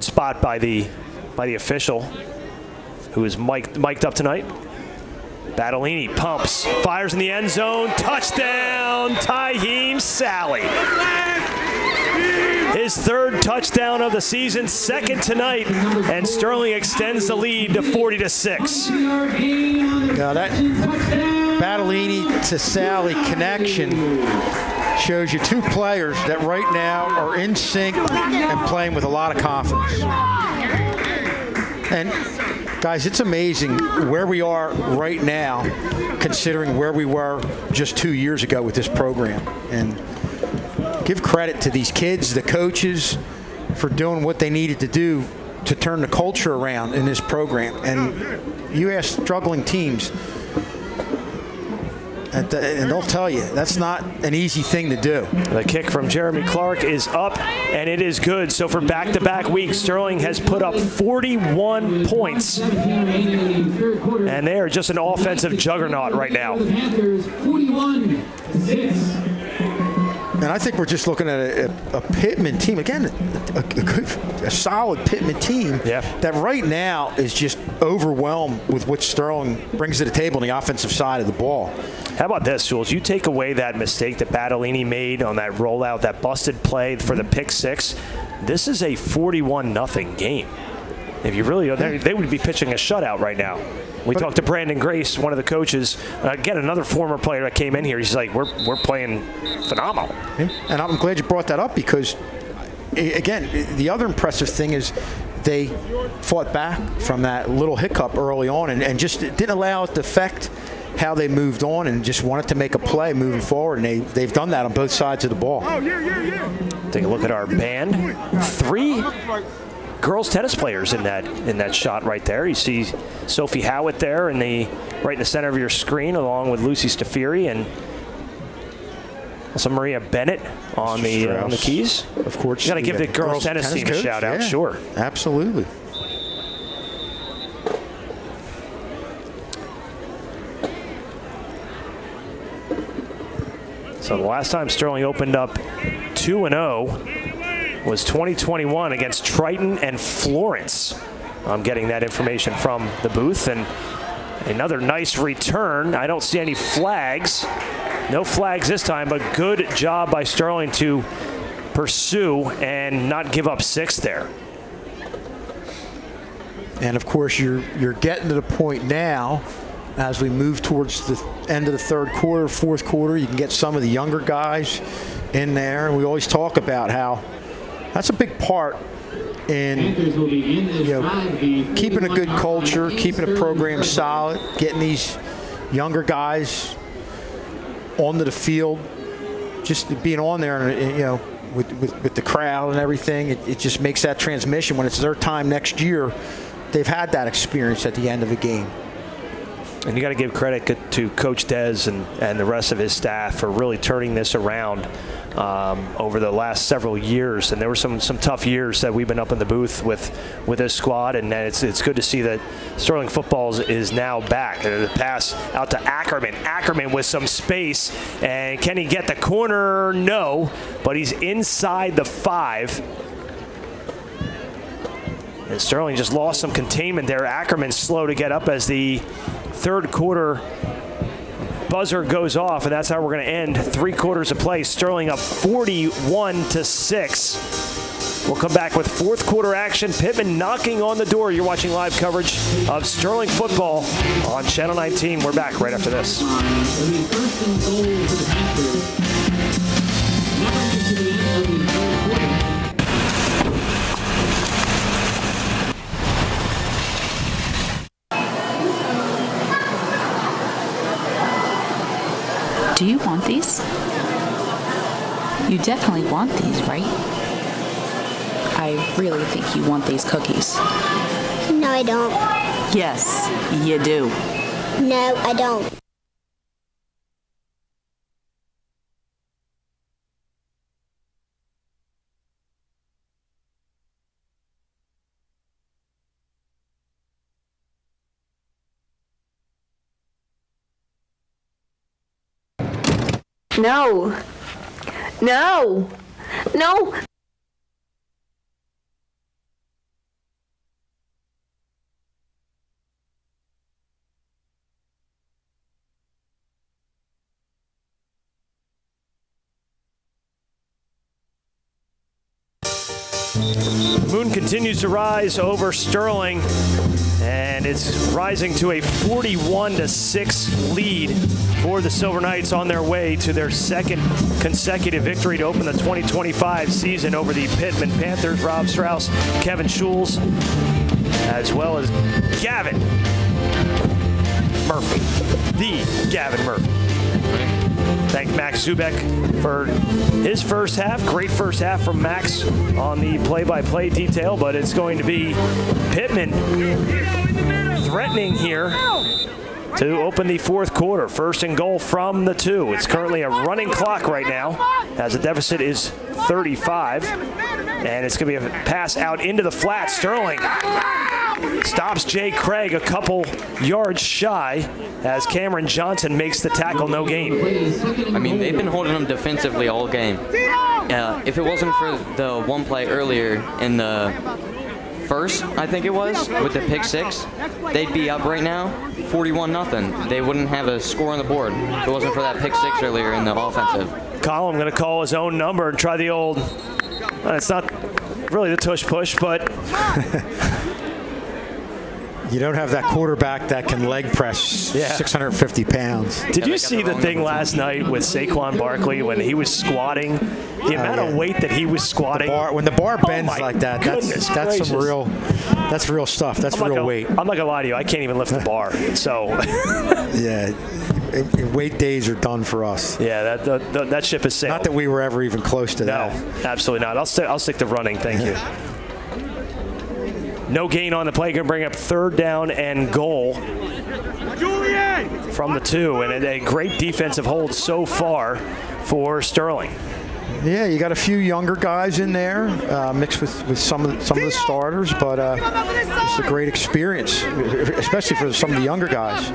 spot by the official, who is mic'd up tonight. Battolini pumps, fires in the end zone, touchdown, Tyheem Sally. His 3rd touchdown of the season, 2nd tonight, and Sterling extends the lead to 40-6. Now that Battolini to Sally connection shows you 2 players that right now are in sync and playing with a lot of confidence. And guys, it's amazing where we are right now considering where we were just 2 years ago with this program. And give credit to these kids, the coaches, for doing what they needed to do to turn the culture around in this program. And you ask struggling teams, and they'll tell you that's not an easy thing to do. The kick from Jeremy Clark is up, and it is good. So for back-to-back weeks, Sterling has put up 41 points, and they are just an offensive juggernaut right now. 41-6. And I think we're just looking at a Pitman team, again, a solid Pitman team that right now is just overwhelmed with what Sterling brings to the table on the offensive side of the ball. How about this, Jules? You take away that mistake that Battolini made on that rollout, that busted play for the pick 6. This is a 41-0 game. If you really, they would be pitching a shutout right now. We talked to Brandon Grace, one of the coaches. Again, another former player that came in here. He's like, we're playing phenomenal. And I'm glad you brought that up because, again, the other impressive thing is they fought back from that little hiccup early on and just didn't allow it to affect how they moved on and just wanted to make a play moving forward. And they've done that on both sides of the ball. Take a look at our band. 3 girls tennis players in that shot right there. You see Sophie Howitt there right in the center of your screen, along with Lucy Stafiri and also Maria Bennett on the keys. Of course, you got to give the girls tennis team a shout out. Yeah, sure, absolutely. So the last time Sterling opened up 2-0 was 2021 against Triton and Florence. I'm getting that information from the booth. And another nice return. I don't see any flags. No flags this time, but good job by Sterling to pursue and not give up 6 there. And of course, you're getting to the point now, as we move towards the end of the third quarter, fourth quarter, you can get some of the younger guys in there. And we always talk about how that's a big part in keeping a good culture, keeping a program solid, getting these younger guys onto the field, just being on there, and with the crowd and everything. It just makes that transmission when it's their time next year. They've had that experience at the end of the game. And you got to give credit to Coach Dez and the rest of his staff for really turning this around over the last several years. And there were some tough years that we've been up in the booth with this squad, and it's good to see that Sterling football is now back. The pass out to Ackerman. Ackerman with some space, and can he get the corner? No, but he's inside the 5. And Sterling just lost some containment there. Ackerman's slow to get up as the third quarter buzzer goes off, and that's how we're going to end 3 quarters of play. Sterling up 41-6. We'll come back with fourth quarter action. Pitman knocking on the door. You're watching live coverage of Sterling football on Channel 19. We're back right after this. Do you want these? You definitely want these, right? I really think you want these cookies. No, I don't. Yes, you do. No, I don't. No. No. No. The moon continues to rise over Sterling, and it's rising to a 41-6 lead for the Silver Knights on their way to their second consecutive victory to open the 2025 season over the Pitman Panthers. Rob Strauss, Kevin Schulz, as well as Gavin Murphy, the Gavin Murphy. Thank Max Zubek for his first half. Great first half from Max on the play-by-play detail, but it's going to be Pitman threatening here to open the fourth quarter. First and goal from the 2. It's currently a running clock right now as the deficit is 35. And it's going to be a pass out into the flat. Sterling stops Jay Craig a couple yards shy as Cameron Johnson makes the tackle, no gain. I mean, they've been holding them defensively all game. If it wasn't for the one play earlier in the first, I think it was, with the pick 6, they'd be up right now 41-0. They wouldn't have a score on the board if it wasn't for that pick 6 earlier in the offensive. Collum going to call his own number and try the old, it's not really the tush push, but you don't have that quarterback that can leg press 650 pounds. Did you see the thing last night with Saquon Barkley when he was squatting? The amount of weight that he was squatting. When the bar bends like that, that's some real stuff. That's real weight. I'm not gonna lie to you. I can't even lift the bar. So yeah, weight days are done for us. Yeah, that ship has sailed. Not that we were ever even close to that. No, absolutely not. I'll stick to running. Thank you. No gain on the play. Going to bring up third down and goal from the 2, and a great defensive hold so far for Sterling. Yeah, you got a few younger guys in there, mixed with some of the starters, but it's a great experience, especially for some of the younger guys.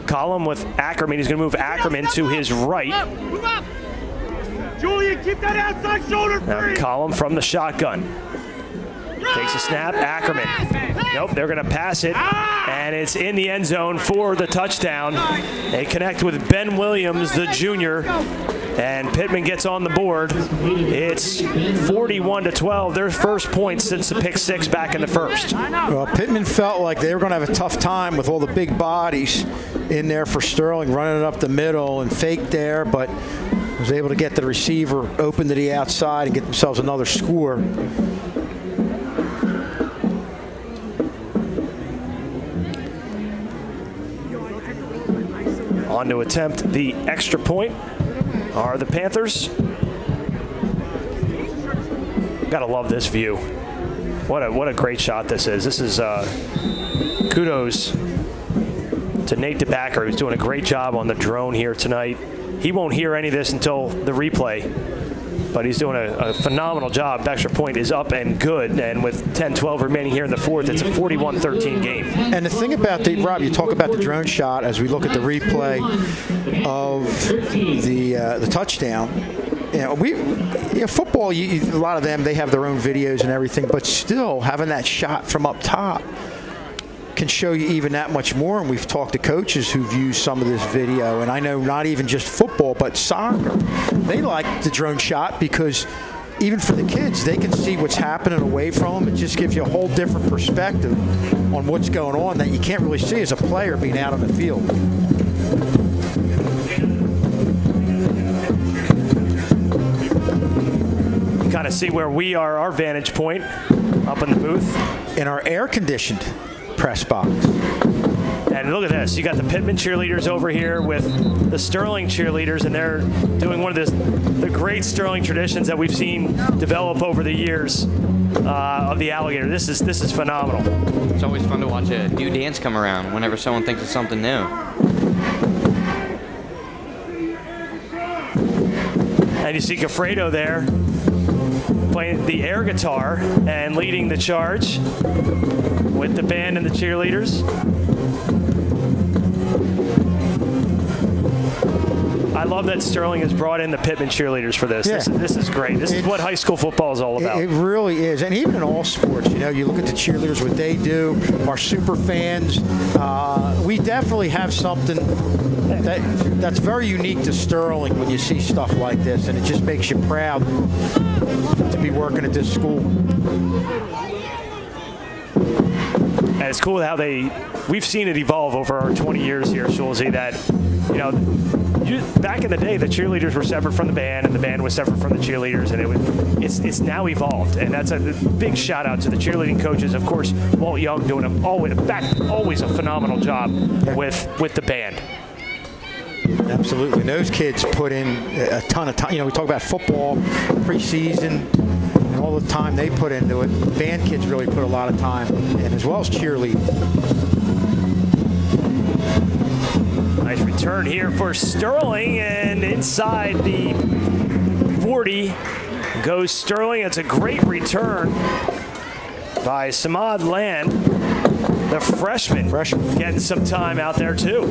Collum with Ackerman. He's going to move Ackerman to his right. Julian, keep that outside shoulder free. Collum from the shotgun. Takes a snap, Ackerman. Nope, they're going to pass it, and it's in the end zone for the touchdown. They connect with Ben Williams, the junior, and Pitman gets on the board. It's 41-12, their first point since the pick six back in the first. Well, Pitman felt like they were going to have a tough time with all the big bodies in there for Sterling, running it up the middle and fake there, but was able to get the receiver open to the outside and get themselves another score. On to attempt the extra point are the Panthers. Gotta love this view. What a great shot this is. This is kudos to Nate DeBacker, who's doing a great job on the drone here tonight. He won't hear any of this until the replay, but he's doing a phenomenal job. Extra point is up and good, and with 10-12 remaining here in the fourth, it's a 41-13 game. And the thing about Rob, you talk about the drone shot as we look at the replay of the touchdown. Football, a lot of them, they have their own videos and everything, but still having that shot from up top can show you even that much more. And we've talked to coaches who've used some of this video, and I know not even just football but soccer, they like the drone shot because even for the kids, they can see what's happening away from them. It just gives you a whole different perspective on what's going on that you can't really see as a player being out on the field. You kind of see where we are, our vantage point up in the booth. In our air-conditioned press box. And look at this. You got the Pitman cheerleaders over here with the Sterling cheerleaders, and they're doing one of the great Sterling traditions that we've seen develop over the years of the alligator. This is phenomenal. It's always fun to watch a new dance come around whenever someone thinks it's something new. And you see Gaffredo there playing the air guitar and leading the charge with the band and the cheerleaders. I love that Sterling has brought in the Pitman cheerleaders for this. Yeah. This is great. This is what high school football is all about. It really is. And even in all sports, you look at the cheerleaders, what they do, our super fans. We definitely have something that's very unique to Sterling when you see stuff like this, and it just makes you proud to be working at this school. And it's cool how we've seen it evolve over our 20 years here, Schulze, that, back in the day, the cheerleaders were separate from the band, and the band was separate from the cheerleaders, and it's now evolved. And that's a big shout out to the cheerleading coaches. Of course, Walt Young doing always a phenomenal job with the band. Absolutely. Those kids put in a ton of time. We talk about football, preseason, and all the time they put into it. Band kids really put a lot of time in, as well as cheerleading. Nice return here for Sterling, and inside the 40 goes Sterling. It's a great return by Samad Land, the freshman. Getting some time out there too.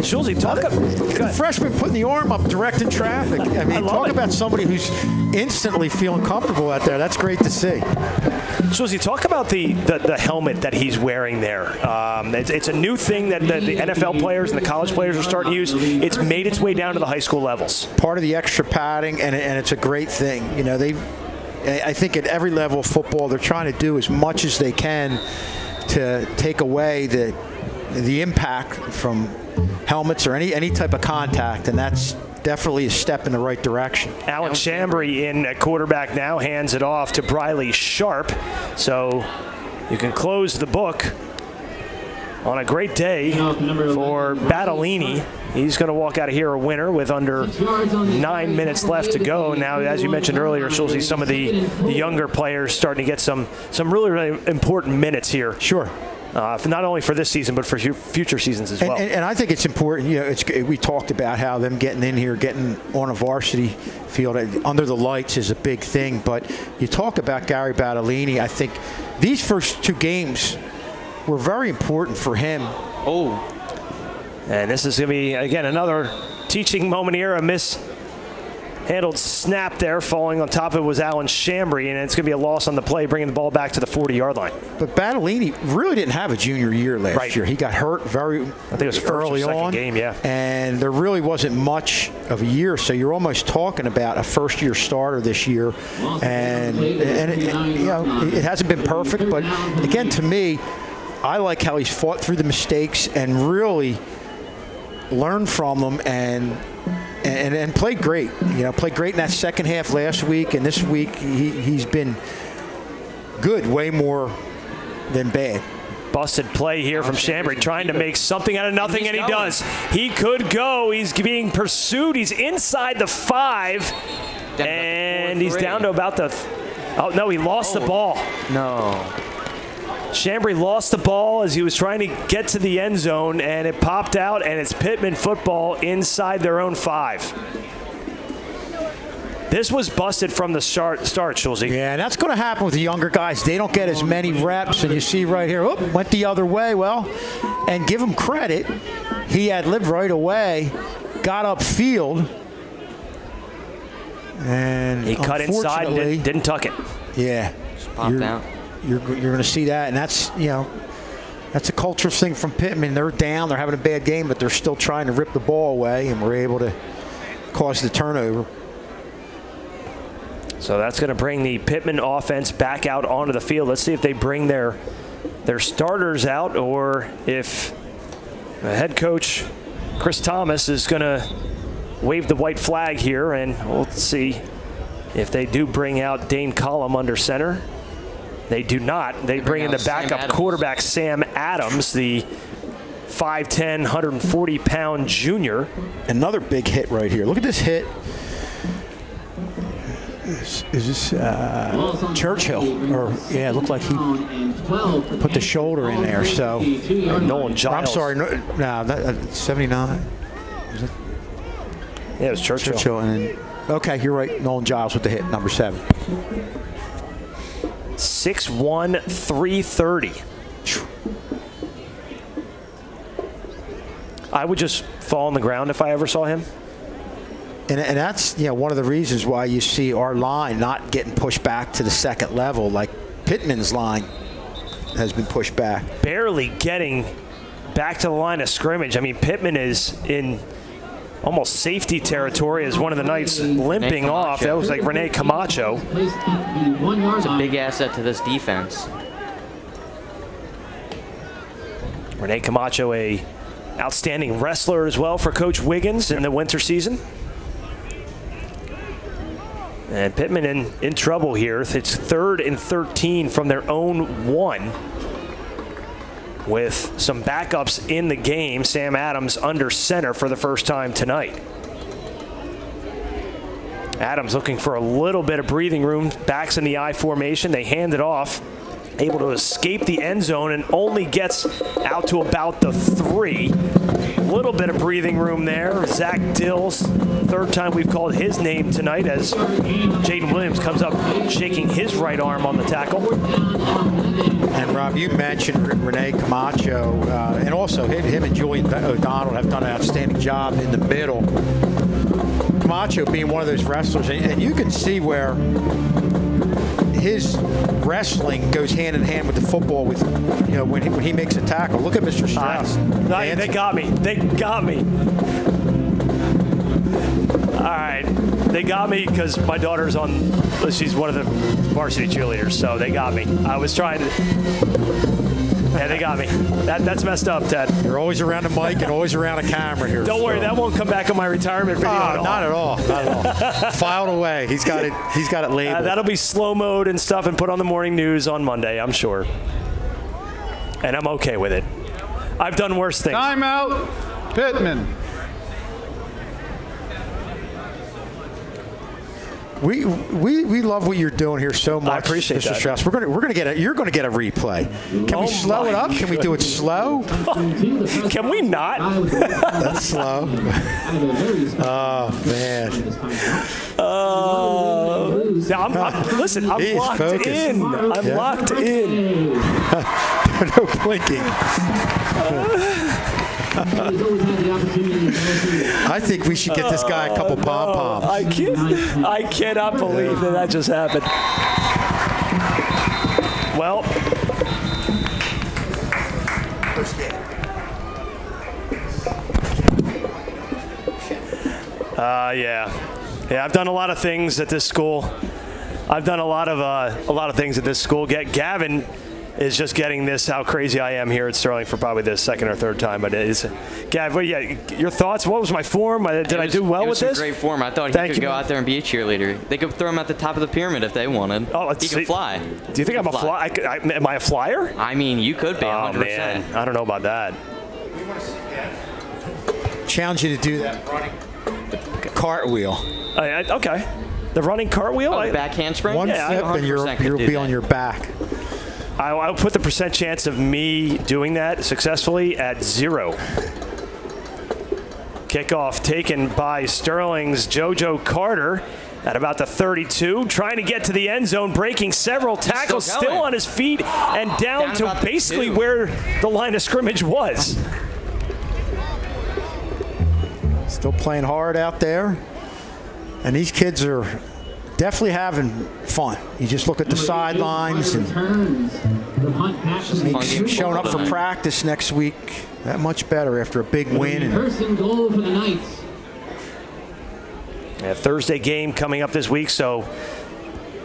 Schulze, talk about the freshman putting the arm up, directing traffic. I mean, talk about somebody who's instantly feeling comfortable out there. That's great to see. Schulze, talk about the helmet that he's wearing there. It's a new thing that the NFL players and the college players are starting to use. It's made its way down to the high school levels. Part of the extra padding, and it's a great thing. I think at every level of football, they're trying to do as much as they can to take away the impact from helmets or any type of contact, and that's definitely a step in the right direction. Alan Chambry in at quarterback now, hands it off to Briley Sharp. So you can close the book on a great day for Battolini. He's going to walk out of here a winner with under 9 minutes left to go. Now, as you mentioned earlier, Schulze, some of the younger players starting to get some really, really important minutes here. Sure. Not only for this season, but for future seasons as well. And I think it's important. We talked about how them getting in here, getting on a varsity field under the lights is a big thing. But you talk about Gary Battolini. I think these first two games were very important for him. And this is going to be, again, another teaching moment here. A mishandled snap there. Falling on top of it was Alan Chambry, and it's going to be a loss on the play, bringing the ball back to the 40-yard line. But Battellini really didn't have a junior year last year. He got hurt I think it was early on. Game, yeah. And there really wasn't much of a year, so you're almost talking about a first-year starter this year. And it hasn't been perfect, but again, to me, I like how he's fought through the mistakes and really learned from them and played great. Played great in that second half last week, and this week he's been good, way more than bad. Busted play here from Chambry, trying to make something out of nothing, and he does. He could go. He's being pursued. He's inside the 5, and he's down to about the. Oh no, he lost the ball. No. Chambry lost the ball as he was trying to get to the end zone, and it popped out, and it's Pitman football inside their own 5. This was busted from the start, Schulze. Yeah, and that's going to happen with the younger guys. They don't get as many reps, and you see right here, went the other way. Well, and give him credit, he had lived right away, got upfield, and he cut inside and didn't tuck it. Yeah. Just popped out. You're going to see that, and that's that's a culture thing from Pitman. They're down, they're having a bad game, but they're still trying to rip the ball away, and we're able to cause the turnover. So that's going to bring the Pitman offense back out onto the field. Let's see if they bring their starters out, or if the head coach Chris Thomas is going to wave the white flag here, and we'll see if they do bring out Dane Collum under center. They do not. They bring in the backup quarterback, Sam Adams, the 5'10", 140-pound junior. Another big hit right here. Look at this hit. Is this Churchill? Or yeah, it looked like he put the shoulder in there. So Nolan Giles. I'm sorry, no, 79. Was it? Yeah, it was Churchill. Churchill, and okay, you're right. Nolan Giles with the hit, number 7. 6'1", 330. I would just fall on the ground if I ever saw him. And that's one of the reasons why you see our line not getting pushed back to the second level, like Pittman's line has been pushed back. Barely getting back to the line of scrimmage. I mean, Pitman is in almost safety territory as one of the Knights limping off. That was like Rene Camacho. It's a big asset to this defense. Rene Camacho, a outstanding wrestler as well for Coach Wiggins in the winter season. And Pitman in trouble here. It's 3rd and 13 from their own 1. With some backups in the game. Sam Adams under center for the first time tonight. Adams looking for a little bit of breathing room. Backs in the I formation. They hand it off. Able to escape the end zone and only gets out to about the 3. Little bit of breathing room there. Zach Dills, 3rd time we've called his name tonight as Jaden Williams comes up shaking his right arm on the tackle. And Rob, you mentioned Rene Camacho, and also him and Julian O'Donnell have done an outstanding job in the middle. Camacho being one of those wrestlers, and you can see where his wrestling goes hand in hand with the football. With when he makes a tackle. Look at Mr. Strauss. They got me. They got me. All right, they got me because my daughter's she's one of the varsity cheerleaders, so they got me. I was trying to. Yeah, they got me. That's messed up, Ted. You're always around a mic and always around a camera here. Don't worry, that won't come back on my retirement video at all. Not at all. Not at all. Filed away. He's got it labeled. That'll be slow mode and stuff and put on the morning news on Monday, I'm sure. And I'm okay with it. I've done worse things. Timeout, Pitman. We love what you're doing here so much. I appreciate Mr. that. Strauss. You're going to get a replay. Can we slow it up? Can we do it slow? Can we not? That's slow. Oh man. Listen, I'm locked focused. in. I'm locked in. No blinking. I think we should get this guy a couple pom-poms. I cannot believe that just happened. Well, yeah. I've done a lot of things at this school. I've done a lot of things at this school. Gavin is just getting this, how crazy I am here at Sterling for probably the second or third time. But it is, Gav, your thoughts? What was my form? Did I do well with this? Great form. I thought he could go out there and be a cheerleader. They could throw him at the top of the pyramid if they wanted. Oh, he could fly. Do you think I'm a flyer? Am I a flyer? I mean, you could be 100%. Man, I don't know about that. Challenge you to do that running cartwheel. Okay. The running cartwheel? Back handspring? One flip and you'll be on your back. I'll put the percent chance of me doing that successfully at 0. Kickoff taken by Sterling's JoJo Carter at about the 32, trying to get to the end zone, breaking several tackles, still on his feet, and down to basically where the line of scrimmage was. Still playing hard out there. And these kids are definitely having fun. You just look at the sidelines and showing up for practice next week. That much better after a big win. First and goal for the Knights. Thursday game coming up this week, so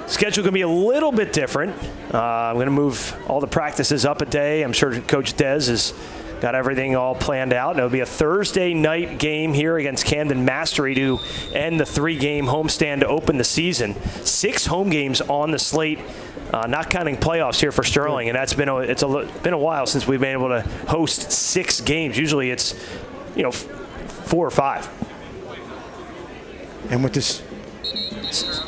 schedule going to be a little bit different. I'm going to move all the practices up a day. I'm sure Coach Dez has got everything all planned out. And it'll be a Thursday night game here against Camden Mastery to end the 3-game homestand to open the season. 6 home games on the slate, not counting playoffs here for Sterling, and that's been a while since we've been able to host 6 games. Usually it's 4 or 5. And with this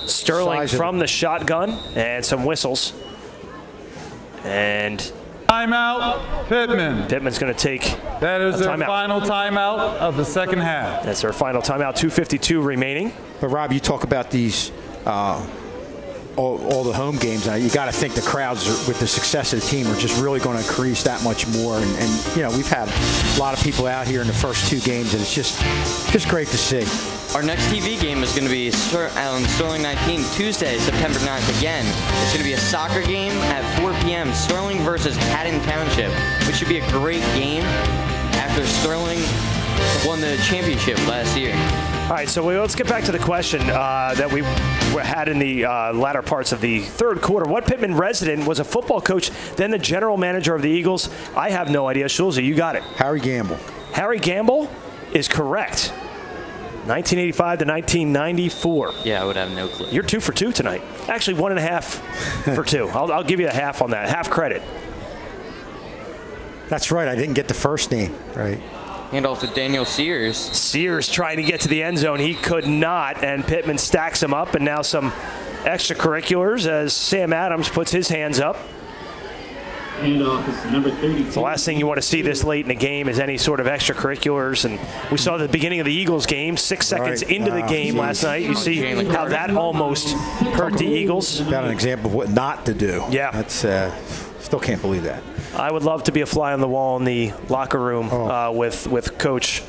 Sterling from the shotgun and some whistles. And timeout, Pitman. Pittman's going to take that is their final timeout of the second half. That's their final timeout, 2:52 remaining. But Rob, you talk about these all the home games. You got to think the crowds with the success of the team are just really going to increase that much more. And we've had a lot of people out here in the first 2 games, and it's just great to see. Our next TV game is going to be on Sterling 19, Tuesday, September 9th again. It's going to be a soccer game at 4 p.m. Sterling versus Haddon Township, which should be a great game after Sterling won the championship last year. All right, so let's get back to the question that we had in the latter parts of the third quarter. What Pitman resident was a football coach, then the general manager of the Eagles? I have no idea. Schulze, you got it. Harry Gamble. Harry Gamble is correct. 1985 to 1994. Yeah, I would have no clue. You're 2 for 2 tonight. Actually, 1.5 for 2. I'll give you a half on that. Half credit. That's right. I didn't get the first name right. Handoff to Daniel Sears. Sears trying to get to the end zone. He could not, and Pitman stacks him up, and now some extracurriculars as Sam Adams puts his hands up. Handoff is number 32. The last thing you want to see this late in the game is any sort of extracurriculars. And we saw the beginning of the Eagles game, 6 seconds into the game last night. You see how that almost hurt the Eagles. Got an example of what not to do. Yeah. That's still can't believe that. I would love to be a fly on the wall in the locker room with Coach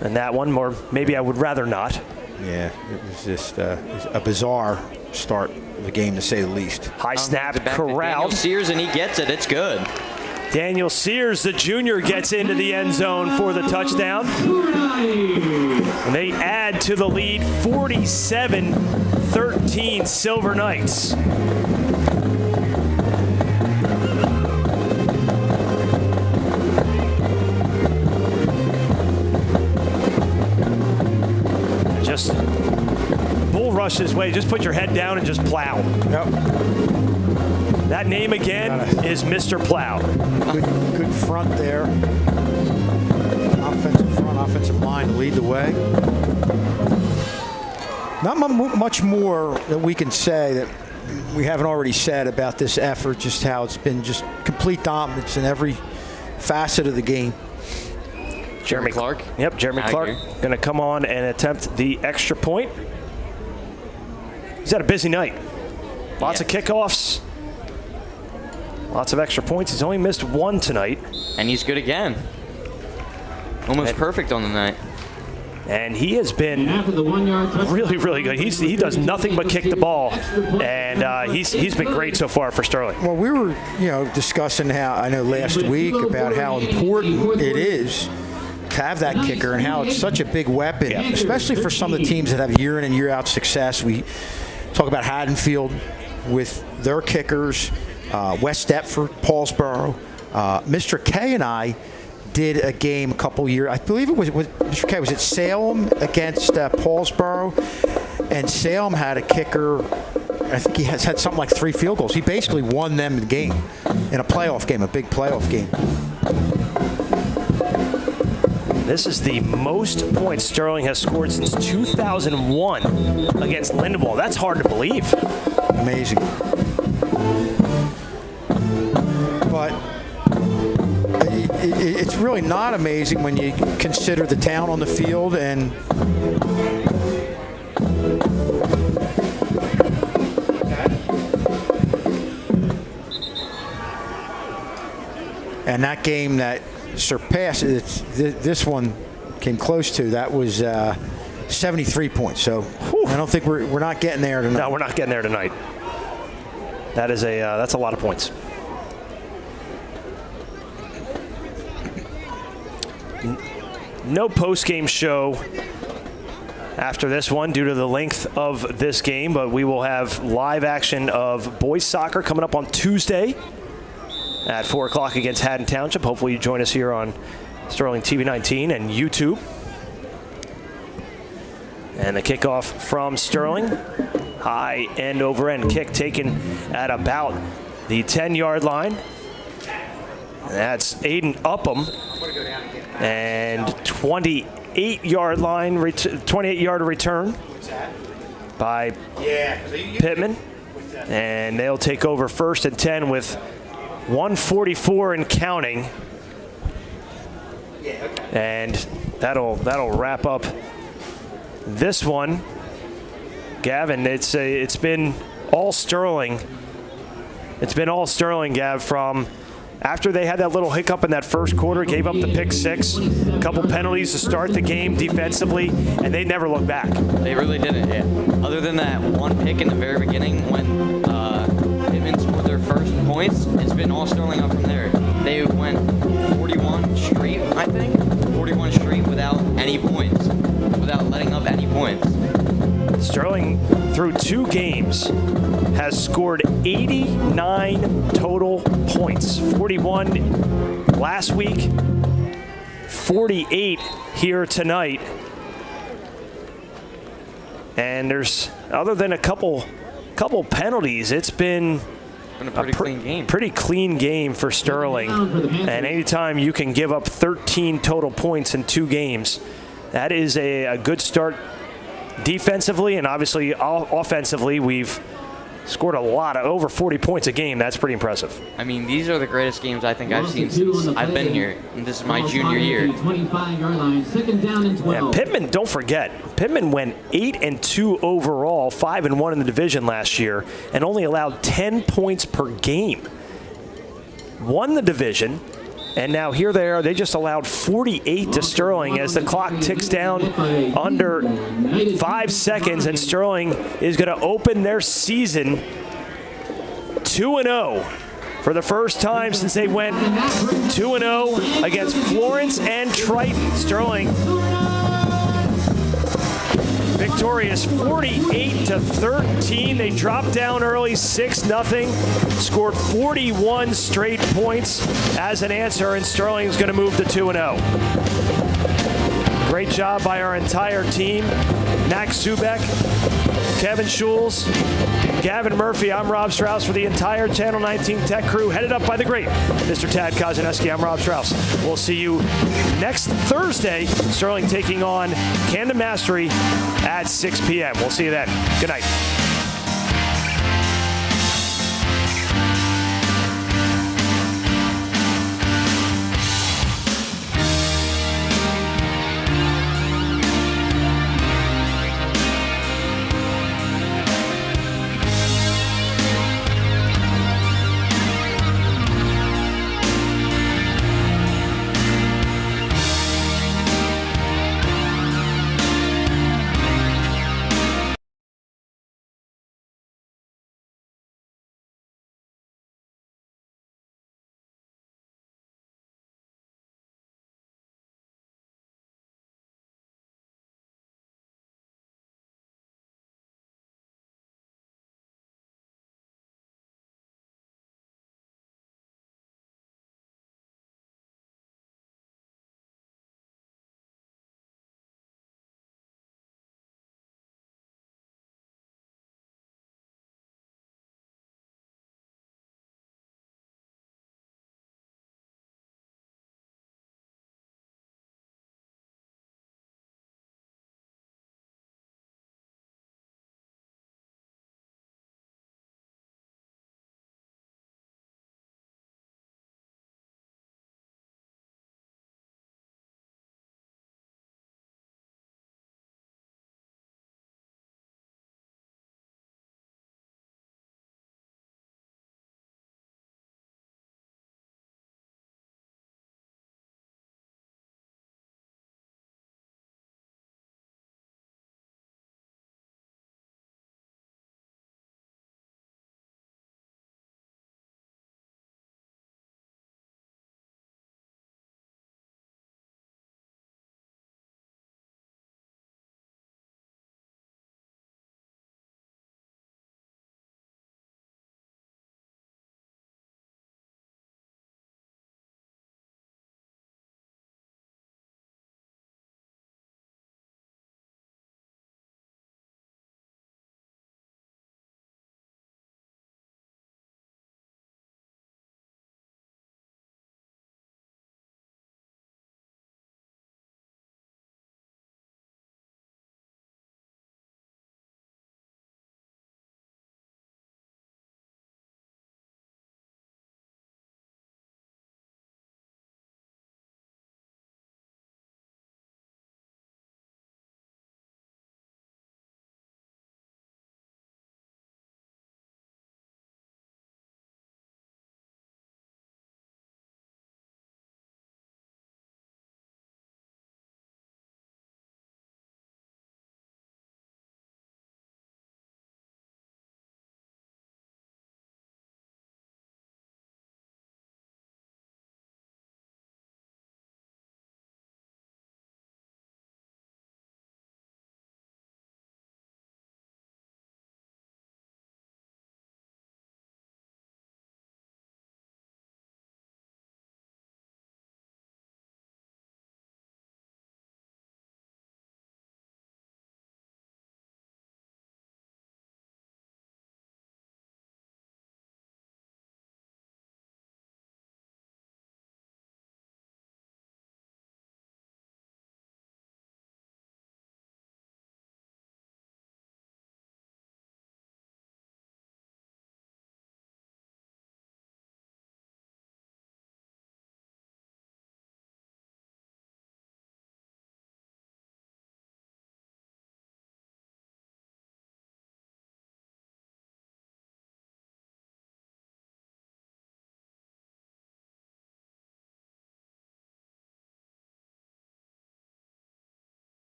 in that one, or maybe I would rather not. Yeah, it was just a bizarre start of the game, to say the least. High snap, corralled. Daniel Sears, and he gets it. It's good. Daniel Sears, the junior, gets into the end zone for the touchdown. And they add to the lead, 47-13 Silver Knights. Just bull rush this way. Just put your head down and just plow. Yep. That name again is Mr. Plow. Good front there. Offensive line to lead the way. Not much more that we can say that we haven't already said about this effort, just how it's been just complete dominance in every facet of the game. Jeremy Clark. Yep, Jeremy Clark going to come on and attempt the extra point. He's had a busy night. Lots of kickoffs. Lots of extra points. He's only missed 1 tonight. And he's good again. Almost perfect on the night. And he has been really, really good. He does nothing but kick the ball, and he's been great so far for Sterling. Well, we were discussing how I know last week about how important it is to have that kicker and how it's such a big weapon, especially for some of the teams that have year in and year out success. We talk about Haddonfield with their kickers, West Deptford, Paulsboro. Mr. K and I did a game a couple years. I believe it was Mr. K. Was it Salem against Paulsboro? And Salem had a kicker. I think he has had something like 3 field goals. He basically won them the game in a playoff game, a big playoff game. This is the most points Sterling has scored since 2001 against Lindenwold. That's hard to believe. Amazing. But it's really not amazing when you consider the talent on the field and that game that surpassed this one came close to. That was 73 points. So I don't think we're not getting there tonight. No, we're not getting there tonight. That's a lot of points. No post-game show after this one due to the length of this game, but we will have live action of boys soccer coming up on Tuesday at 4 o'clock against Haddon Township. Hopefully you join us here on Sterling TV 19 and YouTube. And the kickoff from Sterling. High end over end kick taken at about the 10-yard line. And that's Aiden Upham. And 28-yard line, 28-yard return by Pitman. And they'll take over 1st and 10 with 1:44 and counting. And that'll wrap up this one. Gavin, it's been all Sterling. It's been all Sterling, Gav, from after they had that little hiccup in that first quarter, gave up the pick 6, a couple penalties to start the game defensively, and they never looked back. They really didn't, yeah. Other than that one pick in the very beginning when Pitman scored their first points, it's been all Sterling up from there. They went 41 straight, I think, 41 straight without any points, without letting up any points. Sterling, through 2 games, has scored 89 total points. 41 last week, 48 here tonight. And there's, other than a couple penalties, it's been a pretty clean game. Pretty clean game for Sterling. And anytime you can give up 13 total points in 2 games, that is a good start defensively, and obviously offensively we've scored a lot of over 40 points a game. That's pretty impressive. I mean, these are the greatest games I think I've seen since I've been here, and this is my junior year. 25-yard line, 2nd down and 12. And Pitman, don't forget, Pitman went 8-2 overall, 5-1 in the division last year, and only allowed 10 points per game. Won the division, and now here they are. They just allowed 48 to Sterling as the clock ticks down under 5 seconds, and Sterling is going to open their season 2-0 for the first time since they went 2-0 against Florence and Triton. Sterling victorious 48-13. They dropped down early 6-0, scored 41 straight points as an answer, and Sterling is going to move to 2-0. Great job by our entire team. Max Zubek, Kevin Schulz, Gavin Murphy. I'm Rob Strauss for the entire Channel 19 Tech crew, headed up by the great Mr. Tad Kozineski. I'm Rob Strauss. We'll see you next Thursday. Sterling taking on Camden Mastery at 6 p.m. We'll see you then. Good night.